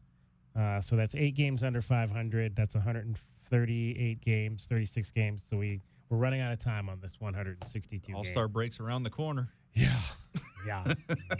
So that's 8 games under 500. That's 138 games, 36 games. So we're running out of time on this 162 All-Star breaks around the corner. Yeah.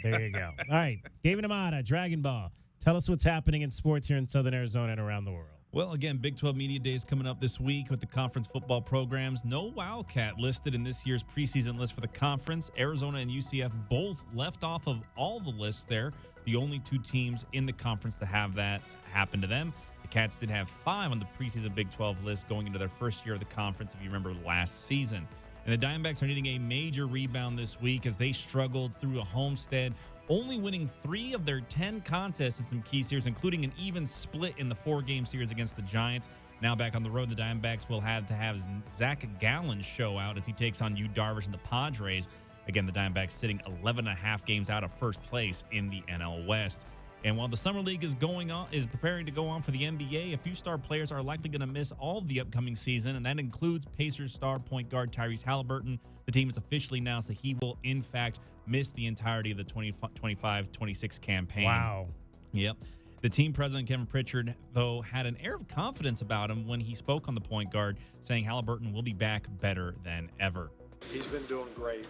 There you go. All right. David Amata, Dragon Ball. Tell us what's happening in sports here in Southern Arizona and around the world. Well, again, Big 12 Media Days coming up this week with the conference football programs. No Wildcat listed in this year's preseason list for the conference. Arizona and UCF both left off of all the lists there. The only 2 teams in the conference to have that happen to them. The Cats did have 5 on the preseason Big 12 list going into their first year of the conference, if you remember last season. And the Diamondbacks are needing a major rebound this week as they struggled through a homestand, only winning 3 of their 10 contests in some key series, including an even split in the 4-game series against the Giants. Now back on the road, the Diamondbacks will have to have Zach Gallen show out as he takes on Yu Darvish and the Padres. Again, the Diamondbacks sitting 11.5 games out of first place in the NL West. And while the Summer League is preparing to go on for the NBA, a few star players are likely going to miss all of the upcoming season, and that includes Pacers star point guard Tyrese Halliburton. The team has officially announced that he will, in fact, miss the entirety of the 25-26 campaign. Wow. Yep. The team president, Kevin Pritchard, though, had an air of confidence about him when he spoke on the point guard, saying Halliburton will be back better than ever. He's been doing great.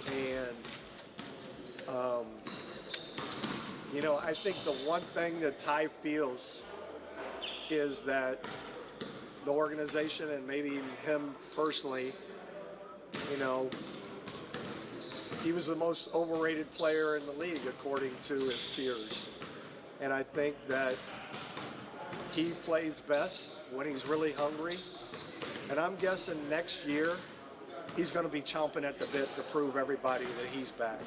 And, I think the one thing that Ty feels is that the organization and maybe even him personally, he was the most overrated player in the league according to his peers. And I think that he plays best when he's really hungry. And I'm guessing next year he's going to be chomping at the bit to prove everybody that he's back.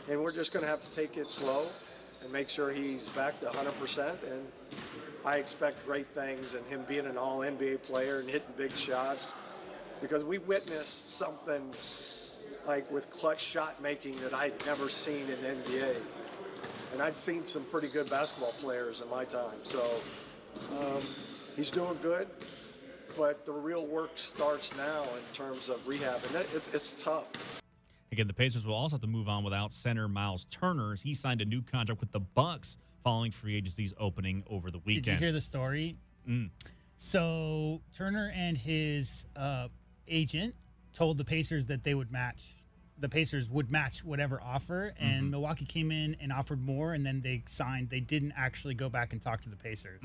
And we're just going to have to take it slow and make sure he's back to 100%. And I expect great things and him being an all-NBA player and hitting big shots, because we witnessed something like with clutch shot making that I'd never seen in the NBA. And I'd seen some pretty good basketball players in my time. So he's doing good, but the real work starts now in terms of rehab. And it's tough. Again, the Pacers will also have to move on without center Miles Turner. He signed a new contract with the Bucks following free agency's opening over the weekend. Did you hear the story? So Turner and his agent told the Pacers that they would match. The Pacers would match whatever offer, and Milwaukee came in and offered more, and then they signed. They didn't actually go back and talk to the Pacers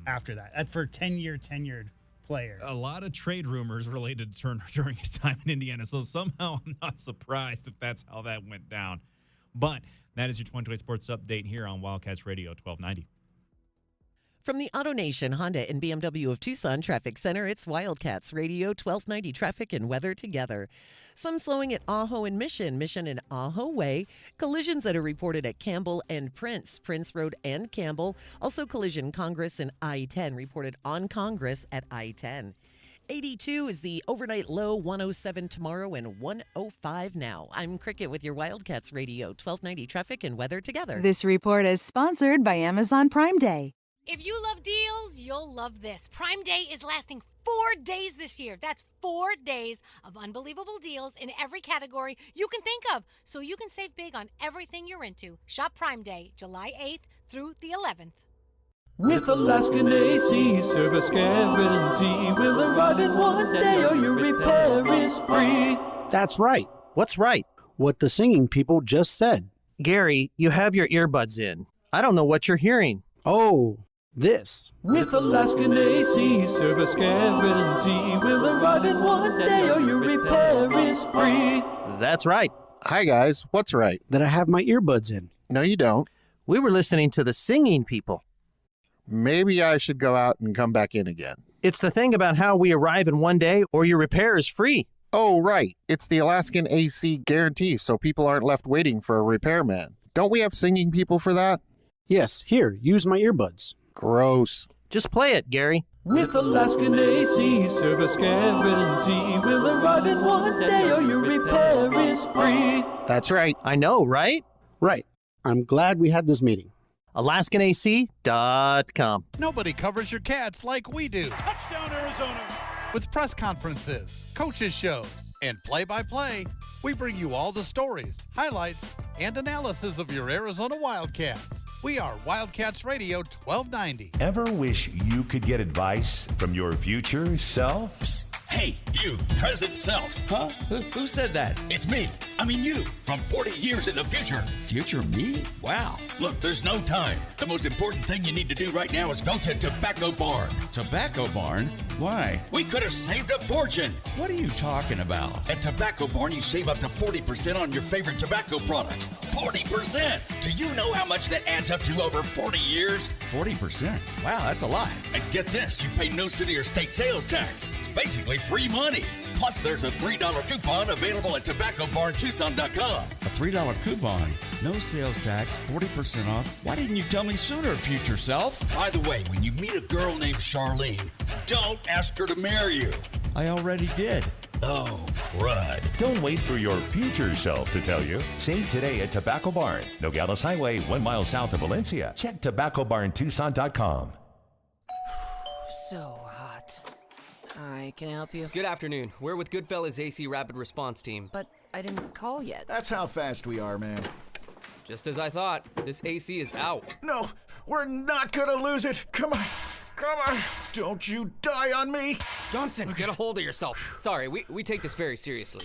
after that. For a 10-year tenured player. A lot of trade rumors related to Turner during his time in Indiana, so somehow I'm not surprised if that's how that went down. But that is your 2020 Sports Update here on Wildcats Radio 1290. From the AutoNation Honda and BMW of Tucson Traffic Center, it's Wildcats Radio 1290 traffic and weather together. Some slowing at Ajo and Mission and Ajo Way. Collisions that are reported at Campbell and Prince Road and Campbell. Also collision Congress and I-10 reported on Congress at I-10. 82 is the overnight low, 107 tomorrow and 105 now. I'm Cricket with your Wildcats Radio 1290 traffic and weather together. This report is sponsored by Amazon Prime Day. If you love deals, you'll love this. Prime Day is lasting 4 days this year. That's 4 days of unbelievable deals in every category you can think of, so you can save big on everything you're into. Shop Prime Day, July 8th through the 11th. With Alaskan AC service guarantee, we'll arrive in 1 day or your repair is free. That's right. What's right? What the singing people just said. Gary, you have your earbuds in. I don't know what you're hearing. Oh, this. With Alaskan AC service guarantee, we'll arrive in 1 day or your repair is free. That's right. Hi, guys. What's right? That I have my earbuds in. No, you don't. We were listening to the singing people. Maybe I should go out and come back in again. It's the thing about how we arrive in 1 day or your repair is free. Oh, right. It's the Alaskan AC guarantee, so people aren't left waiting for a repairman. Don't we have singing people for that? Yes, here, use my earbuds. Gross. Just play it, Gary. With Alaskan AC service guarantee, we'll arrive in 1 day or your repair is free. That's right. I know, right? Right. I'm glad we had this meeting. AlaskanAC.com. Nobody covers your Cats like we do. Touchdown, Arizona. With press conferences, coaches shows, and play-by-play, we bring you all the stories, highlights, and analysis of your Arizona Wildcats. We are Wildcats Radio 1290. Ever wish you could get advice from your future self? Psst. Hey, you, present self. Huh? Who said that? It's me. I mean you, from 40 years in the future. Future me? Wow. Look, there's no time. The most important thing you need to do right now is go to Tobacco Barn. Tobacco Barn? Why? We could have saved a fortune. What are you talking about? At Tobacco Barn, you save up to 40% on your favorite tobacco products. 40%! Do you know how much that adds up to over 40 years? 40%? Wow, that's a lot. And get this, you pay no city or state sales tax. It's basically free money. Plus, there's a $3 coupon available at tobaccobarntucson.com. A $3 coupon? No sales tax, 40% off. Why didn't you tell me sooner, future self? By the way, when you meet a girl named Charlene, don't ask her to marry you. I already did. Oh, crud. Don't wait for your future self to tell you. Save today at Tobacco Barn, Nogales Highway, 1 mile south of Valencia. Check tobaccobarntucson.com. So hot. Hi, can I help you? Good afternoon. We're with Goodfellas AC Rapid Response Team. But I didn't call yet. That's how fast we are, man. Just as I thought, this AC is out. No, we're not gonna lose it. Come on. Come on. Don't you die on me. Johnson, get a hold of yourself. Sorry, we take this very seriously.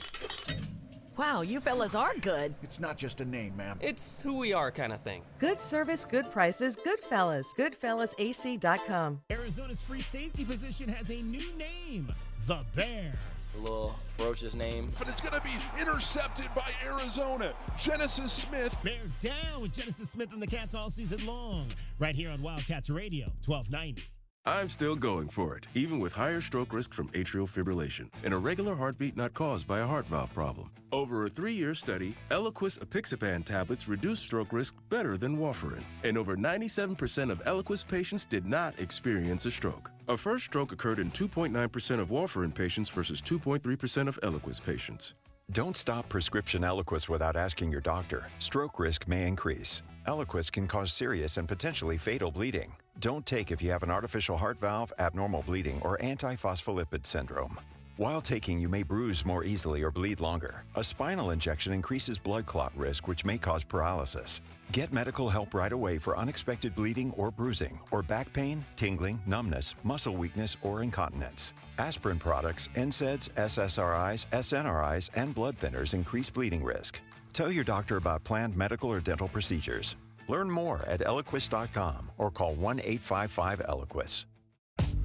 Wow, you fellas are good. It's not just a name, ma'am. It's who we are kind of thing. Good service, good prices, Goodfellas. GoodfellasAC.com. Arizona's free safety position has a new name, the Bear. A little ferocious name. But it's going to be intercepted by Arizona. Genesis Smith. Bear down with Genesis Smith and the Cats all season long. Right here on Wildcats Radio, 1290. I'm still going for it, even with higher stroke risk from atrial fibrillation, an irregular heartbeat not caused by a heart valve problem. Over a 3-year study, Eliquis apixaban tablets reduced stroke risk better than warfarin, and over 97% of Eliquis patients did not experience a stroke. A first stroke occurred in 2.9% of warfarin patients versus 2.3% of Eliquis patients. Don't stop prescription Eliquis without asking your doctor. Stroke risk may increase. Eliquis can cause serious and potentially fatal bleeding. Don't take if you have an artificial heart valve, abnormal bleeding, or antiphospholipid syndrome. While taking, you may bruise more easily or bleed longer. A spinal injection increases blood clot risk, which may cause paralysis. Get medical help right away for unexpected bleeding or bruising, or back pain, tingling, numbness, muscle weakness, or incontinence. Aspirin products, NSAIDs, SSRIs, SNRIs, and blood thinners increase bleeding risk. Tell your doctor about planned medical or dental procedures. Learn more at Eliquis.com or call 1-855-ELIQUIS.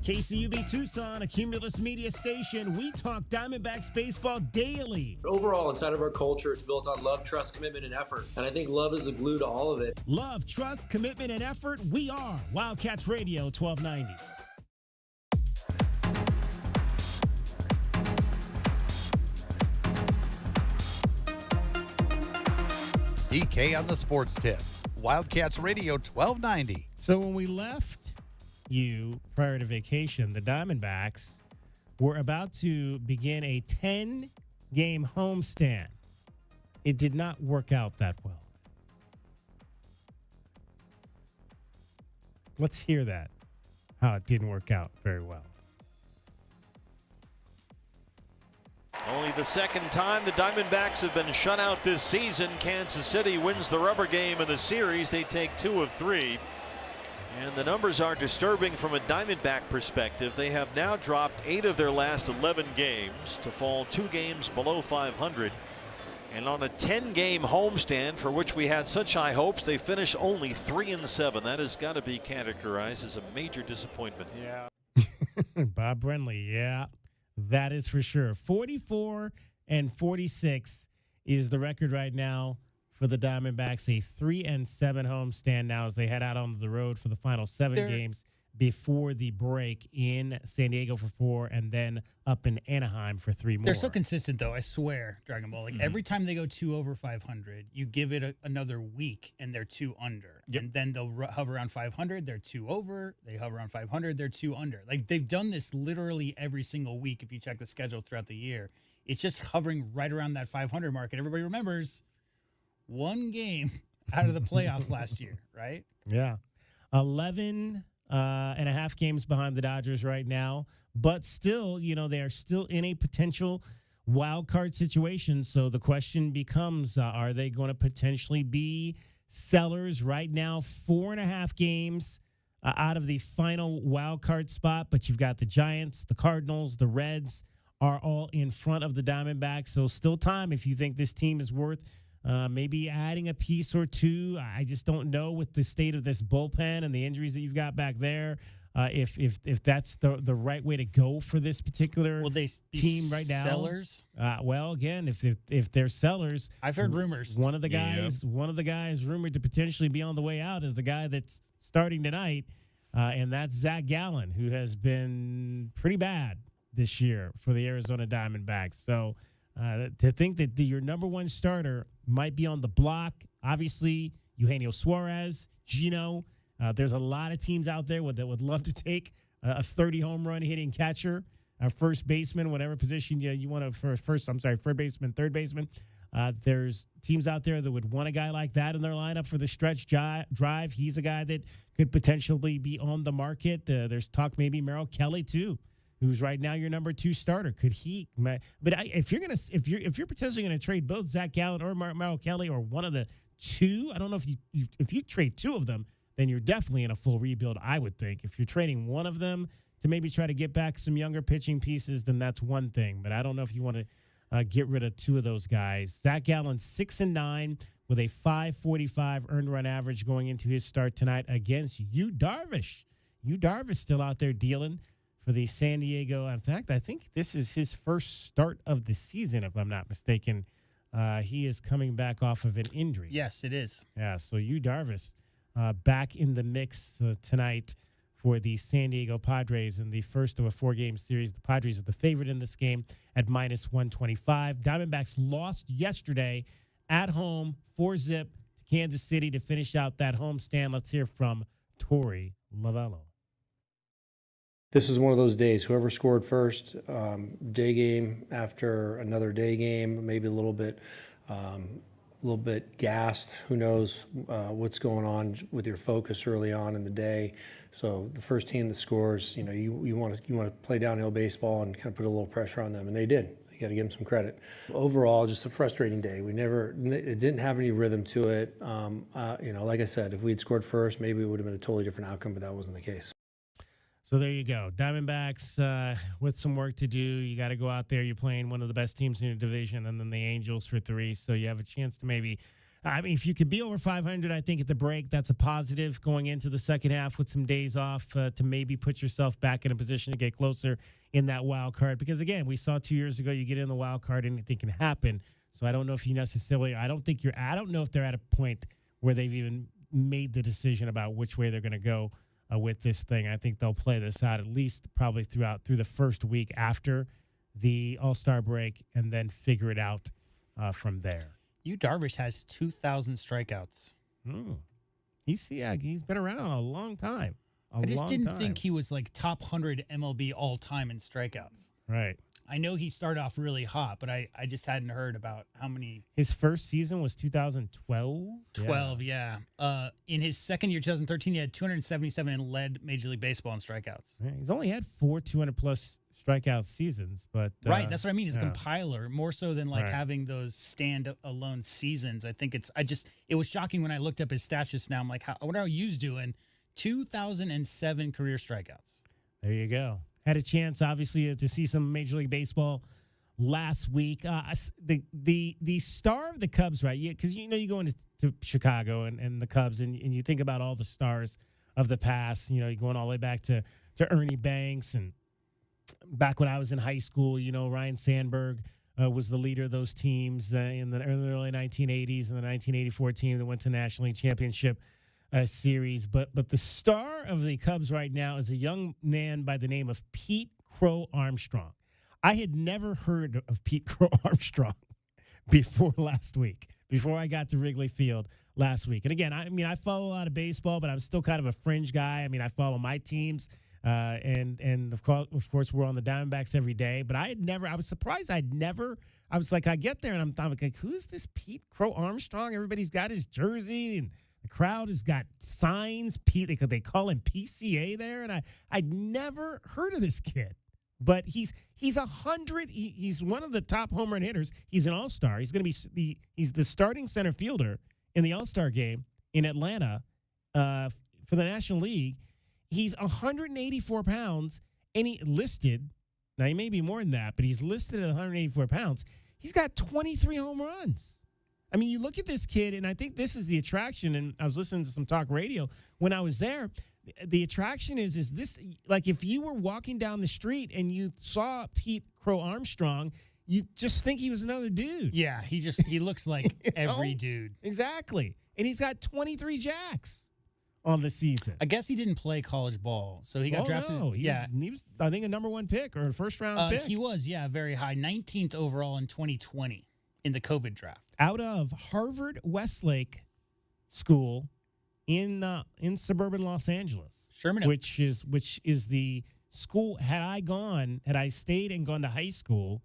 KCUB Tucson, a Cumulus media station. We talk Diamondbacks baseball daily. Overall, inside of our culture, it's built on love, trust, commitment, and effort. And I think love is the glue to all of it. Love, trust, commitment, and effort. We are Wildcats Radio 1290. DK on the sports tip. Wildcats Radio 1290. So when we left you prior to vacation, the Diamondbacks were about to begin a 10-game homestand. It did not work out that well. Let's hear that, how it didn't work out very well. Only the second time the Diamondbacks have been shut out this season. Kansas City wins the rubber game of the series. They take 2 of 3. And the numbers are disturbing from a Diamondback perspective. They have now dropped 8 of their last 11 games to fall 2 games below 500. And on a 10-game homestand for which we had such high hopes, they finish only 3-7. That has got to be categorized as a major disappointment. Yeah. Bob Brenly, yeah. That is for sure. 44-46 is the record right now for the Diamondbacks. A 3-7 homestand now as they head out on the road for the final 7 games before the break in San Diego for 4 and then up in Anaheim for 3 more. They're so consistent, though. I swear, Dragon Ball. Like every time they go 2 over 500, you give it another week and they're 2 under. Yep. And then they'll hover around 500, they're 2 over. They hover around 500, they're 2 under. Like they've done this literally every single week. If you check the schedule throughout the year, it's just hovering right around that 500 mark. And everybody remembers 1 game out of the playoffs last year, right? Yeah. 11 and a half games behind the Dodgers right now, but still, you know, they are still in a potential wild card situation. So the question becomes, are they going to potentially be sellers right now? 4.5 games out of the final wild card spot, but you've got the Giants, the Cardinals, the Reds are all in front of the Diamondbacks. So still time if you think this team is worth maybe adding a piece or 2. I just don't know with the state of this bullpen and the injuries that you've got back there. If that's the right way to go for this particular team right now. Sellers? Well, again, if they're sellers, I've heard rumors. One of the guys rumored to potentially be on the way out is the guy that's starting tonight, and that's Zach Gallen, who has been pretty bad this year for the Arizona Diamondbacks. So to think that your number 1 starter might be on the block, obviously Eugenio Suarez, Gino. There's a lot of teams out there that would love to take a 30 home run hitting catcher first baseman, whatever position you want to third baseman, third baseman. There's teams out there that would want a guy like that in their lineup for the stretch drive. He's a guy that could potentially be on the market. There's talk maybe Merrill Kelly too, who's right now your number 2 starter. Could he? But if you're potentially going to trade both Zach Gallen or Merrill Kelly or one of the two, I don't know if you trade 2 of them, then you're definitely in a full rebuild. I would think if you're trading one of them to maybe try to get back some younger pitching pieces, then that's one thing. But I don't know if you want to get rid of 2 of those guys. Zach Gallen 6-9 with a 5.45 earned run average going into his start tonight against Yu Darvish. Yu Darvish still out there dealing for the San Diego. In fact, I think this is his first start of the season, if I'm not mistaken. He is coming back off of an injury. Yes, it is. Yeah, so Yu Darvish back in the mix tonight for the San Diego Padres in the first of a 4-game series. The Padres are the favorite in this game at -125. Diamondbacks lost yesterday at home 4-0 to Kansas City to finish out that homestand. Let's hear from Torey Lovello. This is one of those days. Whoever scored first, day game after another day game, maybe a little bit gassed. Who knows what's going on with your focus early on in the day. So the first team that scores, you want to play downhill baseball and kind of put a little pressure on them, and they did. You got to give them some credit. Overall, just a frustrating day. It didn't have any rhythm to it. Like I said, if we had scored first, maybe it would have been a totally different outcome, but that wasn't the case. So there you go. Diamondbacks with some work to do. You got to go out there. You're playing one of the best teams in your division, and then the Angels for 3. So you have a chance to maybe, if you could be over 500, I think at the break, that's a positive going into the second half with some days off to maybe put yourself back in a position to get closer in that wild card. Because, again, we saw 2 years ago, you get in the wild card, anything can happen. So I don't know if you necessarily, I don't know if they're at a point where they've even made the decision about which way they're going to go with this thing. I think they'll play this out at least probably through the first week after the All-Star break and then figure it out from there. Yu Darvish has 2,000 strikeouts. He's been around a long time. I just didn't think he was like top 100 MLB all time in strikeouts. Right. I know he started off really hot, but I just hadn't heard about how many. His first season was 2012. 12, yeah. In his second year, 2013, he had 277 and led Major League Baseball in strikeouts. Yeah, he's only had 4 200-plus strikeout seasons, but right, that's what I mean. He's a compiler more so than having those stand-alone seasons. I think it was shocking when I looked up his stats just now. I'm like, I wonder how Yu's doing. 2007 career strikeouts. There you go. Had a chance, obviously, to see some Major League Baseball last week. The star of the Cubs, right? Because you go into Chicago and the Cubs, and you think about all the stars of the past. You're going all the way back to Ernie Banks, and back when I was in high school, Ryan Sandberg was the leader of those teams in the early 1980s, and the 1984 team that went to National League Championship series. But the star of the Cubs right now is a young man by the name of Pete Crow Armstrong. I had never heard of Pete Crow Armstrong before last week, before I got to Wrigley Field last week. And again, I follow a lot of baseball, but I'm still kind of a fringe guy. I follow my teams, and of course we're on the Diamondbacks every day. But I was surprised I was like, I get there and I'm like, who's this Pete Crow Armstrong? Everybody's got his jersey and the crowd has got signs. They call him PCA there, and I'd never heard of this kid. But he's 100. He's one of the top home run hitters. He's an all-star. He's going to be he's the starting center fielder in the All-Star game in Atlanta for the National League. He's 184 pounds, and he listed. Now he may be more than that, but he's listed at 184 pounds. He's got 23 home runs. You look at this kid, and I think this is the attraction, and I was listening to some talk radio when I was there. The attraction is this, like if you were walking down the street and you saw Pete Crow Armstrong, you just think he was another dude. Yeah, he looks like every dude. Exactly. And he's got 23 jacks on the season. I guess he didn't play college ball, so he got drafted. No. He was, I think, a number 1 pick or a first-round pick. He was, very high, 19th overall in 2020 in the COVID draft. Out of Harvard Westlake School in suburban Los Angeles, Sherman Oaks, which is the school, had I stayed and gone to high school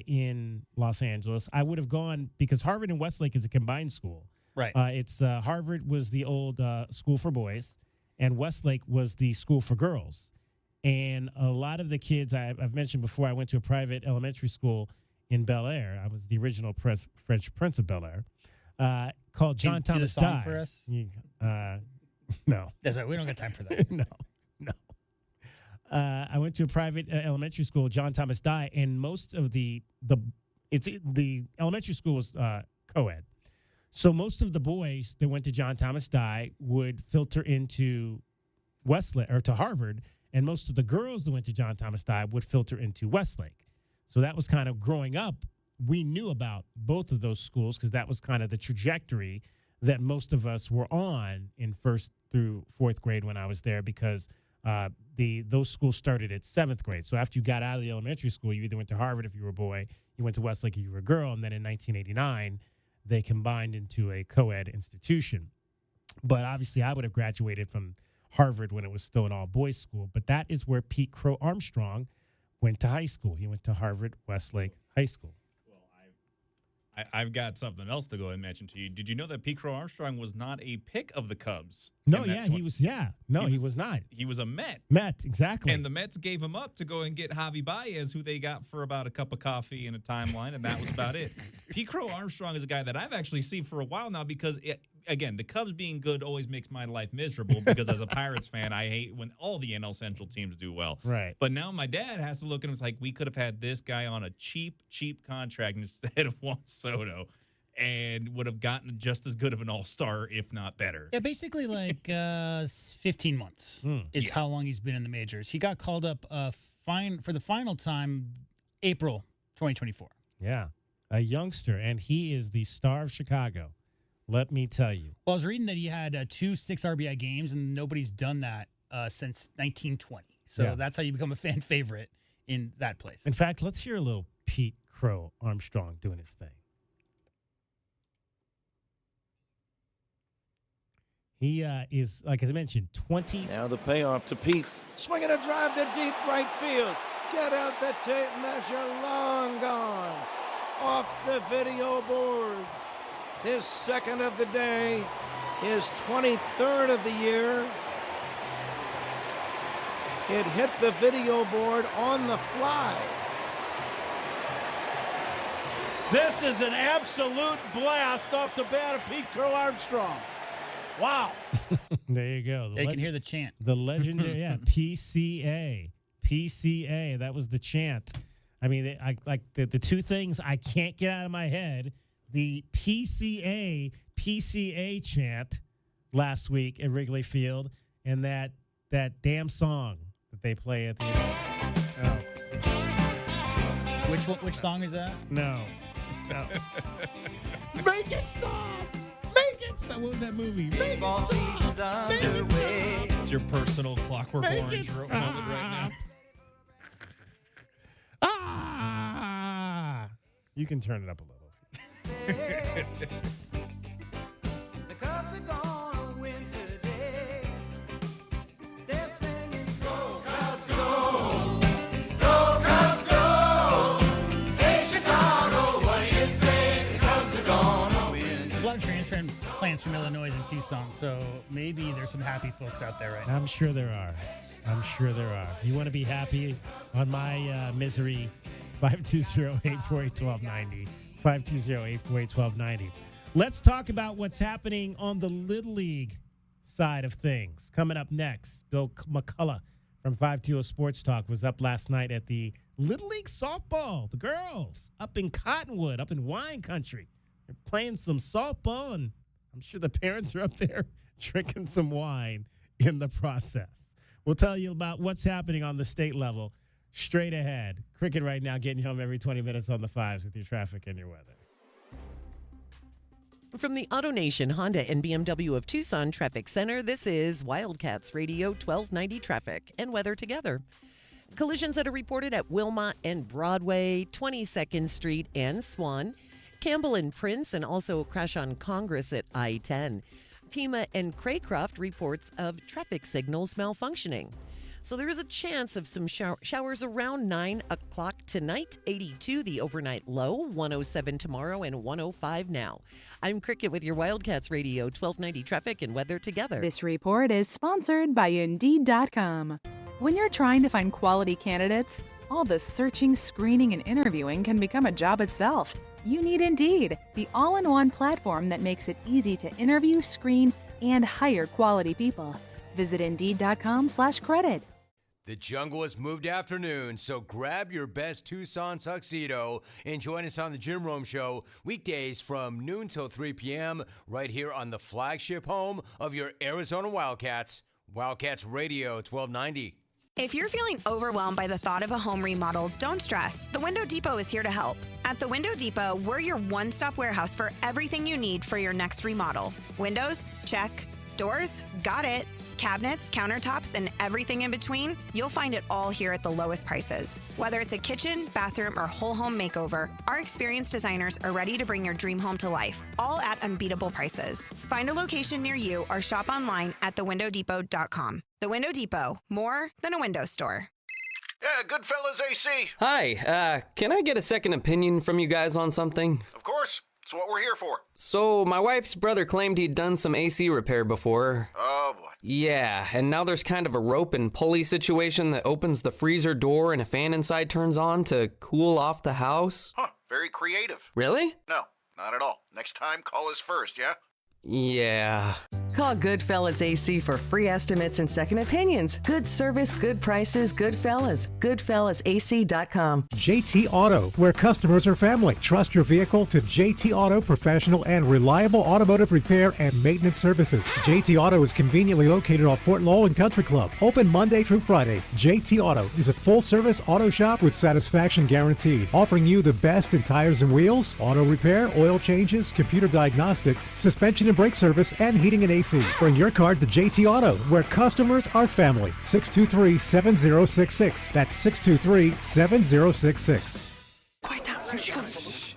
in Los Angeles, I would have gone, because Harvard and Westlake is a combined school. Right. It's Harvard was the old school for boys, and Westlake was the school for girls. And a lot of the kids, I've mentioned before, I went to a private elementary school in Bel Air. I was the original French Prince of Bel Air, called John Thomas do the song Dye. for us? No. That's right. We don't got time for that. No. I went to a private elementary school, John Thomas Dye, and most of the elementary school was co-ed. So most of the boys that went to John Thomas Dye would filter into Westlake or to Harvard, and most of the girls that went to John Thomas Dye would filter into Westlake. So that was kind of growing up. We knew about both of those schools because that was kind of the trajectory that most of us were on in 1st through 4th grade when I was there, because those schools started at 7th grade. So after you got out of the elementary school, you either went to Harvard if you were a boy, you went to Westlake if you were a girl, and then in 1989, they combined into a co-ed institution. But obviously, I would have graduated from Harvard when it was still an all-boys school. But that is where Pete Crow Armstrong went to high school. He went to Harvard Westlake High School. I've got something else to go ahead and mention to you. Did you know that Pete Crow Armstrong was not a pick of the Cubs? No, yeah, he was. Yeah, no, he was not. He was a Met. Met, exactly. And the Mets gave him up to go and get Javi Baez, who they got for about a cup of coffee and a timeline, and that was about it. Pete Crow Armstrong is a guy that I've actually seen for a while now because, again, the Cubs being good always makes my life miserable because as a Pirates fan, I hate when all the NL Central teams do well. Right. But now my dad has to look and it's like, we could have had this guy on a cheap contract instead of Juan Soto, and would have gotten just as good of an all-star, if not better. Yeah, basically like 15 months is how long he's been in the majors. He got called up for the final time April 2024. Yeah, a youngster, and he is the star of Chicago. Let me tell you. Well, I was reading that he had 2 6 RBI games, and nobody's done that since 1920. So that's how you become a fan favorite in that place. In fact, let's hear a little Pete Crow Armstrong doing his thing. He is, like I mentioned, 20. Now the payoff to Pete. Swinging a drive to deep right field. Get out the tape measure, long gone. Off the video board. His second of the day, his 23rd of the year. It hit the video board on the fly. This is an absolute blast off the bat of Pete Crow Armstrong. Wow. There you go. They can hear the chant. The legendary, PCA. PCA. That was the chant. I mean, the two things I can't get out of my head. The PCA chant last week at Wrigley Field, and that damn song that they play at the end. Oh. Which song is that? No. Make it stop! Make it stop! What was that movie? Make it stop! Make it stop! It's your personal Clockwork Orange moment right now. Ah! You can turn it up a little. The Cubs are gonna win today. They're singing, Go Cubs, go! Go Cubs, go! Hey Chicago, what do you say? The Cubs are gonna win. There's a lot of transfer plans from Illinois and Tucson, so maybe there's some happy folks out there right now. I'm sure there are. You want to be happy on my misery? 520-848-1290. 520-848-1290. Let's talk about what's happening on the Little League side of things. Coming up next, Bill McCullough from 520 Sports Talk was up last night at the Little League softball. The girls up in Cottonwood, up in wine country. They're playing some softball, and I'm sure the parents are up there drinking some wine in the process. We'll tell you about what's happening on the state level straight ahead. Cricket right now getting you home every 20 minutes on the fives with your traffic and your weather. From the AutoNation Honda and BMW of Tucson Traffic Center, this is Wildcats Radio 1290 Traffic and Weather Together. Collisions that are reported at Wilmot and Broadway, 22nd Street and Swan, Campbell and Prince, and also a crash on Congress at I-10. Pima and Craycroft reports of traffic signals malfunctioning. So there is a chance of some showers around 9 o'clock tonight. 82 the overnight low, 107 tomorrow, and 105 now. I'm Cricket with your Wildcats Radio 1290 traffic and weather together. This report is sponsored by Indeed.com. When you're trying to find quality candidates, all the searching, screening, and interviewing can become a job itself. You need Indeed, the all-in-one platform that makes it easy to interview, screen, and hire quality people. Visit Indeed.com/credit. The jungle has moved afternoon, so grab your best Tucson tuxedo and join us on the Jim Rome Show weekdays from noon till 3 p.m. right here on the flagship home of your Arizona Wildcats, Wildcats Radio 1290. If you're feeling overwhelmed by the thought of a home remodel, don't stress. The Window Depot is here to help. At the Window Depot, we're your one-stop warehouse for everything you need for your next remodel. Windows? Check. Doors? Got it. Cabinets, countertops, and everything in between, you'll find it all here at the lowest prices. Whether it's a kitchen, bathroom, or whole home makeover, our experienced designers are ready to bring your dream home to life, all at unbeatable prices. Find a location near you or shop online at thewindowdepot.com. The Window Depot, more than a window store. Yeah, Goodfellas AC. Hi, can I get a second opinion from you guys on something? Of course. It's what we're here for. So, my wife's brother claimed he'd done some AC repair before. Oh, boy. Yeah, and now there's kind of a rope and pulley situation that opens the freezer door and a fan inside turns on to cool off the house. Huh, very creative. Really? No, not at all. Next time, call us first, yeah? Yeah. Call Goodfellas AC for free estimates and second opinions. Good service, good prices, Goodfellas. GoodfellasAC.com. JT Auto, where customers are family. Trust your vehicle to JT Auto professional and reliable automotive repair and maintenance services. JT Auto is conveniently located off Fort Lowell and Country Club. Open Monday through Friday. JT Auto is a full-service auto shop with satisfaction guaranteed, offering you the best in tires and wheels, auto repair, oil changes, computer diagnostics, suspension and brake service, and heating and AC. Bring your car to JT Auto, where customers are family. 623-7066. That's 623-7066. Quiet down. Here she comes.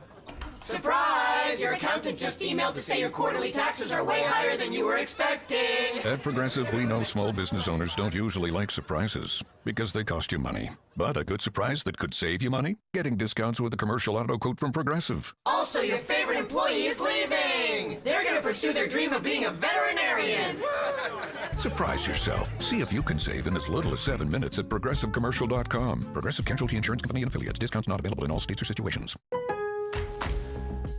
Surprise! Your accountant just emailed to say your quarterly taxes are way higher than you were expecting. At Progressive, we know small business owners don't usually like surprises because they cost you money. But a good surprise that could save you money? Getting discounts with a commercial auto quote from Progressive. Also, your favorite employee is leaving. They're going to pursue their dream of being a veterinarian. Surprise yourself. See if you can save in as little as 7 minutes at ProgressiveCommercial.com. Progressive Casualty Insurance Company and Affiliates. Discounts not available in all states or situations.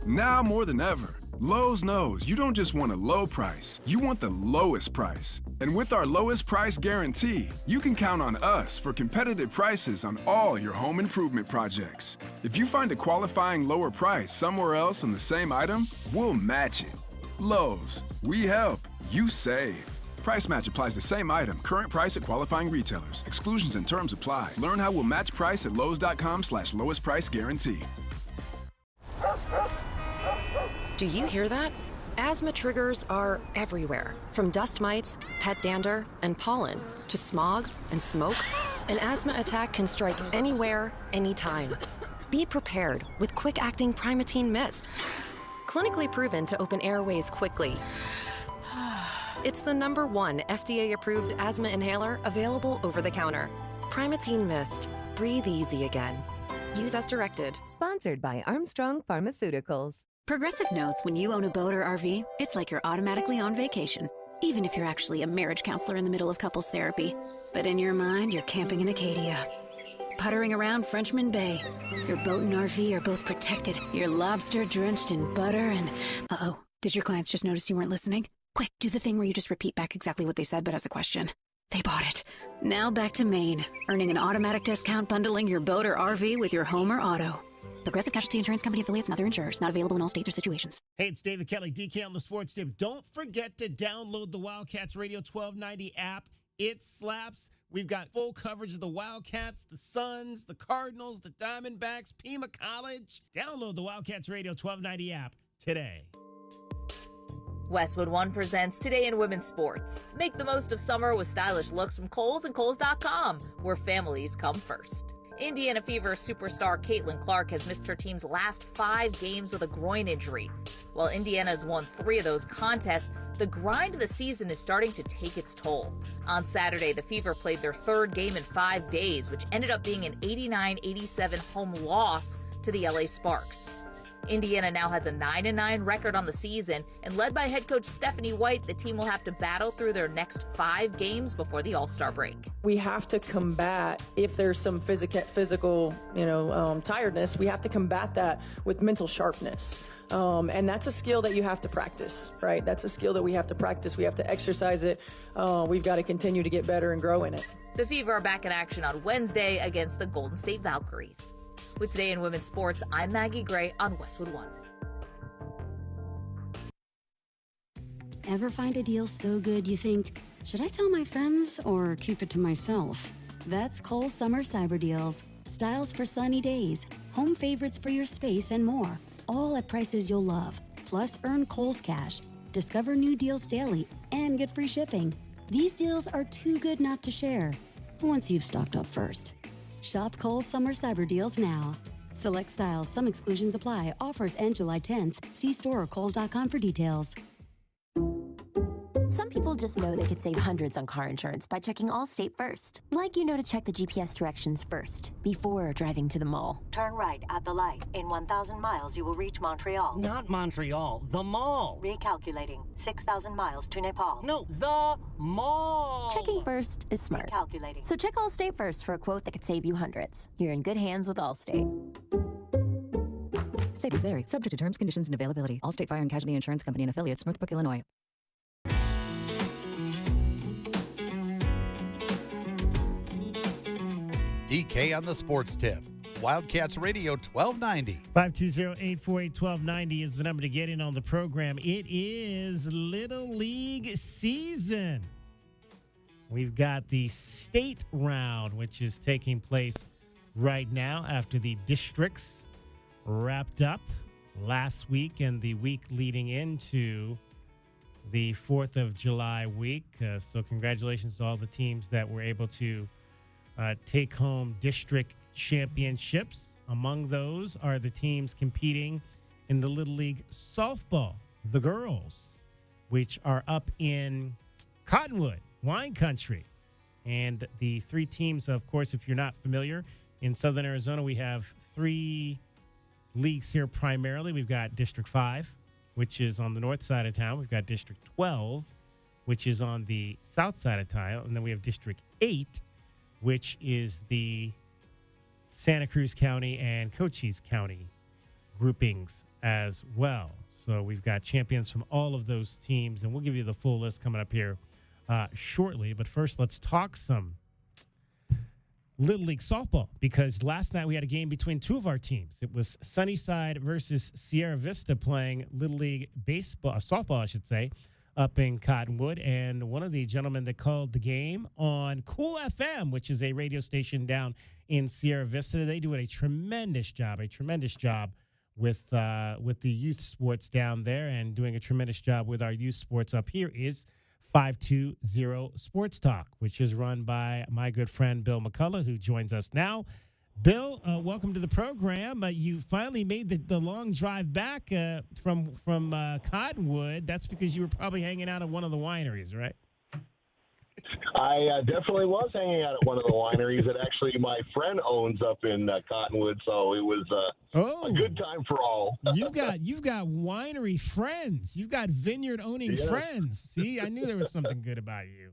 Now more than ever, Lowe's knows you don't just want a low price, you want the lowest price. And with our lowest price guarantee, you can count on us for competitive prices on all your home improvement projects. If you find a qualifying lower price somewhere else on the same item, we'll match it. Lowe's, we help, you save. Price match applies the same item, current price at qualifying retailers. Exclusions and terms apply. Learn how we'll match price at Lowes.com/lowest price guarantee. Do you hear that? Asthma triggers are everywhere, from dust mites, pet dander, and pollen, to smog and smoke. An asthma attack can strike anywhere, anytime. Be prepared with quick-acting Primatene Mist. Clinically proven to open airways quickly. It's the #1 FDA-approved asthma inhaler available over the counter. Primatene Mist. Breathe easy again. Use as directed. Sponsored by Armstrong Pharmaceuticals. Progressive knows when you own a boat or RV, it's like you're automatically on vacation, even if you're actually a marriage counselor in the middle of couples therapy. But in your mind, you're camping in Acadia, puttering around Frenchman Bay. Your boat and RV are both protected. You're lobster drenched in butter and... Uh-oh, did your clients just notice you weren't listening? Quick, do the thing where you just repeat back exactly what they said, but as a question. They bought it. Now back to Maine, earning an automatic discount bundling your boat or RV with your home or auto. Progressive Casualty Insurance Company affiliates and other insurers. Not available in all states or situations. Hey, it's David Kelly, DK on the Sports Tip. Don't forget to download the Wildcats Radio 1290 app. It slaps. We've got full coverage of the Wildcats, the Suns, the Cardinals, the Diamondbacks, Pima College. Download the Wildcats Radio 1290 app today. Westwood One presents Today in Women's Sports. Make the most of summer with stylish looks from Kohl's and Kohl's.com, where families come first. Indiana Fever superstar Caitlin Clark has missed her team's last 5 games with a groin injury. While Indiana has won 3 of those contests, The grind of the season is starting to take its toll. On Saturday, the Fever played their third game in 5 days, which ended up being an 89-87 home loss to the LA Sparks. Indiana now has a 9-9 record on the season, and led by head coach Stephanie White, the team will have to battle through their next 5 games before the All-Star break. We have to combat, if there's some physical tiredness, we have to combat that with mental sharpness. And that's a skill that you have to practice, right? That's a skill that we have to practice. We have to exercise it. We've got to continue to get better and grow in it. The Fever are back in action on Wednesday against the Golden State Valkyries. With Today in Women's Sports, I'm Maggie Gray on Westwood One. Ever find a deal so good you think, should I tell my friends or keep it to myself? That's Kohl's Summer Cyber Deals. Styles for sunny days, home favorites for your space, and more. All at prices you'll love. Plus, earn Kohl's Cash. Discover new deals daily and get free shipping. These deals are too good not to share. Once you've stocked up first. Shop Kohl's Summer Cyber Deals now. Select styles, some exclusions apply. Offers end July 10th. See store or kohls.com for details. Some people just know they could save hundreds on car insurance by checking Allstate first. Like to check the GPS directions first, before driving to the mall. Turn right at the light. In 1,000 miles, you will reach Montreal. Not Montreal, the mall. Recalculating. 6,000 miles to Nepal. No, the mall. Checking first is smart. Recalculating. So check Allstate first for a quote that could save you hundreds. You're in good hands with Allstate. Savings vary. Subject to terms, conditions, and availability. Allstate Fire and Casualty Insurance Company and affiliates, Northbrook, Illinois. DK on the Sports Tip. Wildcats Radio 1290. 520-848-1290 is the number to get in on the program. It is Little League season. We've got the state round, which is taking place right now after the districts wrapped up last week and the week leading into the 4th of July week. So congratulations to all the teams that were able to take home district championships. Among those are the teams competing in the Little League softball, the girls, which are up in Cottonwood, wine country. And the 3 teams, of course, if you're not familiar, in Southern Arizona, we have 3 leagues here primarily. We've got District 5, which is on the north side of town. We've got District 12, which is on the south side of town. And then we have District 8, which is the Santa Cruz County and Cochise County groupings as well. So we've got champions from all of those teams, and we'll give you the full list coming up here shortly. But first, let's talk some Little League softball, because last night we had a game between 2 of our teams. It was Sunnyside versus Sierra Vista playing Little League softball, I should say, up in Cottonwood. And one of the gentlemen that called the game on Cool FM, which is a radio station down in Sierra Vista, they do a tremendous job with the youth sports down there, and doing a tremendous job with our youth sports up here is 520 Sports Talk, which is run by my good friend Bill McCullough, who joins us now. Bill, welcome to the program. You finally made the long drive back from Cottonwood. That's because you were probably hanging out at one of the wineries, right? I definitely was hanging out at one of the wineries that actually my friend owns up in Cottonwood, so it was a good time for all. You've got winery friends. You've got vineyard owning friends. See, I knew there was something good about you.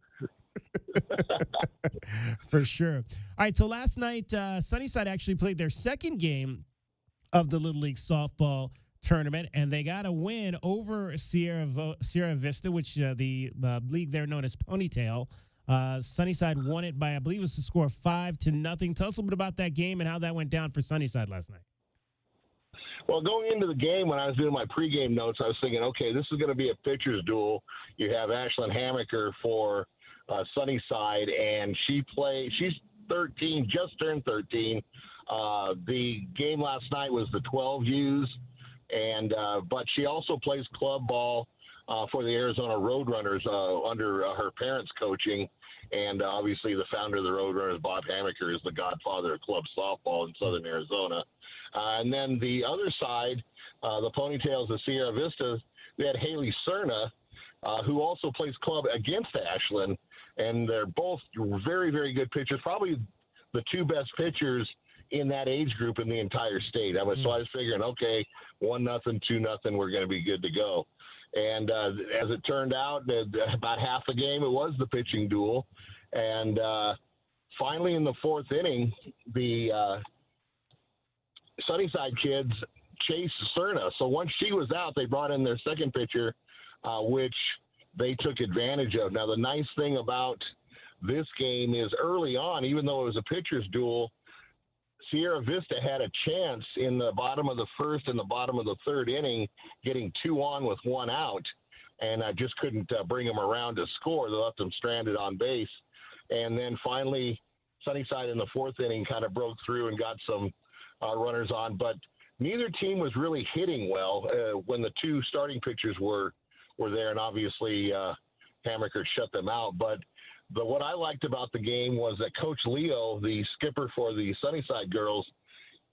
For sure. All right, so last night, Sunnyside actually played their second game of the Little League softball tournament, and they got a win over Sierra Vista, which the league there known as Ponytail. Sunnyside won it by, I believe it was a score of 5-0. Tell us a little bit about that game and how that went down for Sunnyside last night. Well, going into the game, when I was doing my pregame notes, I was thinking, okay, this is going to be a pitcher's duel. You have Ashlyn Hammaker for Sunnyside, and she's 13, just turned 13. The game last night was the 12Us, and but she also plays club ball for the Arizona Roadrunners under her parents' coaching. And obviously the founder of the Roadrunners, Bob Hammaker, is the godfather of club softball in Southern Arizona. And then the other side, the Ponytails of Sierra Vista, they had Haley Cerna, who also plays club against Ashland. And they're both very, very good pitchers, probably the two best pitchers in that age group in the entire state. So I was figuring, okay, 1-0, 2-0, we're going to be good to go. And as it turned out, about half the game, it was the pitching duel. And finally, in the fourth inning, the Sunnyside kids chased Cerna. So once she was out, they brought in their second pitcher, which they took advantage of. Now, the nice thing about this game is early on, even though it was a pitcher's duel, Sierra Vista had a chance in the bottom of the first and the bottom of the third inning, getting 2 on with 1 out, and I just couldn't bring them around to score. They left them stranded on base. And then finally, Sunnyside in the fourth inning kind of broke through and got some runners on, but neither team was really hitting well when the two starting pitchers were there, and obviously Hammaker shut them out. But what I liked about the game was that Coach Leo, the skipper for the Sunnyside girls,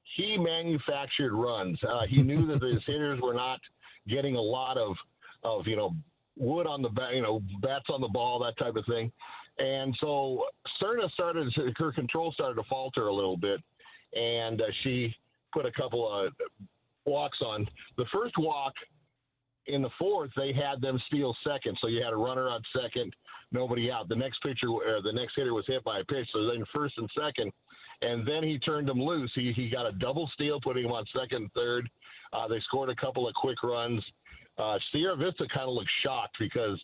he manufactured runs. He knew that his hitters were not getting a lot of wood on the bat, bats on the ball, that type of thing. And so Cerna her control started to falter a little bit, and she put a couple of walks on. The first walk in the fourth, they had them steal second. So you had a runner on second, nobody out. The next hitter was hit by a pitch. So then first and second, and then he turned them loose. He got a double steal, putting him on second and third. They scored a couple of quick runs. Sierra Vista kind of looked shocked because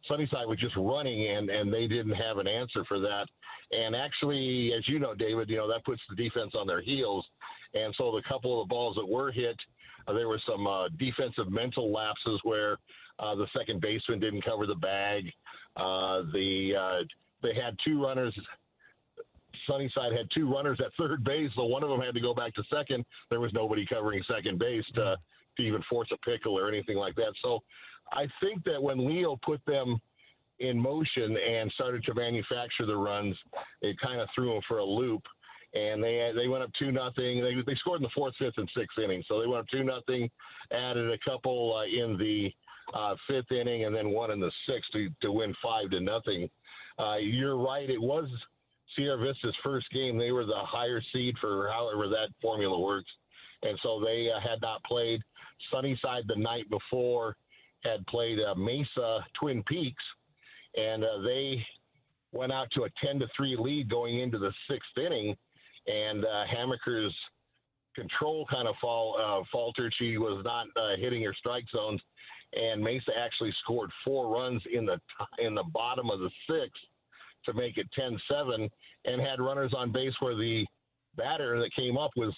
Sunnyside was just running, and they didn't have an answer for that. And actually, as you know, David, that puts the defense on their heels. And so the couple of the balls that were hit, there were some defensive mental lapses where the second baseman didn't cover the bag. They had 2 runners. Sunnyside had 2 runners at third base, so one of them had to go back to second. There was nobody covering second base to even force a pickle or anything like that. So I think that when Leo put them in motion and started to manufacture the runs, it kind of threw them for a loop. And they went up 2-0. They scored in the fourth, fifth, and sixth inning. So they went up 2-0, added a couple in the fifth inning, and then one in the sixth to win 5-0. You're right. It was Sierra Vista's first game. They were the higher seed for however that formula works. And so they had not played. Sunnyside the night before had played Mesa Twin Peaks, and they went out to a 10-3 lead going into the sixth inning. And Hammaker's control kind of faltered. She was not hitting her strike zones, and Mesa actually scored 4 runs in the bottom of the sixth to make it 10-7, and had runners on base where the batter that came up was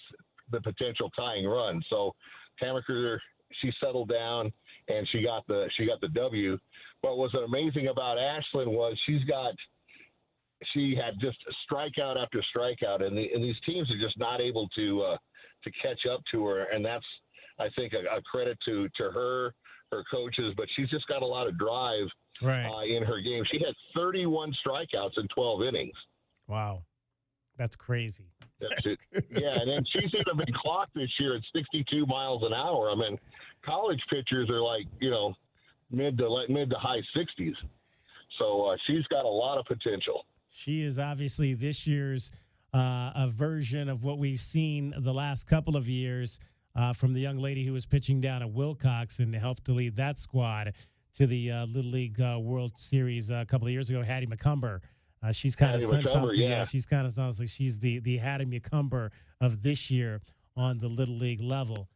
the potential tying run. So Hammaker, she settled down and she got the W. But what's amazing about Ashland was she had just strikeout after strikeout, and these teams are just not able to catch up to her, and that's, I think, a credit to her coaches. But she's just got a lot of drive in her game. She had 31 strikeouts in 12 innings. Wow, that's crazy. Yeah, and then she's even been clocked this year at 62 miles an hour. I mean, college pitchers are like mid to high 60s. So she's got a lot of potential. She is obviously this year's a version of what we've seen the last couple of years from the young lady who was pitching down at Wilcox and helped to lead that squad to the Little League World Series a couple of years ago, Hattie McCumber. She's kind of she's kind of sounds like she's the Hattie McCumber of this year on the Little League level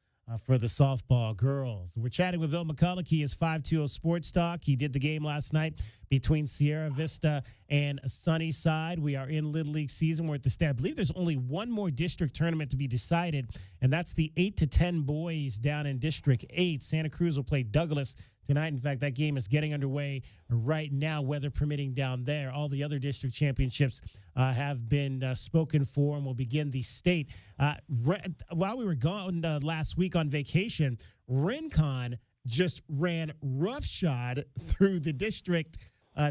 for the softball girls. We're chatting with Bill McCulloch. He is 520 Sports Talk. He did the game last night between Sierra Vista and Sunnyside. We are in Little League season. We're at the state. I believe there's only one more district tournament to be decided, and that's the 8 to 10 boys down in District 8. Santa Cruz will play Douglas tonight. In fact, that game is getting underway right now, weather permitting down there. All the other district championships have been spoken for and will begin the state. While we were gone last week on vacation, Rincon just ran roughshod through the District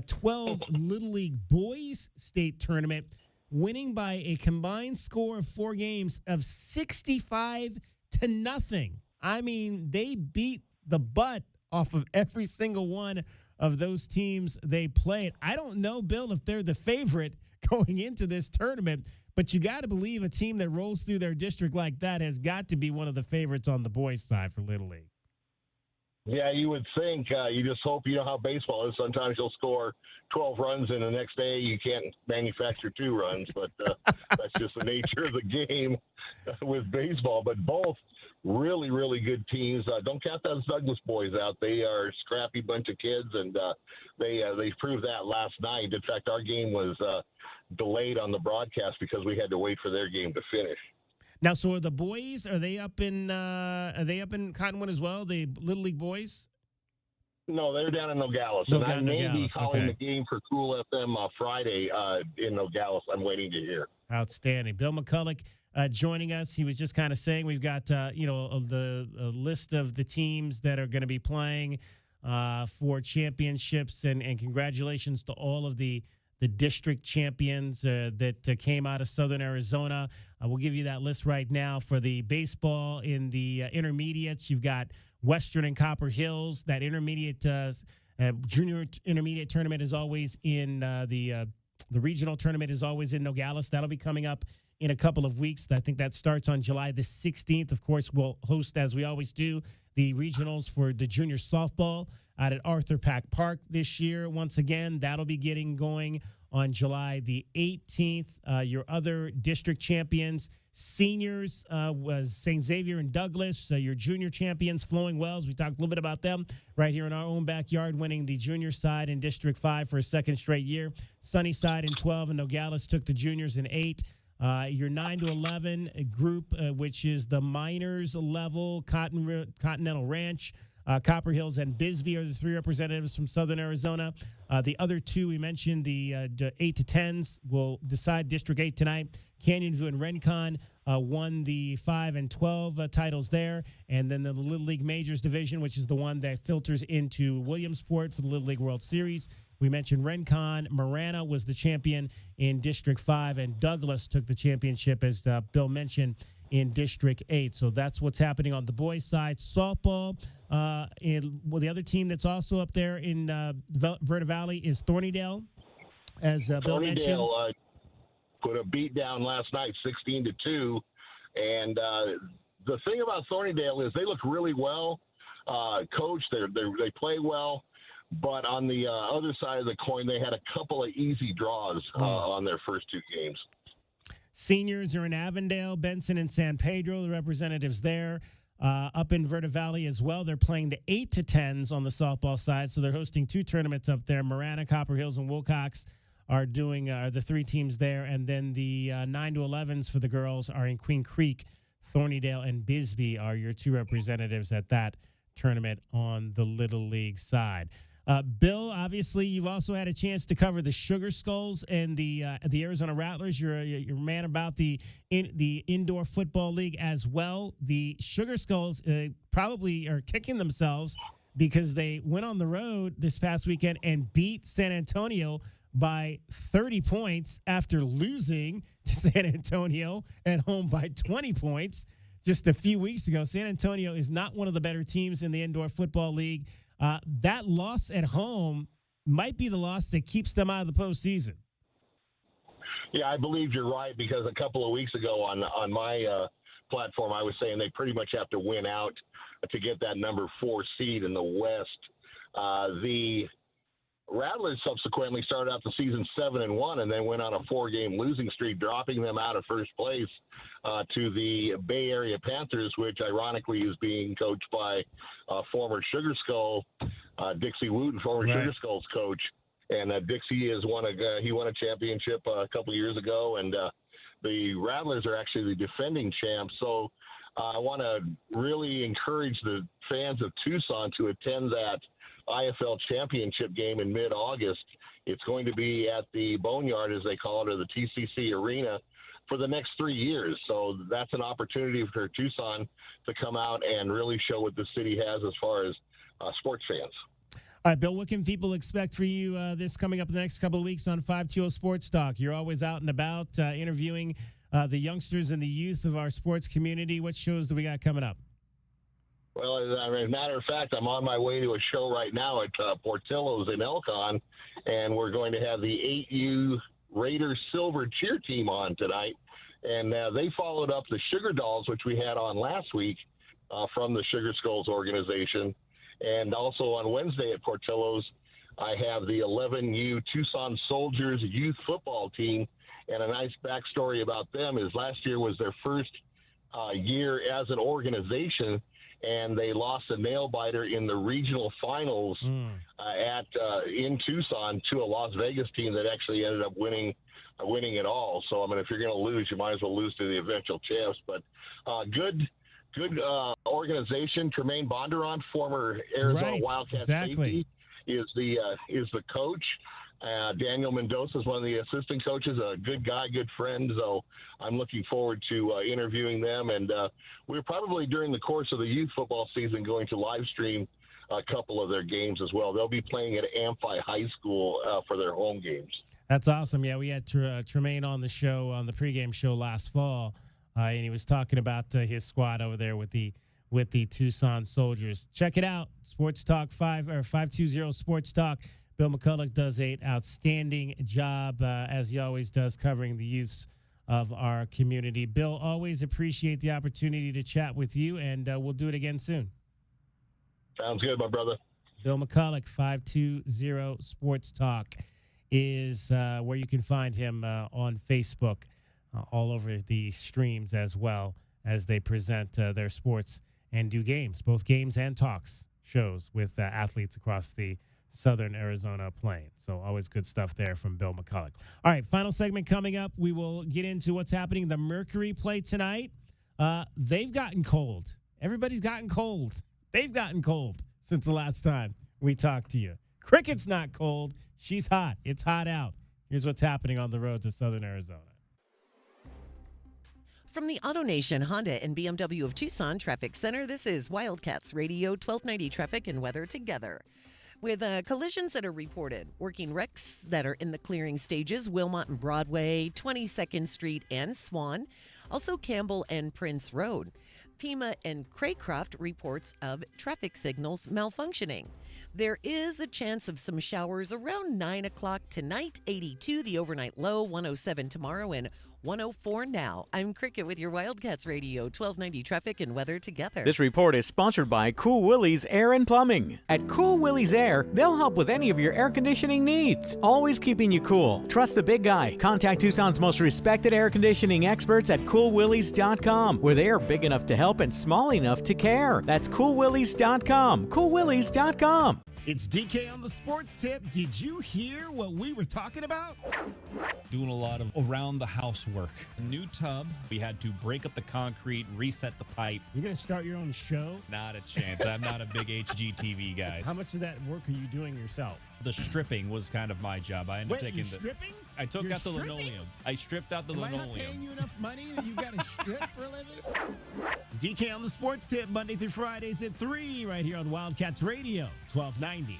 12 Little League Boys State Tournament, winning by a combined score of 4 games of 65-0. I mean, they beat the butt off of every single one of those teams they played. I don't know, Bill, if they're the favorite going into this tournament, but you got to believe a team that rolls through their district like that has got to be one of the favorites on the boys' side for Little League. Yeah, you would think. You just hope, you know how baseball is. Sometimes you'll score 12 runs and the next day you can't manufacture 2 runs, but that's just the nature of the game with baseball. But both really, really good teams. Don't count those Douglas boys out. They are a scrappy bunch of kids, and they proved that last night. In fact, our game was delayed on the broadcast because we had to wait for their game to finish. Now, so are the boys? Are they up in Cottonwood as well? The Little League boys? No, they're down in Nogales. No, And I may be Nogales, calling okay. the game for Cool FM Friday in Nogales. I'm waiting to hear. Outstanding. Bill McCulloch joining us. He was just kind of saying we've got the list of the teams that are going to be playing for championships, and congratulations to all of the district champions that came out of Southern Arizona. We'll give you that list right now. For the baseball in the intermediates, you've got Western and Copper Hills. That intermediate junior intermediate tournament is always in the regional tournament is always in Nogales. That'll be coming up in a couple of weeks. I think that starts on July the 16th. Of course, we'll host, as we always do, the regionals for the junior softball out at Arthur Pack Park this year. Once again, that'll be getting going on July the 18th. Your other district champions, seniors, was St. Xavier and Douglas. Your junior champions, Flowing Wells. We talked a little bit about them right here in our own backyard, winning the junior side in District 5 for a second straight year. Sunnyside in 12, and Nogales took the juniors in 8. Your 9 to 11 group, which is the minors level, Continental Ranch, Copper Hills, and Bisbee are the 3 representatives from Southern Arizona. The other 2 we mentioned, the 8 to 10s, will decide District 8 tonight. Canyon View and Rincon won the 5 and 12 titles there. And then the Little League Majors division, which is the one that filters into Williamsport for the Little League World Series. We mentioned Rincon. Marana was the champion in District 5, and Douglas took the championship, as Bill mentioned, in District 8. So that's what's happening on the boys' side. Softball, the other team that's also up there in Verde Valley is Thornydale, as Bill mentioned. Thornydale put a beat down last night, 16-2. And the thing about Thornydale is they look really well coached. They play well. But on the other side of the coin, they had a couple of easy draws on their first 2 games. Seniors are in Avondale, Benson, and San Pedro, the representatives there. Up in Verde Valley as well, they're playing the 8 to 10s on the softball side, so they're hosting 2 tournaments up there. Marana, Copper Hills, and Wilcox are doing the 3 teams there, and then the 9 to 11s for the girls are in Queen Creek. Thornydale and Bisbee are your 2 representatives at that tournament on the Little League side. Bill, obviously, you've also had a chance to cover the Sugar Skulls and the Arizona Rattlers. You're a man about the indoor football league as well. The Sugar Skulls probably are kicking themselves because they went on the road this past weekend and beat San Antonio by 30 points after losing to San Antonio at home by 20 points just a few weeks ago. San Antonio is not one of the better teams in the indoor football league. That loss at home might be the loss that keeps them out of the postseason. Yeah, I believe you're right, because a couple of weeks ago on my platform, I was saying they pretty much have to win out to get that number 4 seed in the West. The Rattlers subsequently started out the season 7-1 and then went on a 4-game losing streak, dropping them out of first place to the Bay Area Panthers, which ironically is being coached by former Sugar Skull Dixie Wooten, former Sugar Skulls coach. And Dixie won a championship a couple of years ago, and the Rattlers are actually the defending champs. So I want to really encourage the fans of Tucson to attend that IFL championship game in mid-August. It's going to be at the Boneyard, as they call it, or the TCC Arena, for the next 3 years. So that's an opportunity for Tucson to come out and really show what the city has as far as sports fans. All right, Bill, what can people expect for you this coming up in the next couple of weeks on 520 Sports Talk? You're always out and about interviewing the youngsters and the youth of our sports community. What shows do we got coming up? Well, as a matter of fact, I'm on my way to a show right now at Portillo's in Elcon, and we're going to have the 8U Raiders Silver Cheer Team on tonight. And they followed up the Sugar Dolls, which we had on last week from the Sugar Skulls organization. And also on Wednesday at Portillo's, I have the 11U Tucson Soldiers youth football team. And a nice backstory about them is last year was their first year as an organization, and they lost a nail biter in the regional finals in Tucson to a Las Vegas team that actually ended up winning it all. So, I mean, if you're going to lose, you might as well lose to the eventual champs. But good organization. Tremaine Bondurant, former Arizona Wildcat safety, is the coach. Daniel Mendoza is one of the assistant coaches, a good guy, good friend. So I'm looking forward to interviewing them. And we're probably during the course of the youth football season going to live stream a couple of their games as well. They'll be playing at Amphi High School for their home games. That's awesome. Yeah, we had Tremaine on the show, on the pregame show last fall, and he was talking about his squad over there with the Tucson Soldiers. Check it out, Sports Talk 520 Sports Talk. Bill McCulloch does an outstanding job, as he always does, covering the youths of our community. Bill, always appreciate the opportunity to chat with you, and we'll do it again soon. Sounds good, my brother. Bill McCulloch, 520 Sports Talk is where you can find him on Facebook, all over the streams as well as they present their sports and do games, both games and talks shows with athletes across the Southern Arizona plain. So always good stuff there from Bill McCulloch. All right, final segment coming up. We will get into what's happening. The Mercury play tonight. They've gotten cold. Everybody's gotten cold. They've gotten cold since the last time we talked to you. Cricket's not cold. She's hot. It's hot out. Here's what's happening on the roads of Southern Arizona. From the AutoNation Honda and BMW of Tucson Traffic Center, this is Wildcats Radio 1290 Traffic and Weather Together. With collisions that are reported, working wrecks that are in the clearing stages, Wilmot and Broadway, 22nd Street and Swan, also Campbell and Prince Road. FEMA and Craycroft reports of traffic signals malfunctioning. There is a chance of some showers around 9 o'clock tonight, 82 the overnight low, 107 tomorrow, and 104 now. I'm Cricket with your Wildcats Radio 1290 Traffic and Weather Together. This report is sponsored by Cool Willie's Air and Plumbing. At Cool Willie's Air, they'll help with any of your air conditioning needs, always keeping you cool. Trust the big guy. Contact Tucson's most respected air conditioning experts at coolwillies.com, where they are big enough to help and small enough to care. That's coolwillies.com. coolwillies.com. It's DK on the Sports Tip. Did you hear what we were talking about? Doing a lot of around-the-house work. A new tub. We had to break up the concrete, reset the pipe. You're going to start your own show? Not a chance. I'm not a big HGTV guy. How much of that work are you doing yourself? The stripping was kind of my job. I ended up taking stripping? I took You're out the stripping? linoleum. I stripped out the Am linoleum. I not paying you enough money that you got to strip for a living? DK on the Sports Tip, Monday through Fridays at 3, right here on Wildcats Radio, 1290.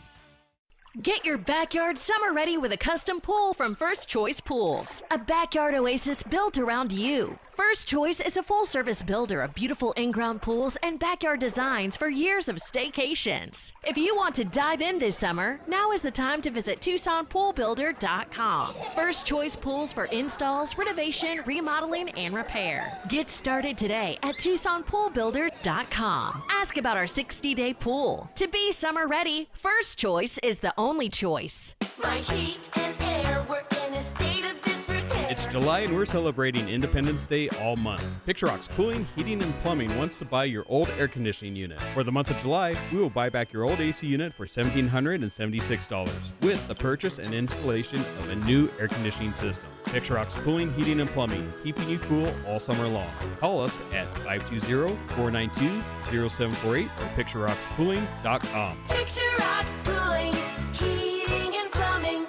Get your backyard summer ready with a custom pool from First Choice Pools. A backyard oasis built around you. First Choice is a full-service builder of beautiful in-ground pools and backyard designs for years of staycations. If you want to dive in this summer, now is the time to visit TucsonPoolBuilder.com. First Choice Pools for installs, renovation, remodeling, and repair. Get started today at TucsonPoolBuilder.com. Ask about our 60-day pool. To be summer ready, First Choice is the only choice. My heat and air were in a state of disrepair. It's July and we're celebrating Independence Day all month. Picture Rocks Cooling, Heating, and Plumbing wants to buy your old air conditioning unit. For the month of July, we will buy back your old AC unit for $1,776 with the purchase and installation of a new air conditioning system. Picture Rocks Cooling, Heating, and Plumbing, keeping you cool all summer long. Call us at 520-492-0748 or PictureRocksCooling.com. Picture Rocks Cooling, Heating, and Plumbing.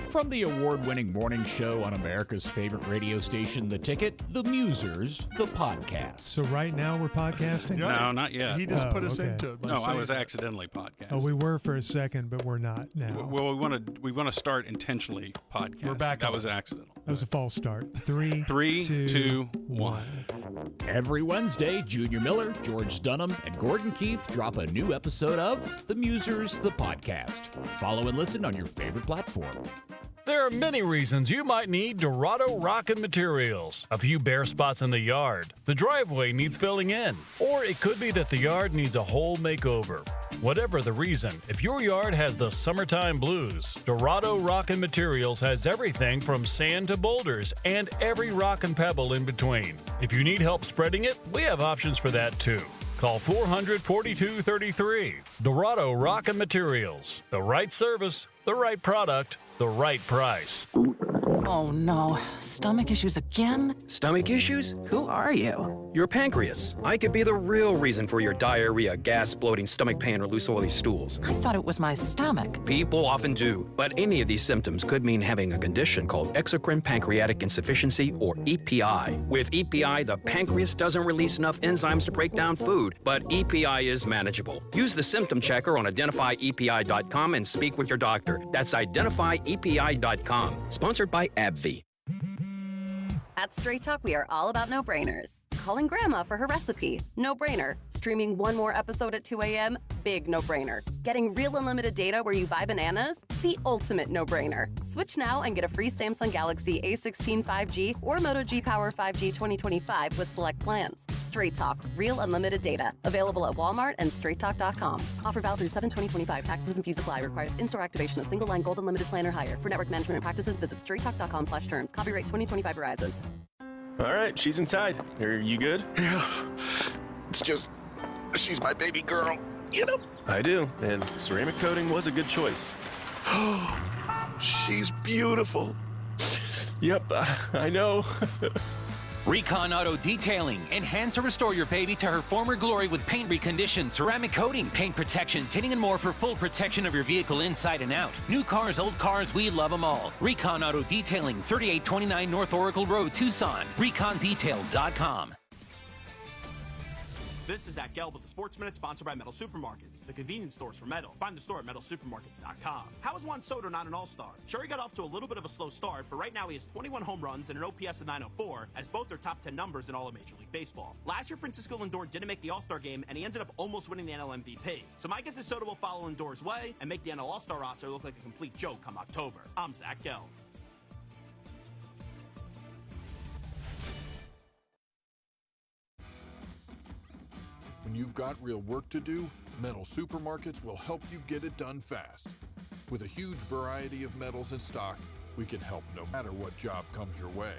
From the award-winning morning show on America's favorite radio station, The Ticket, The Musers, the podcast. So right now we're podcasting? No, not yet. He just put us into it. No, I was accidentally podcasting. Oh, we were for a second, but we're not now. Well, we want to start intentionally podcasting. We're back. That was accidental. That was a false start. Three, two, one. Every Wednesday, Junior Miller, George Dunham, and Gordon Keith drop a new episode of The Musers, the podcast. Follow and listen on your favorite platform. There are many reasons you might need Dorado Rockin' Materials. A few bare spots in the yard, the driveway needs filling in, or it could be that the yard needs a whole makeover. Whatever the reason, if your yard has the summertime blues, Dorado Rockin' Materials has everything from sand to boulders and every rock and pebble in between. If you need help spreading it, we have options for that too. Call 400-4233. Dorado Rockin' Materials. The right service, the right product, the right price. Oh no, stomach issues again? Stomach issues? Who are you? Your pancreas. I could be the real reason for your diarrhea, gas, bloating, stomach pain, or loose oily stools. I thought it was my stomach. People often do, but any of these symptoms could mean having a condition called exocrine pancreatic insufficiency, or EPI. With EPI, the pancreas doesn't release enough enzymes to break down food, but EPI is manageable. Use the symptom checker on identifyepi.com and speak with your doctor. That's identifyepi.com. Sponsored by AbbVie. At Straight Talk, we are all about no-brainers. Calling Grandma for her recipe, no-brainer. Streaming one more episode at 2 a.m., big no-brainer. Getting real unlimited data where you buy bananas, the ultimate no-brainer. Switch now and get a free Samsung Galaxy A16 5G or Moto G Power 5G 2025 with select plans. Straight Talk, real unlimited data. Available at Walmart and straighttalk.com. Offer valid through 7/20/25. Taxes and fees apply. Requires in-store activation of single line gold unlimited plan or higher. For network management and practices, visit straighttalk.com/terms. Copyright 2025 Verizon. All right, she's inside. Are you good? Yeah. It's just, she's my baby girl, you know? I do, and ceramic coating was a good choice. Oh, she's beautiful. Yep, I know. Recon Auto Detailing. Enhance or restore your baby to her former glory with paint recondition, ceramic coating, paint protection, tinting, and more for full protection of your vehicle inside and out. New cars, old cars, we love them all. Recon Auto Detailing, 3829 North Oracle Road, Tucson. ReconDetail.com. This is Zach Gelb with the Sports Minute, sponsored by Metal Supermarkets, the convenience stores for metal. Find the store at metalsupermarkets.com. How is Juan Soto not an all-star? Sure, he got off to a little bit of a slow start, but right now he has 21 home runs and an OPS of 904, as both are top 10 numbers in all of Major League Baseball. Last year, Francisco Lindor didn't make the All-Star game, and he ended up almost winning the NL MVP. So my guess is Soto will follow Lindor's way and make the NL All-Star roster look like a complete joke come October. I'm Zach Gelb. When you've got real work to do, Metal Supermarkets will help you get it done fast. With a huge variety of metals in stock, we can help no matter what job comes your way.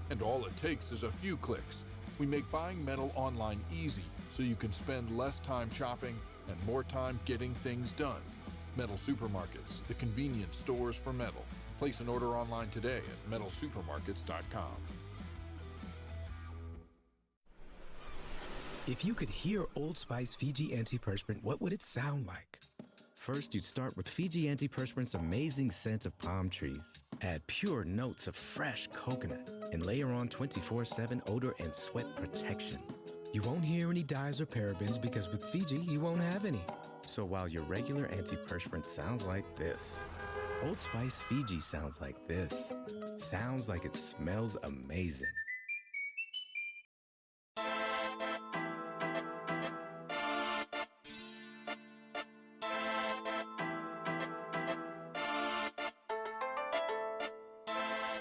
And all it takes is a few clicks. We make buying metal online easy so you can spend less time shopping and more time getting things done. Metal Supermarkets, the convenience stores for metal. Place an order online today at metalsupermarkets.com. If you could hear Old Spice Fiji Antiperspirant, what would it sound like? First, you'd start with Fiji Antiperspirant's amazing scent of palm trees. Add pure notes of fresh coconut and layer on 24/7 odor and sweat protection. You won't hear any dyes or parabens because with Fiji, you won't have any. So while your regular antiperspirant sounds like this, Old Spice Fiji sounds like this. Sounds like it smells amazing.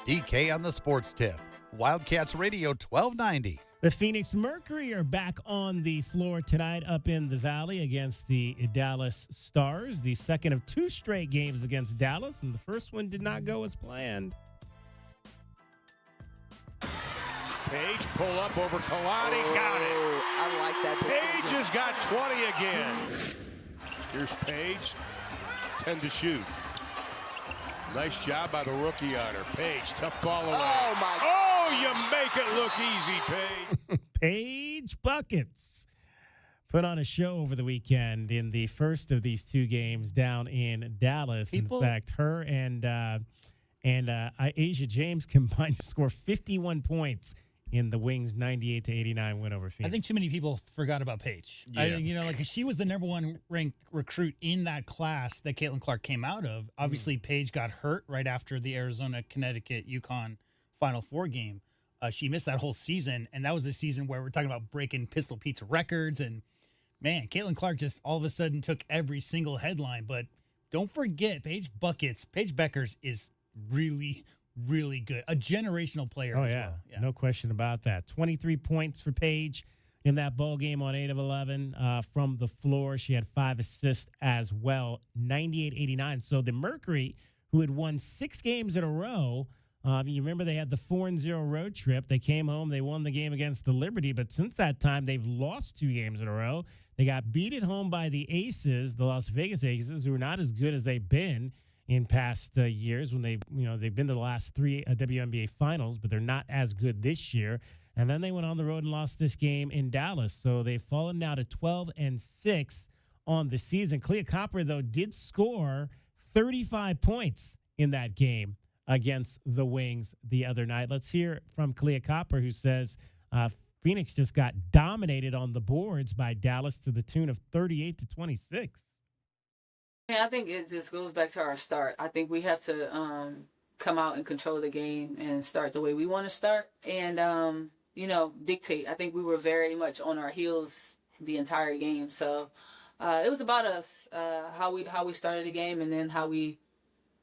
DK on the sports tip. Wildcats Radio 1290. The Phoenix Mercury are back on the floor tonight up in the Valley against the Dallas Stars. The second of two straight games against Dallas, and the first one did not go as planned. Page pull up over Kalani. Got it. I like that. Page has got 20 again. Here's Page. 10 to shoot. Nice job by the rookie on her. Page, tough ball away. Oh, my. Oh, you make it look easy, Page. Page buckets. Put on a show over the weekend in the first of these two games down in Dallas. In fact, her and Asia James combined to score 51 points in the Wings' 98-89 win over Phoenix. I think too many people forgot about Paige. Yeah. She was the number one ranked recruit in that class that Caitlin Clark came out of. Obviously, Paige got hurt right after the Arizona, Connecticut, UConn Final Four game. She missed that whole season, and that was the season where we're talking about breaking Pistol Pete's records. And, man, Caitlin Clark just all of a sudden took every single headline. But don't forget, Paige Beckers is really, really good. A generational player as well. Yeah. No question about that. 23 points for Paige in that bowl game on 8 of 11 from the floor. She had 5 assists as well, 98-89. So the Mercury, who had won 6 games in a row, you remember they had the 4-0 road trip. They came home. They won the game against the Liberty. But since that time, they've lost 2 games in a row. They got beat at home by the Aces, the Las Vegas Aces, who are not as good as they've been in past years when they've been to the last 3 WNBA finals, but they're not as good this year. And then they went on the road and lost this game in Dallas. So they've fallen now to 12-6 on the season. Clea Copper, though, did score 35 points in that game against the Wings the other night. Let's hear from Clea Copper, who says Phoenix just got dominated on the boards by Dallas to the tune of 38-26. Yeah, I think it just goes back to our start. I think we have to come out and control the game and start the way we want to start and, dictate. I think we were very much on our heels the entire game. So it was about us, how we started the game and then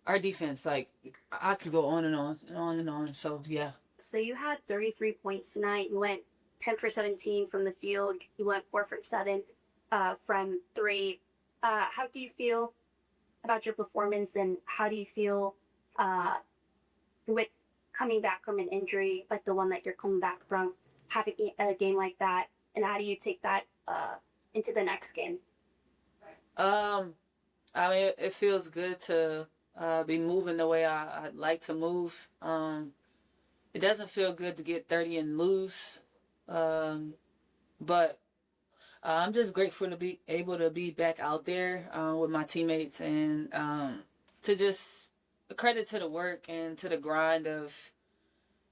our defense. Like, I could go on and on and on and on. So, yeah. So you had 33 points tonight. You went 10 for 17 from the field. You went 4 for 7 from 3. How do you feel about your performance, and how do you feel with coming back from an injury like the one that you're coming back from, having a game like that, and how do you take that into the next game? I mean, it feels good to be moving the way I'd like to move. It doesn't feel good to get 30 and lose, but I'm just grateful to be able to be back out there with my teammates and to just credit to the work and to the grind of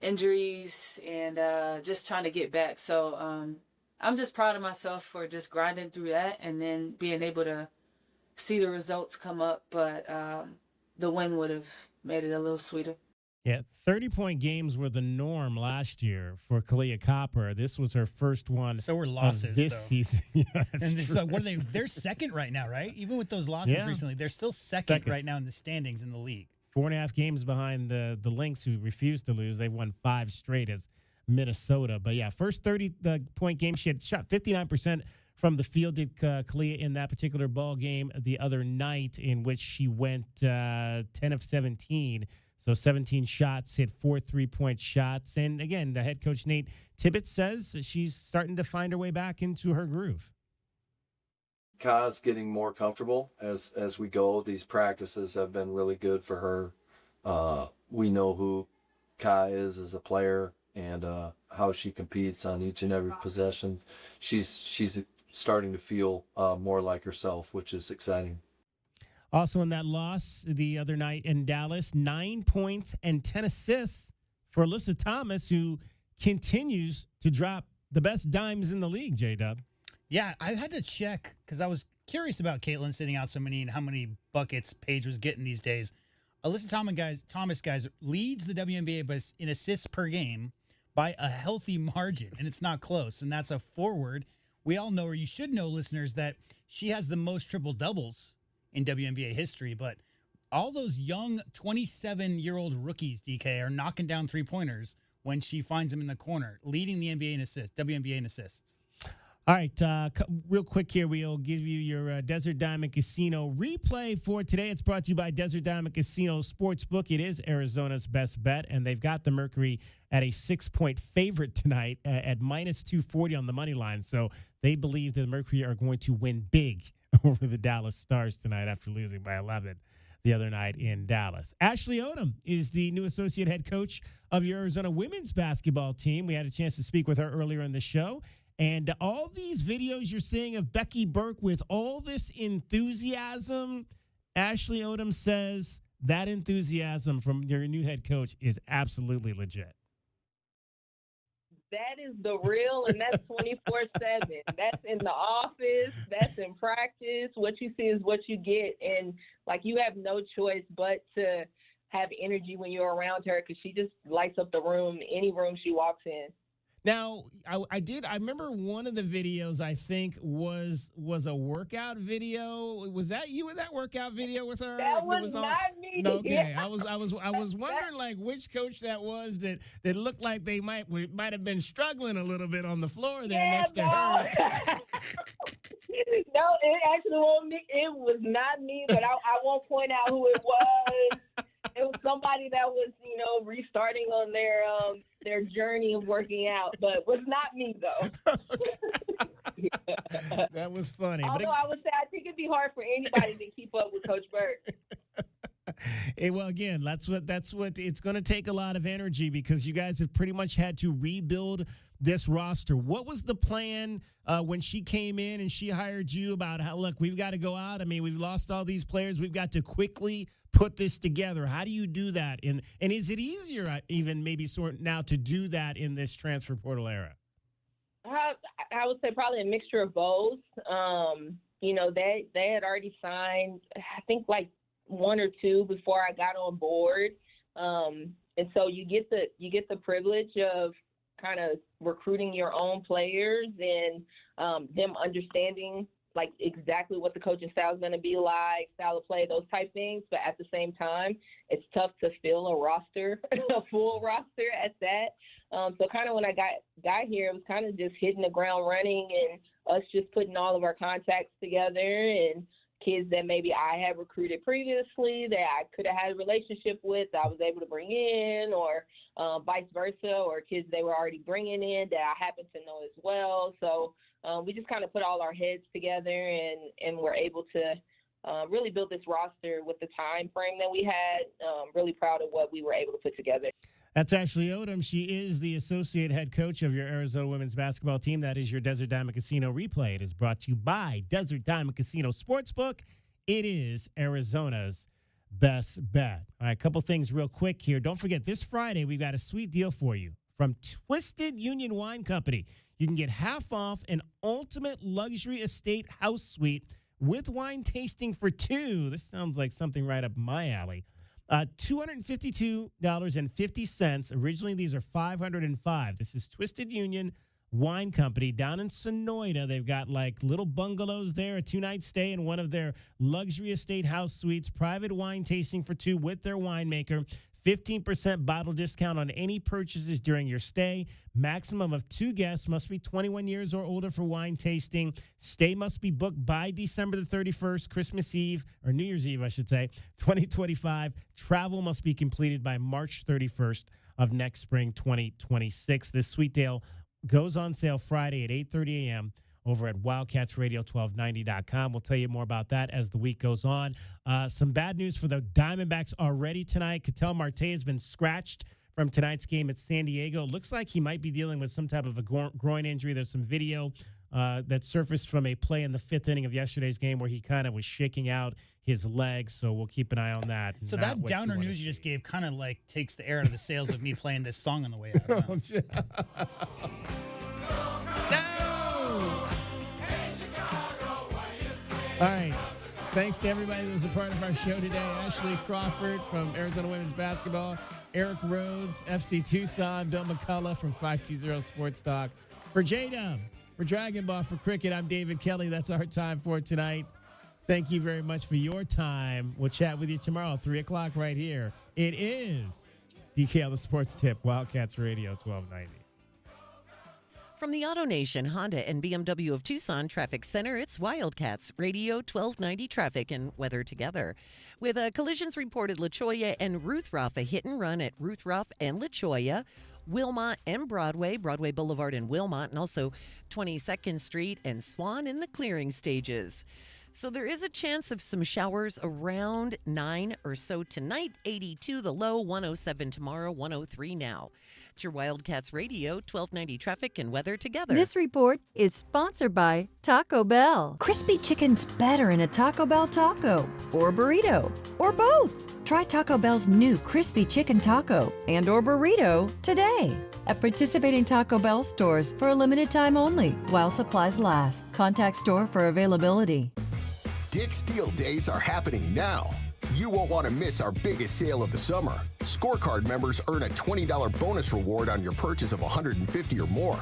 injuries and just trying to get back. So I'm just proud of myself for just grinding through that and then being able to see the results come up. But the win would have made it a little sweeter. Yeah, 30-point games were the norm last year for Clea Copper. This was her first one. So were losses this though. season. Yeah, and it's like, what are they? They're second right now, right? Even with those losses recently, they're still second right now in the standings in the league. 4.5 games behind the Lynx, who refused to lose. They've won 5 straight as Minnesota. But yeah, first 30-point game, she had shot 59% from the field. Did Clea in that particular ball game the other night, in which she went 10 of 17. So 17 shots, hit 4 3-point shots. And again, the head coach, Nate Tibbetts, says she's starting to find her way back into her groove. Kai's getting more comfortable as we go. These practices have been really good for her. We know who Kai is as a player and how she competes on each and every possession. She's starting to feel more like herself, which is exciting. Also in that loss the other night in Dallas, 9 points and 10 assists for Alyssa Thomas, who continues to drop the best dimes in the league, J-Dub. Yeah, I had to check because I was curious about Caitlin sitting out so many and how many buckets Paige was getting these days. Alyssa Thomas leads the WNBA in assists per game by a healthy margin, and it's not close. And that's a forward. We all know, or you should know, listeners, that she has the most triple-doubles in WNBA history, but all those young 27-year-old rookies, DK, are knocking down three-pointers when she finds them in the corner, leading the WNBA in assists. All right, real quick here, we'll give you your Desert Diamond Casino replay for today. It's brought to you by Desert Diamond Casino Sportsbook. It is Arizona's best bet, and they've got the Mercury at a 6-point favorite tonight at minus 240 on the money line. So they believe the Mercury are going to win big over the Dallas Stars tonight after losing by 11 the other night in Dallas. Ashley Odom is the new associate head coach of your Arizona women's basketball team. We had a chance to speak with her earlier in the show. And all these videos you're seeing of Becky Burke with all this enthusiasm, Ashley Odom says that enthusiasm from your new head coach is absolutely legit. That is the real, and that's 24/7. That's in the office. That's in practice. What you see is what you get, and like you have no choice but to have energy when you're around her because she just lights up the room, any room she walks in. Now, I remember one of the videos, I think, was a workout video. Was that you in that workout video with her? That was not me. No, okay. I was wondering like which coach that was that looked like they might have been struggling a little bit on the floor there next to her. No, it actually wasn't me. It was not me, but I won't point out who it was. It was somebody that was, restarting on their journey of working out, but it was not me though. That was funny. Although I would say I think it'd be hard for anybody to keep up with Coach Burke. Well, again, that's what it's going to take a lot of energy because you guys have pretty much had to rebuild this roster. What was the plan when she came in and she hired you about how, look, we've got to go out. I mean, we've lost all these players. We've got to quickly put this together. How do you do that? And is it easier even maybe now to do that in this transfer portal era? I would say probably a mixture of both. They had already signed, I think like one or two before I got on board. And so you get the privilege of kind of recruiting your own players and them understanding like exactly what the coaching style is going to be like, style of play, those type things. But at the same time, it's tough to fill a roster, a full roster at that. So kind of when I got here, it was kind of just hitting the ground running and us just putting all of our contacts together and kids that maybe I had recruited previously that I could have had a relationship with that I was able to bring in, or vice versa, or kids they were already bringing in that I happen to know as well. So we just kind of put all our heads together and were able to really build this roster with the time frame that we had. Really proud of what we were able to put together. That's Ashley Odom. She is the associate head coach of your Arizona women's basketball team. That is your Desert Diamond Casino replay. It is brought to you by Desert Diamond Casino Sportsbook. It is Arizona's best bet. All right, a couple things real quick here. Don't forget, this Friday, we've got a sweet deal for you from Twisted Union Wine Company. You can get half off an ultimate luxury estate house suite with wine tasting for two. This sounds like something right up my alley. $252.50. Originally, these are $505. This is Twisted Union Wine Company down in Sonoyta. They've got like little bungalows there, a 2-night stay in one of their luxury estate house suites, private wine tasting for two with their winemaker. 15% bottle discount on any purchases during your stay. Maximum of 2 guests, must be 21 years or older for wine tasting. Stay must be booked by December the 31st, Christmas Eve, or New Year's Eve, I should say, 2025. Travel must be completed by March 31st of next spring, 2026. This sweet deal goes on sale Friday at 8:30 a.m. over at WildcatsRadio1290.com. We'll tell you more about that as the week goes on. Some bad news for the Diamondbacks already tonight. Ketel Marte has been scratched from tonight's game at San Diego. Looks like he might be dealing with some type of a groin injury. There's some video that surfaced from a play in the 5th inning of yesterday's game where he kind of was shaking out his legs, so we'll keep an eye on that. So that downer news you just gave kind of like takes the air out of the sails of me playing this song on the way out. Huh? All right. Thanks to everybody that was a part of our show today. Ashley Crawford from Arizona Women's Basketball, Eric Rhodes, FC Tucson, Bill McCullough from 520 Sports Talk. For J-Dub, for Dragon Ball, for Cricket, I'm David Kelly. That's our time for tonight. Thank you very much for your time. We'll chat with you tomorrow, 3 o'clock right here. It is DKL the Sports Tip, Wildcats Radio 1290. From the Auto Nation, Honda, and BMW of Tucson Traffic Center, it's Wildcats Radio 1290 Traffic and Weather Together. With collisions reported La Cholla and Ruth Ruff, a hit and run at Ruth Ruff and La Cholla, Wilmot and Broadway Boulevard in Wilmot, and also 22nd Street and Swan in the clearing stages. So there is a chance of some showers around 9 or so tonight, 82 the low, 107 tomorrow, 103 now. It's your Wildcats Radio 1290 Traffic and Weather Together. This report is sponsored by Taco Bell. Crispy chicken's better in a Taco Bell taco or burrito or both. Try Taco Bell's new Crispy Chicken Taco and or burrito today at participating Taco Bell stores for a limited time only while supplies last. Contact store for availability. Dick's Deal Days are happening now. You won't want to miss our biggest sale of the summer. Scorecard members earn a $20 bonus reward on your purchase of $150 or more.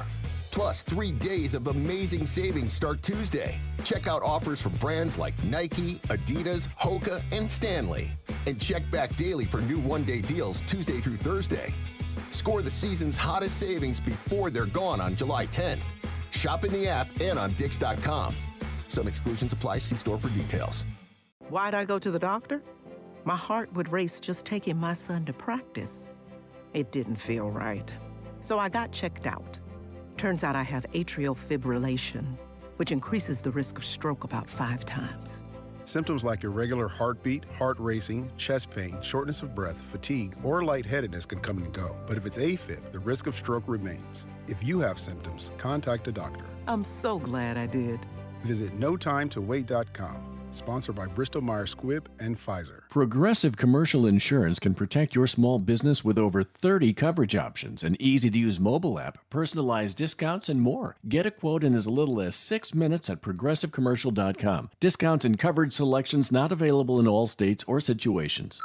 Plus, 3 days of amazing savings start Tuesday. Check out offers from brands like Nike, Adidas, Hoka, and Stanley. And check back daily for new one-day deals Tuesday through Thursday. Score the season's hottest savings before they're gone on July 10th. Shop in the app and on Dix.com. Some exclusions apply. See store for details. Why'd I go to the doctor? My heart would race just taking my son to practice. It didn't feel right. So I got checked out. Turns out I have atrial fibrillation, which increases the risk of stroke about 5 times. Symptoms like irregular heartbeat, heart racing, chest pain, shortness of breath, fatigue, or lightheadedness can come and go. But if it's AFib, the risk of stroke remains. If you have symptoms, contact a doctor. I'm so glad I did. Visit NoTimeToWait.com. Sponsored by Bristol-Myers Squibb and Pfizer. Progressive Commercial Insurance can protect your small business with over 30 coverage options, an easy-to-use mobile app, personalized discounts, and more. Get a quote in as little as 6 minutes at ProgressiveCommercial.com. Discounts and coverage selections not available in all states or situations.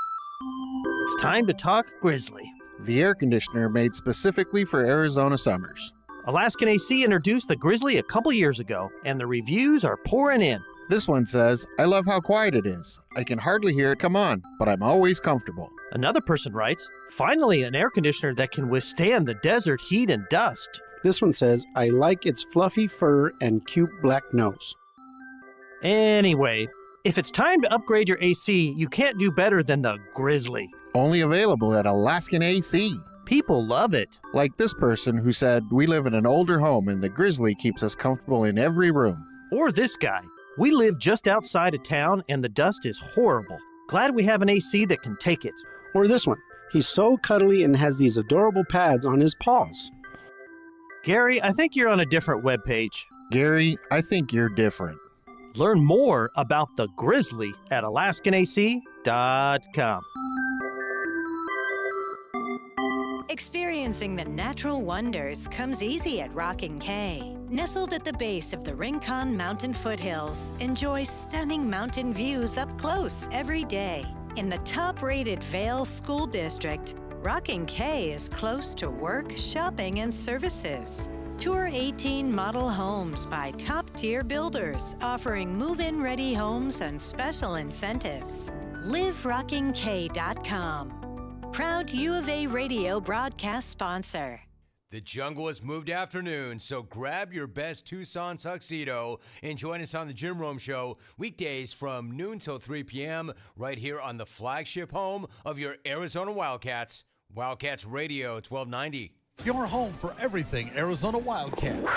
It's time to talk Grizzly. The air conditioner made specifically for Arizona summers. Alaskan AC introduced the Grizzly a couple years ago, and the reviews are pouring in. This one says, I love how quiet it is. I can hardly hear it come on, but I'm always comfortable. Another person writes, finally an air conditioner that can withstand the desert heat and dust. This one says, I like its fluffy fur and cute black nose. Anyway, if it's time to upgrade your AC, you can't do better than the Grizzly. Only available at Alaskan AC. People love it. Like this person who said, we live in an older home and the Grizzly keeps us comfortable in every room. Or this guy. We live just outside of town and the dust is horrible. Glad we have an AC that can take it. Or this one. He's so cuddly and has these adorable pads on his paws. Gary, I think you're on a different webpage. Gary, I think you're different. Learn more about the Grizzly at AlaskanAC.com. Experiencing the natural wonders comes easy at Rocking K. Nestled at the base of the Rincon Mountain foothills, enjoy stunning mountain views up close every day. In the top-rated Vail School District, Rocking K is close to work, shopping, and services. Tour 18 model homes by top-tier builders, offering move-in ready homes and special incentives. LiveRockingK.com. Proud U of A radio broadcast sponsor. The jungle has moved afternoon, so grab your best Tucson tuxedo and join us on the Jim Rome Show weekdays from noon till 3 p.m. right here on the flagship home of your Arizona Wildcats, Wildcats Radio 1290. Your home for everything Arizona Wildcats.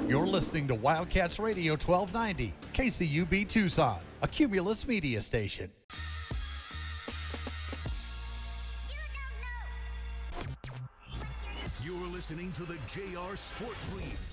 You're listening to Wildcats Radio 1290, KCUB Tucson, a Cumulus media station. You're listening to the JR Sport Brief.